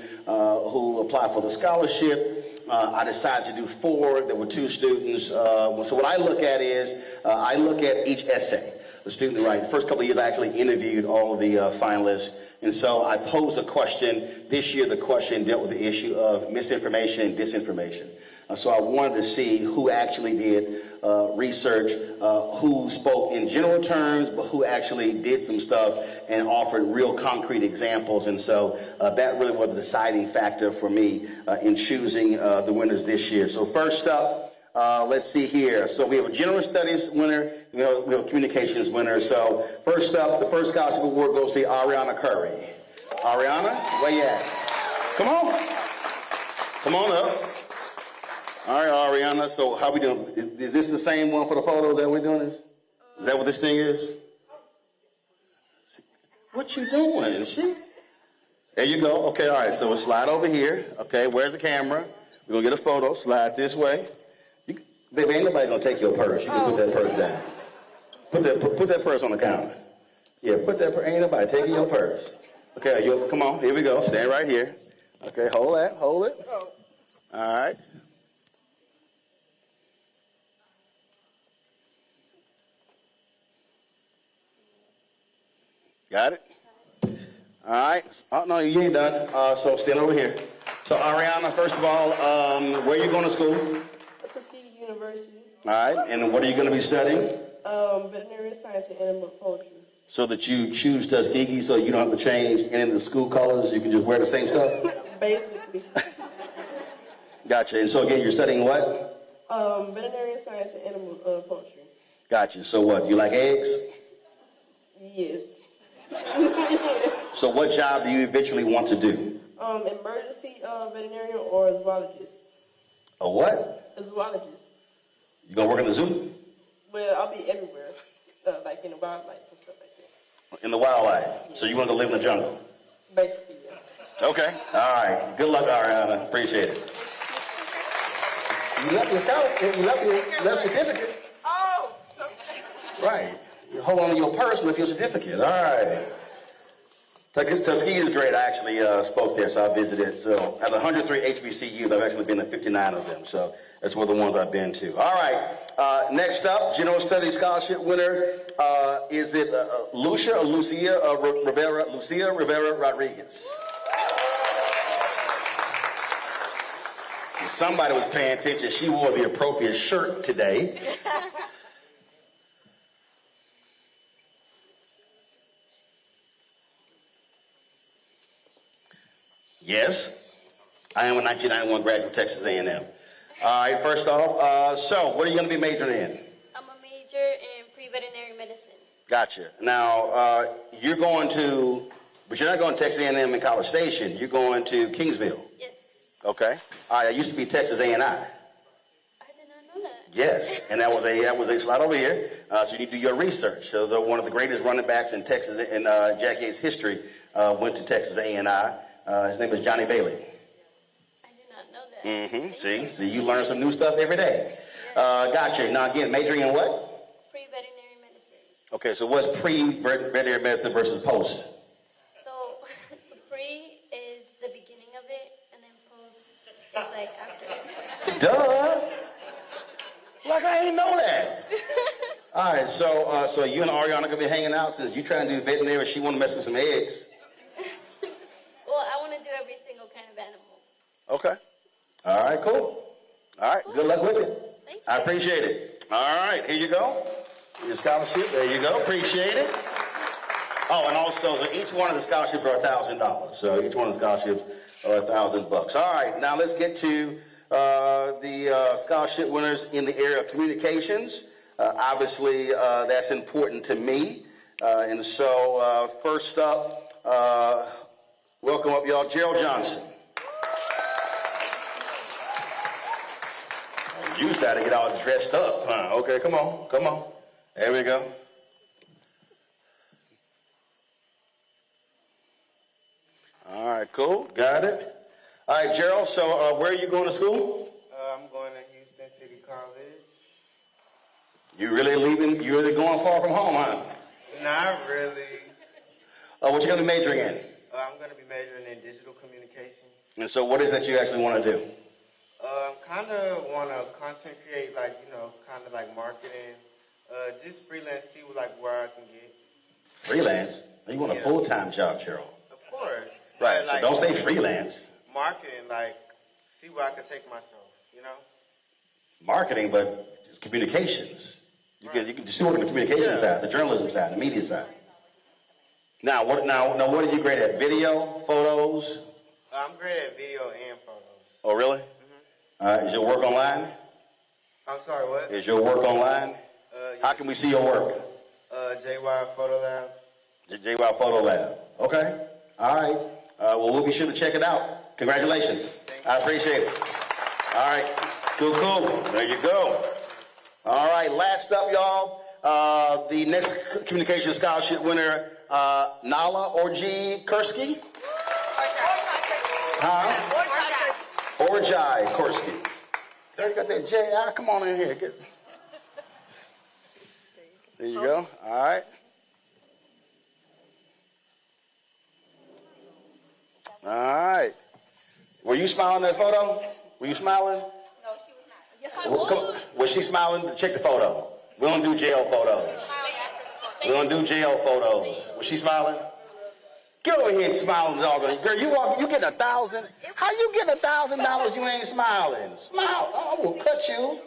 applied for the scholarship, I decided to do 4. There were 2 students. So what I look at is, I look at each essay. The student, right, the first couple of years I actually interviewed all of the finalists, and so I posed a question. This year the question dealt with the issue of misinformation and disinformation. So I wanted to see who actually did research, who spoke in general terms, but who actually did some stuff and offered real concrete examples. And so that really was the deciding factor for me in choosing the winners this year. So first up, let's see here. So we have a general studies winner. We have a communications winner. So first up, the first scholarship award goes to Ariana Curry. Ariana, where you at? Come on. Come on up. All right, Ariana. So how we doing? Is this the same one for the photos that we're doing this? Is that what this thing is? What you doing? See? There you go. Okay, all right. So we'll slide over here. Okay, where's the camera? We're going to get a photo. Slide this way. Baby, ain't nobody gonna take your purse. You can put that purse down. Put that purse on the counter. Yeah, put that purse. Ain't nobody taking your purse. Okay, come on. Here we go. Stand right here. Okay, hold that. Hold it. All right. Got it? All right. Oh, no, you ain't done. So stand over here. So, Ariana, first of all, where are you going to school? University. All right, and what are you going to be studying? Veterinary science and animal poultry. So that you choose Tuskegee so you don't have to change any of the school colors, you can just wear the same stuff? Basically. Gotcha. And so again, you're studying what? Veterinary science and animal poultry. Gotcha. So what, you like eggs? Yes. So what job do you eventually want to do? Emergency veterinarian or a zoologist. A what? A zoologist. You gonna work in the zoo? Well, I'll be everywhere, like in the wildlife and stuff like that. In the wildlife. So you want to live in the jungle? Basically, yeah. Okay. All right. Good luck, Ariana. Appreciate it. You left yourself. You left your certificate. Oh. Right. You hold on to your purse and left your certificate. All right. Tuskegee is great. I actually spoke there, so I visited. So out of 103 HBCUs, I've actually been to 59 of them. So that's one of the ones I've been to. All right. Next up, General Studies Scholarship winner. Is it Lucia Rivera? Lucia Rivera Rodriguez. So somebody was paying attention. She wore the appropriate shirt today. Yes, I am a 1991 graduate of Texas A&M. All right, first off, so what are you going to be majoring in? I'm a major in pre-veterinary medicine. Gotcha. Now, you're going to, but you're not going to Texas A&M in College Station. You're going to Kingsville. Yes. Okay. All right, that used to be Texas A&I. I did not know that. Yes, and that was a slide over here. So you need to do your research. So they're one of the greatest running backs in Texas in Jack Yates history. went to Texas A&I. His name is Johnny Bailey. I did not know that. See, you learn some new stuff every day. Gotcha. Now again, majoring in what? Pre-veterinary medicine. Okay, so what's pre-veterinary medicine versus post? So pre is the beginning of it, and then post is like after. Duh. Like I ain't know that. All right, so you and Ariana gonna be hanging out since you trying to do veterinary. She want to mess with some eggs. Well, I want to do every single kind of animal. Okay. All right, cool. All right, good luck with it. Thank you. I appreciate it. All right, here you go. Your scholarship. There you go. Appreciate it. Oh, and also each one of the scholarships are $1,000. So each one of the scholarships are $1,000. All right, now let's get to the scholarship winners in the area of communications. Obviously, that's important to me. And so first up, welcome up, y'all, Gerald Johnson. You decided to get all dressed up, huh? Okay, come on. There we go. All right, cool. Got it. All right, Gerald, so where are you going to school? I'm going to Houston City College. You really going far from home, huh? Not really. What you going to be majoring in? I'm going to be majoring in digital communications. And so what is that you actually want to do? Kind of want to content create, like, kind of like marketing. Just freelance, see where I can get. Freelance? You want a full-time job, Gerald? Of course. Right, Like, so don't say freelance. Marketing, like, see where I can take myself, Marketing, but it's communications. You can just work on the communication side, the journalism side, the media side. Now what are you great at? Video, photos? I'm great at video and photos. Oh, really? Is your work online? I'm sorry, what? Is your work online? How can we see your work? JY Photo Lab. JY Photo Lab. Okay. All right. Well, we'll be sure to check it out. Congratulations. I appreciate it. All right. Cool. There you go. All right. Last up, y'all. The next communication scholarship winner, Nala Orji Kursky. Orjai Kursky. There you got that J. Come on in here. There you go. All right. All right. Were you smiling in that photo? Were you smiling? No, she was not. Yes, I was. Was she smiling? Check the photo. We don't do jail photos. We don't do jail photos. Was she smiling? Get over here and smile, doggone. Girl, you get 1,000. How you get $1,000? You ain't smiling. Smile. I will cut you.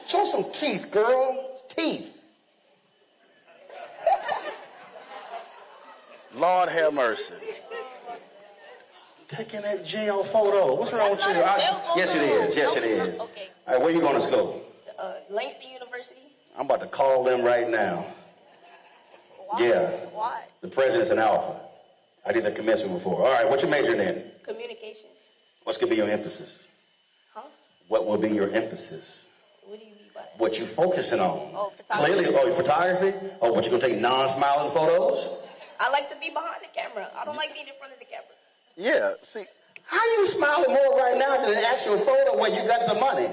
Show some teeth, girl. Teeth. Lord have mercy. Taking that jail photo. What's wrong with you? Yes, it is. Yes, it is. Okay. All right, where you going to school? Langston University. I'm about to call them right now. Why? Yeah. Why? The president's an alpha. I did the commencement before. All right, what's your major in? Communications. What's going to be your emphasis? Huh? What will be your emphasis? What do you mean by that? What you focusing on? Oh, photography. Clearly, photography? Oh, what you going to take non-smiling photos? I like to be behind the camera. I don't like being in front of the camera. Yeah, see, how you smiling more right now than the actual photo where you got the money?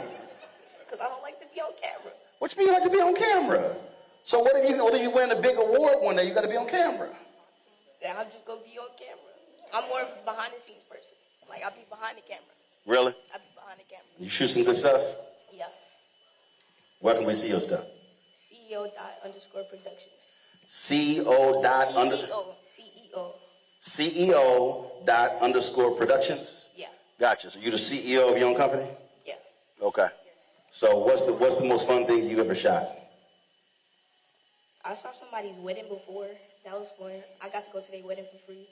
Because I don't like to be on camera. What you mean you like to be on camera? So what if you win a big award one day, you got to be on camera? Then I'm just going to be on camera. I'm more of a behind the scenes person. Like, I'll be behind the camera. Really? I'll be behind the camera. You shoot some good stuff? Yeah. Where can we see your stuff? CEO._productions. CEO._productions? Yeah. Gotcha. So you're the CEO of your own company? Yeah. Okay. So what's the most fun thing you ever shot? I saw somebody's wedding before. That was fun. I got to go to their wedding for free.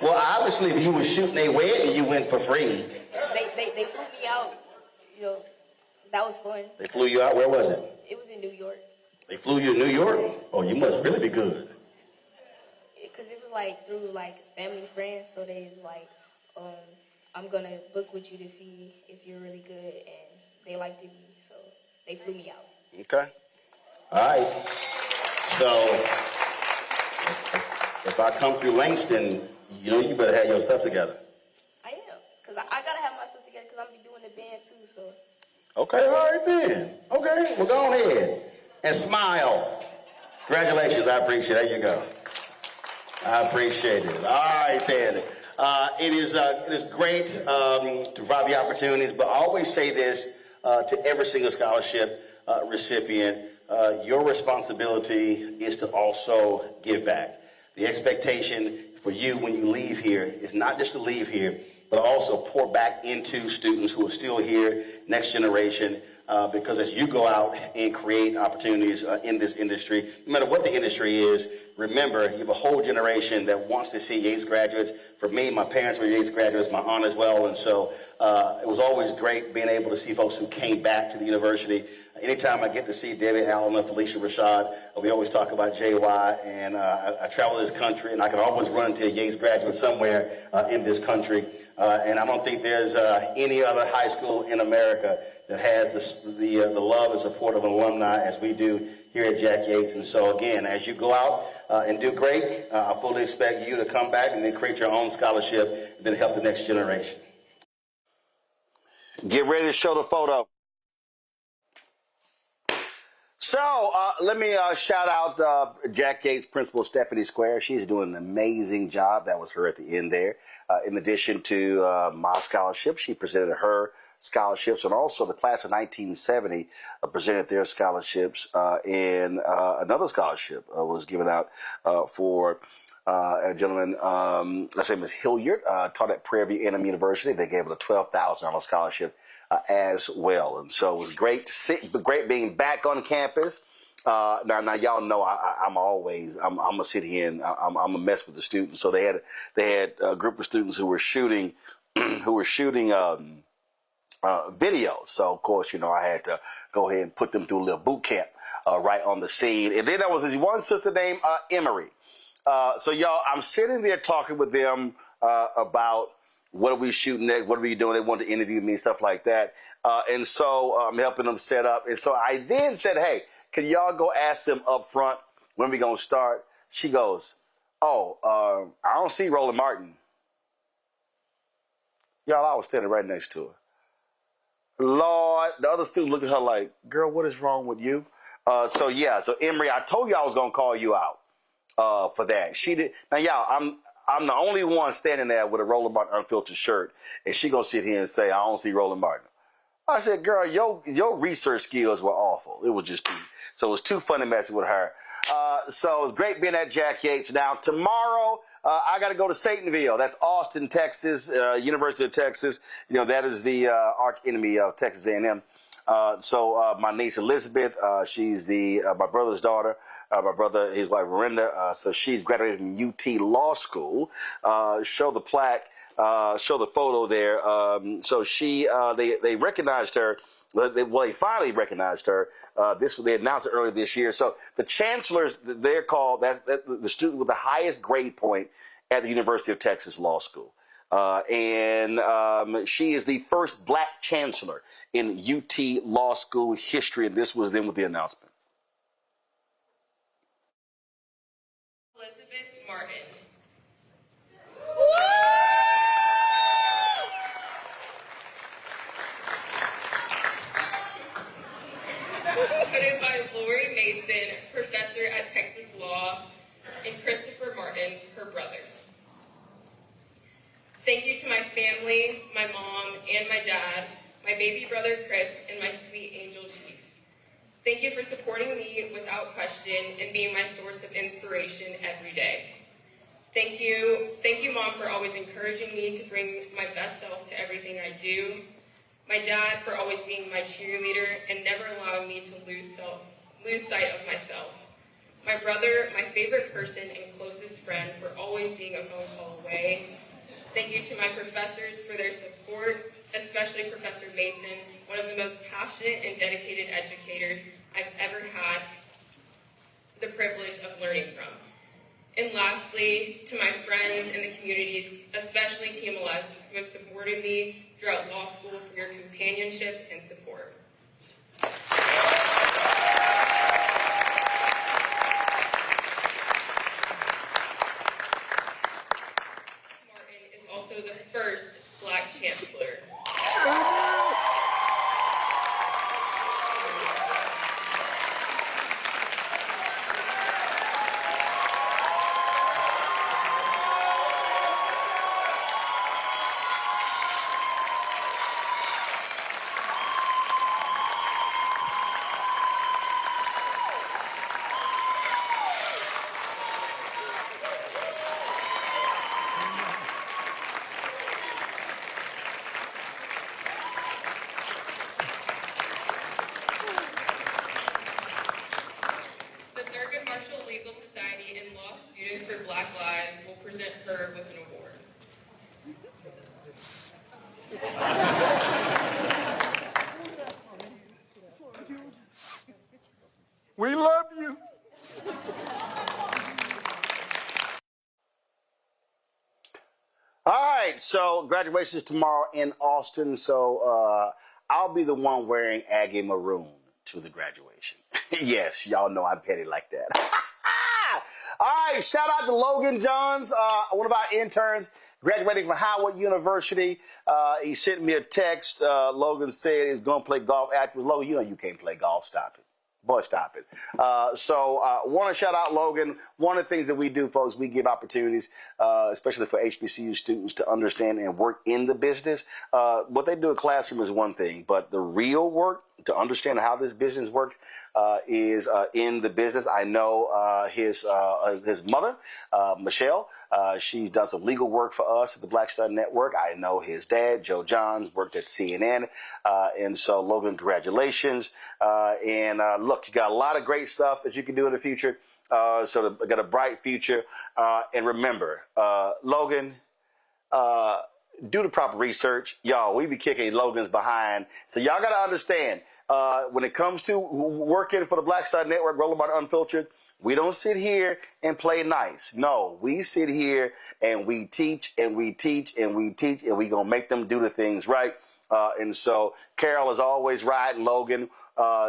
Well, obviously, if you were shooting a wedding, you went for free. They flew me out. That was fun. They flew you out? Where was it? It was in New York. They flew you to New York? Oh, you must really be good. Because it was through family friends, so they was I'm going to book with you to see if you're really good, and they liked me, so they flew me out. Okay. All right. So, if I come through Langston, you know you better have your stuff together. I am, because I got to have my stuff together because I'm going to be doing the band too, so. Okay, all right then. Okay, well, go ahead and smile. Congratulations, I appreciate it. There you go. I appreciate it. All right then. It is great to provide the opportunities, but I always say this to every single scholarship recipient, your responsibility is to also give back. The expectation for you when you leave here is not just to leave here, but also pour back into students who are still here, next generation, because as you go out and create opportunities in this industry, no matter what the industry is, remember, you have a whole generation that wants to see Yates graduates. For me, my parents were Yates graduates, my aunt as well, and so it was always great being able to see folks who came back to the university. Anytime I get to see David Allen and Felicia Rashad, we always talk about JY, and I travel this country, and I can always run into a Yates graduate somewhere in this country. And I don't think there's any other high school in America that has the love and support of an alumni as we do here at Jack Yates. And so, again, as you go out and do great, I fully expect you to come back and then create your own scholarship and then help the next generation. Get ready to show the photo. So let me shout out Jack Yates Principal Stephanie Square. She's doing an amazing job. That was her at the end there. In addition to my scholarship, she presented her scholarships, and also the class of 1970 presented their scholarships, and another scholarship was given out for a gentleman, let's say Ms. Hilliard, taught at Prairie View A&M University. They gave it a $12,000 scholarship as well. And so it was great great being back on campus. Now y'all know I'm gonna sit here and I'm gonna mess with the students. So they had a group of students who were shooting videos. So of course, you know, I had to go ahead and put them through a little boot camp right on the scene. And then there was this one sister named Emery. So y'all, I'm sitting there talking with them about what are we shooting next, what are we doing? They wanted to interview me, stuff like that. And so I'm helping them set up. And so I then said, hey, can y'all go ask them up front when we gonna start? She goes, I don't see Roland Martin. Y'all, I was standing right next to her. Lord, the other student looked at her like, girl, what is wrong with you? So Emery, I told you I was gonna call you out for that. She did. Now, y'all, I'm the only one standing there with a Roland Martin unfiltered shirt, and she gonna sit here and say, I don't see Roland Martin. I said, girl, your research skills were awful. It was just too. So it was too funny messing with her. So it's great being at Jack Yates. Now, tomorrow, I got to go to Satanville. That's Austin, Texas, University of Texas. You know, that is the arch enemy of Texas A&M. So my niece Elizabeth, she's my brother's daughter. My brother, his wife Miranda, so she's graduated from UT Law School. Show the plaque, show the photo there. So they recognized her. They finally recognized her. They announced it earlier this year. So the chancellors, they're called, that's the student with the highest grade point at the University of Texas Law School. And she is the first black chancellor in UT Law School history. And this was then with the announcement. Put by Lori Mason, professor at Texas Law, and Christopher Martin, her brother. Thank you to my family, my mom, and my dad, my baby brother Chris, and my sweet angel Chief. Thank you for supporting me without question and being my source of inspiration every day. Thank you, Mom, for always encouraging me to bring my best self to everything I do. My dad for always being my cheerleader and never allowing me to lose sight of myself. My brother, my favorite person and closest friend, for always being a phone call away. Thank you to my professors for their support, especially Professor Mason, one of the most passionate and dedicated educators I've ever had the privilege of learning from. And lastly, to my friends and the communities, especially TMLS, who have supported me throughout law school, for your companionship and support. for Black Lives will present her with an award. We love you. All right, so graduation is tomorrow in Austin, so I'll be the one wearing Aggie maroon to the graduation. Yes, y'all know I'm petty like that. All right, shout out to Logan Johns, one of our interns graduating from Howard University. He sent me a text. Logan said he's going to play golf afterwards. Logan, you know you can't play golf. Stop it. Boy, stop it. So want to shout out Logan. One of the things that we do, folks, we give opportunities, especially for HBCU students, to understand and work in the business. What they do in classroom is one thing, but the real work to understand how this business works is in the business. I know his mother, Michelle. She's done some legal work for us at the Black Star Network. I know his dad, Joe Johns, worked at CNN. And so, Logan, congratulations. And look, you got a lot of great stuff that you can do in the future. So got a bright future. And remember, Logan, do the proper research. Y'all, we be kicking Logan's behind. So y'all got to understand, when it comes to working for the Black Star Network, Roland Unfiltered, we don't sit here and play nice. No, we sit here and we teach and we teach and we teach, and we going to make them do the things right. And so Carol is always riding Logan.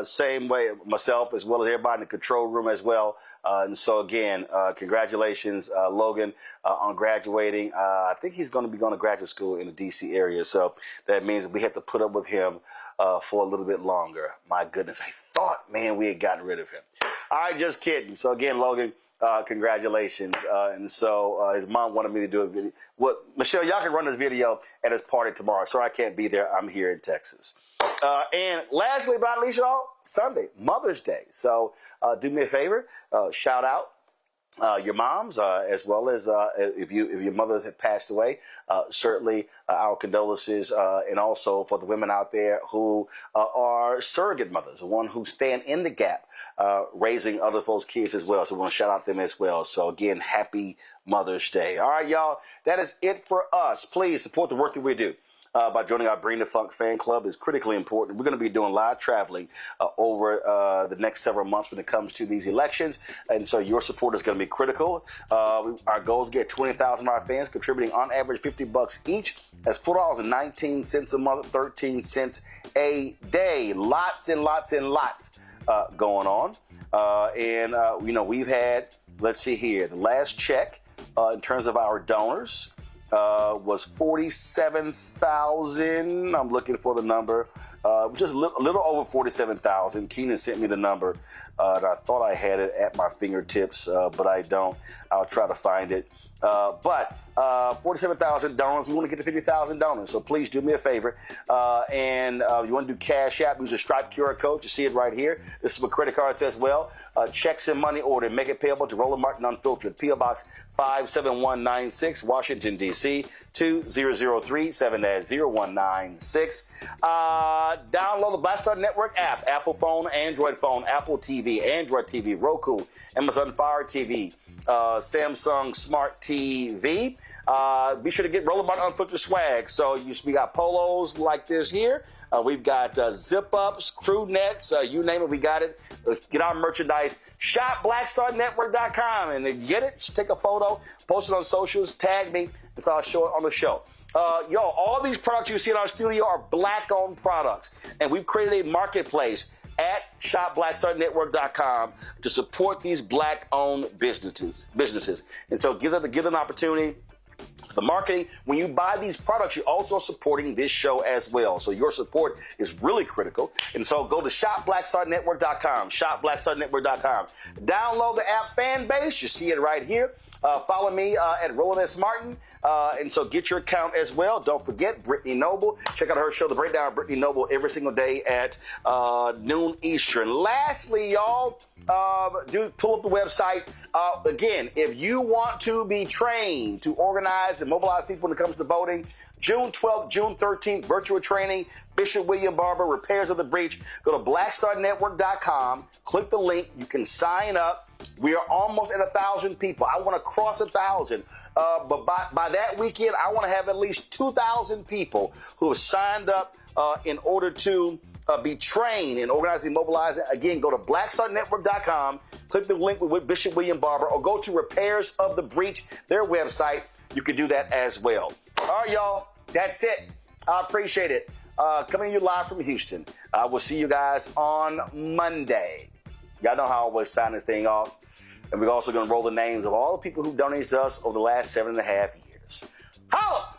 Same way myself, as well as everybody in the control room as well. And so again, congratulations, Logan, on graduating. I think he's going to be going to graduate school in the DC area. So that means we have to put up with him for a little bit longer. My goodness, I thought, man, we had gotten rid of him. All right, just kidding. So again, Logan, congratulations. And so his mom wanted me to do a video. What, Michelle, y'all can run this video at his party tomorrow. Sorry, I can't be there. I'm here in Texas. And lastly, but not least, y'all, Sunday, Mother's Day. So do me a favor, shout out your moms, as well as if your mothers have passed away, certainly our condolences, and also for the women out there who are surrogate mothers, the one who stand in the gap, raising other folks' kids as well. So we want to shout out them as well. So again, happy Mother's Day. All right, y'all, that is it for us. Please support the work that we do. By joining our Bring the Funk fan club is critically important. We're going to be doing live traveling over the next several months when it comes to these elections. And so your support is going to be critical. Our goal is to get 20,000 of our fans contributing on average $50 each. That's $4.19 a month, 13 cents a day. Lots and lots and lots going on. We've had, let's see here, the last check in terms of our donors was 47,000. I'm looking for the number. Just a little over 47,000. Keenan sent me the number. And I thought I had it at my fingertips, but I don't. I'll try to find it. But 47,000 donors. We want to get to 50,000 donors. So please do me a favor. And you want to do Cash App, use a Stripe QR code. You see it right here. This is for credit cards as well. Checks and money order. Make it payable to Roland Martin Unfiltered. P.O. Box 57196, Washington, D.C. 20037-0196. Download the Black Star Network app. Apple phone, Android phone, Apple TV, Android TV, Roku, Amazon Fire TV, Samsung Smart TV. Be sure to get Roland Martin Unfiltered swag. So we got polos like this here. We've got zip-ups, crew necks, you name it, we got it. Get our merchandise. Shop BlackStarNetwork.com and get it. Just take a photo, post it on socials, tag me, and so I'll show it on the show. All these products you see in our studio are Black-owned products, and we've created a marketplace at shopblackstarnetwork.com to support these Black-owned businesses. And so give them an opportunity. The marketing, when you buy these products, you're also supporting this show as well. So your support is really critical. And so go to shopblackstarnetwork.com, shopblackstarnetwork.com. Download the app Fanbase. You see it right here. Follow me at Roland S. Martin. And so get your account as well. Don't forget Brittany Noble. Check out her show, The Breakdown of Brittany Noble, every single day at noon Eastern. Lastly, y'all, do pull up the website. Again, if you want to be trained to organize and mobilize people when it comes to voting, June 12th, June 13th, virtual training, Bishop William Barber, Repairs of the Breach. Go to blackstarnetwork.com, click the link. You can sign up. We are almost at 1,000 people. I want to cross 1,000. But by that weekend, I want to have at least 2,000 people who have signed up in order to be trained in organizing and mobilizing. Again, go to blackstarnetwork.com, click the link with Bishop William Barber, or go to Repairs of the Breach, their website. You can do that as well. All right, y'all. That's it. I appreciate it. Coming to you live from Houston. We'll see you guys on Monday. Y'all know how I always sign this thing off. And we're also going to roll the names of all the people who donated to us over the last 7.5 years. Holla!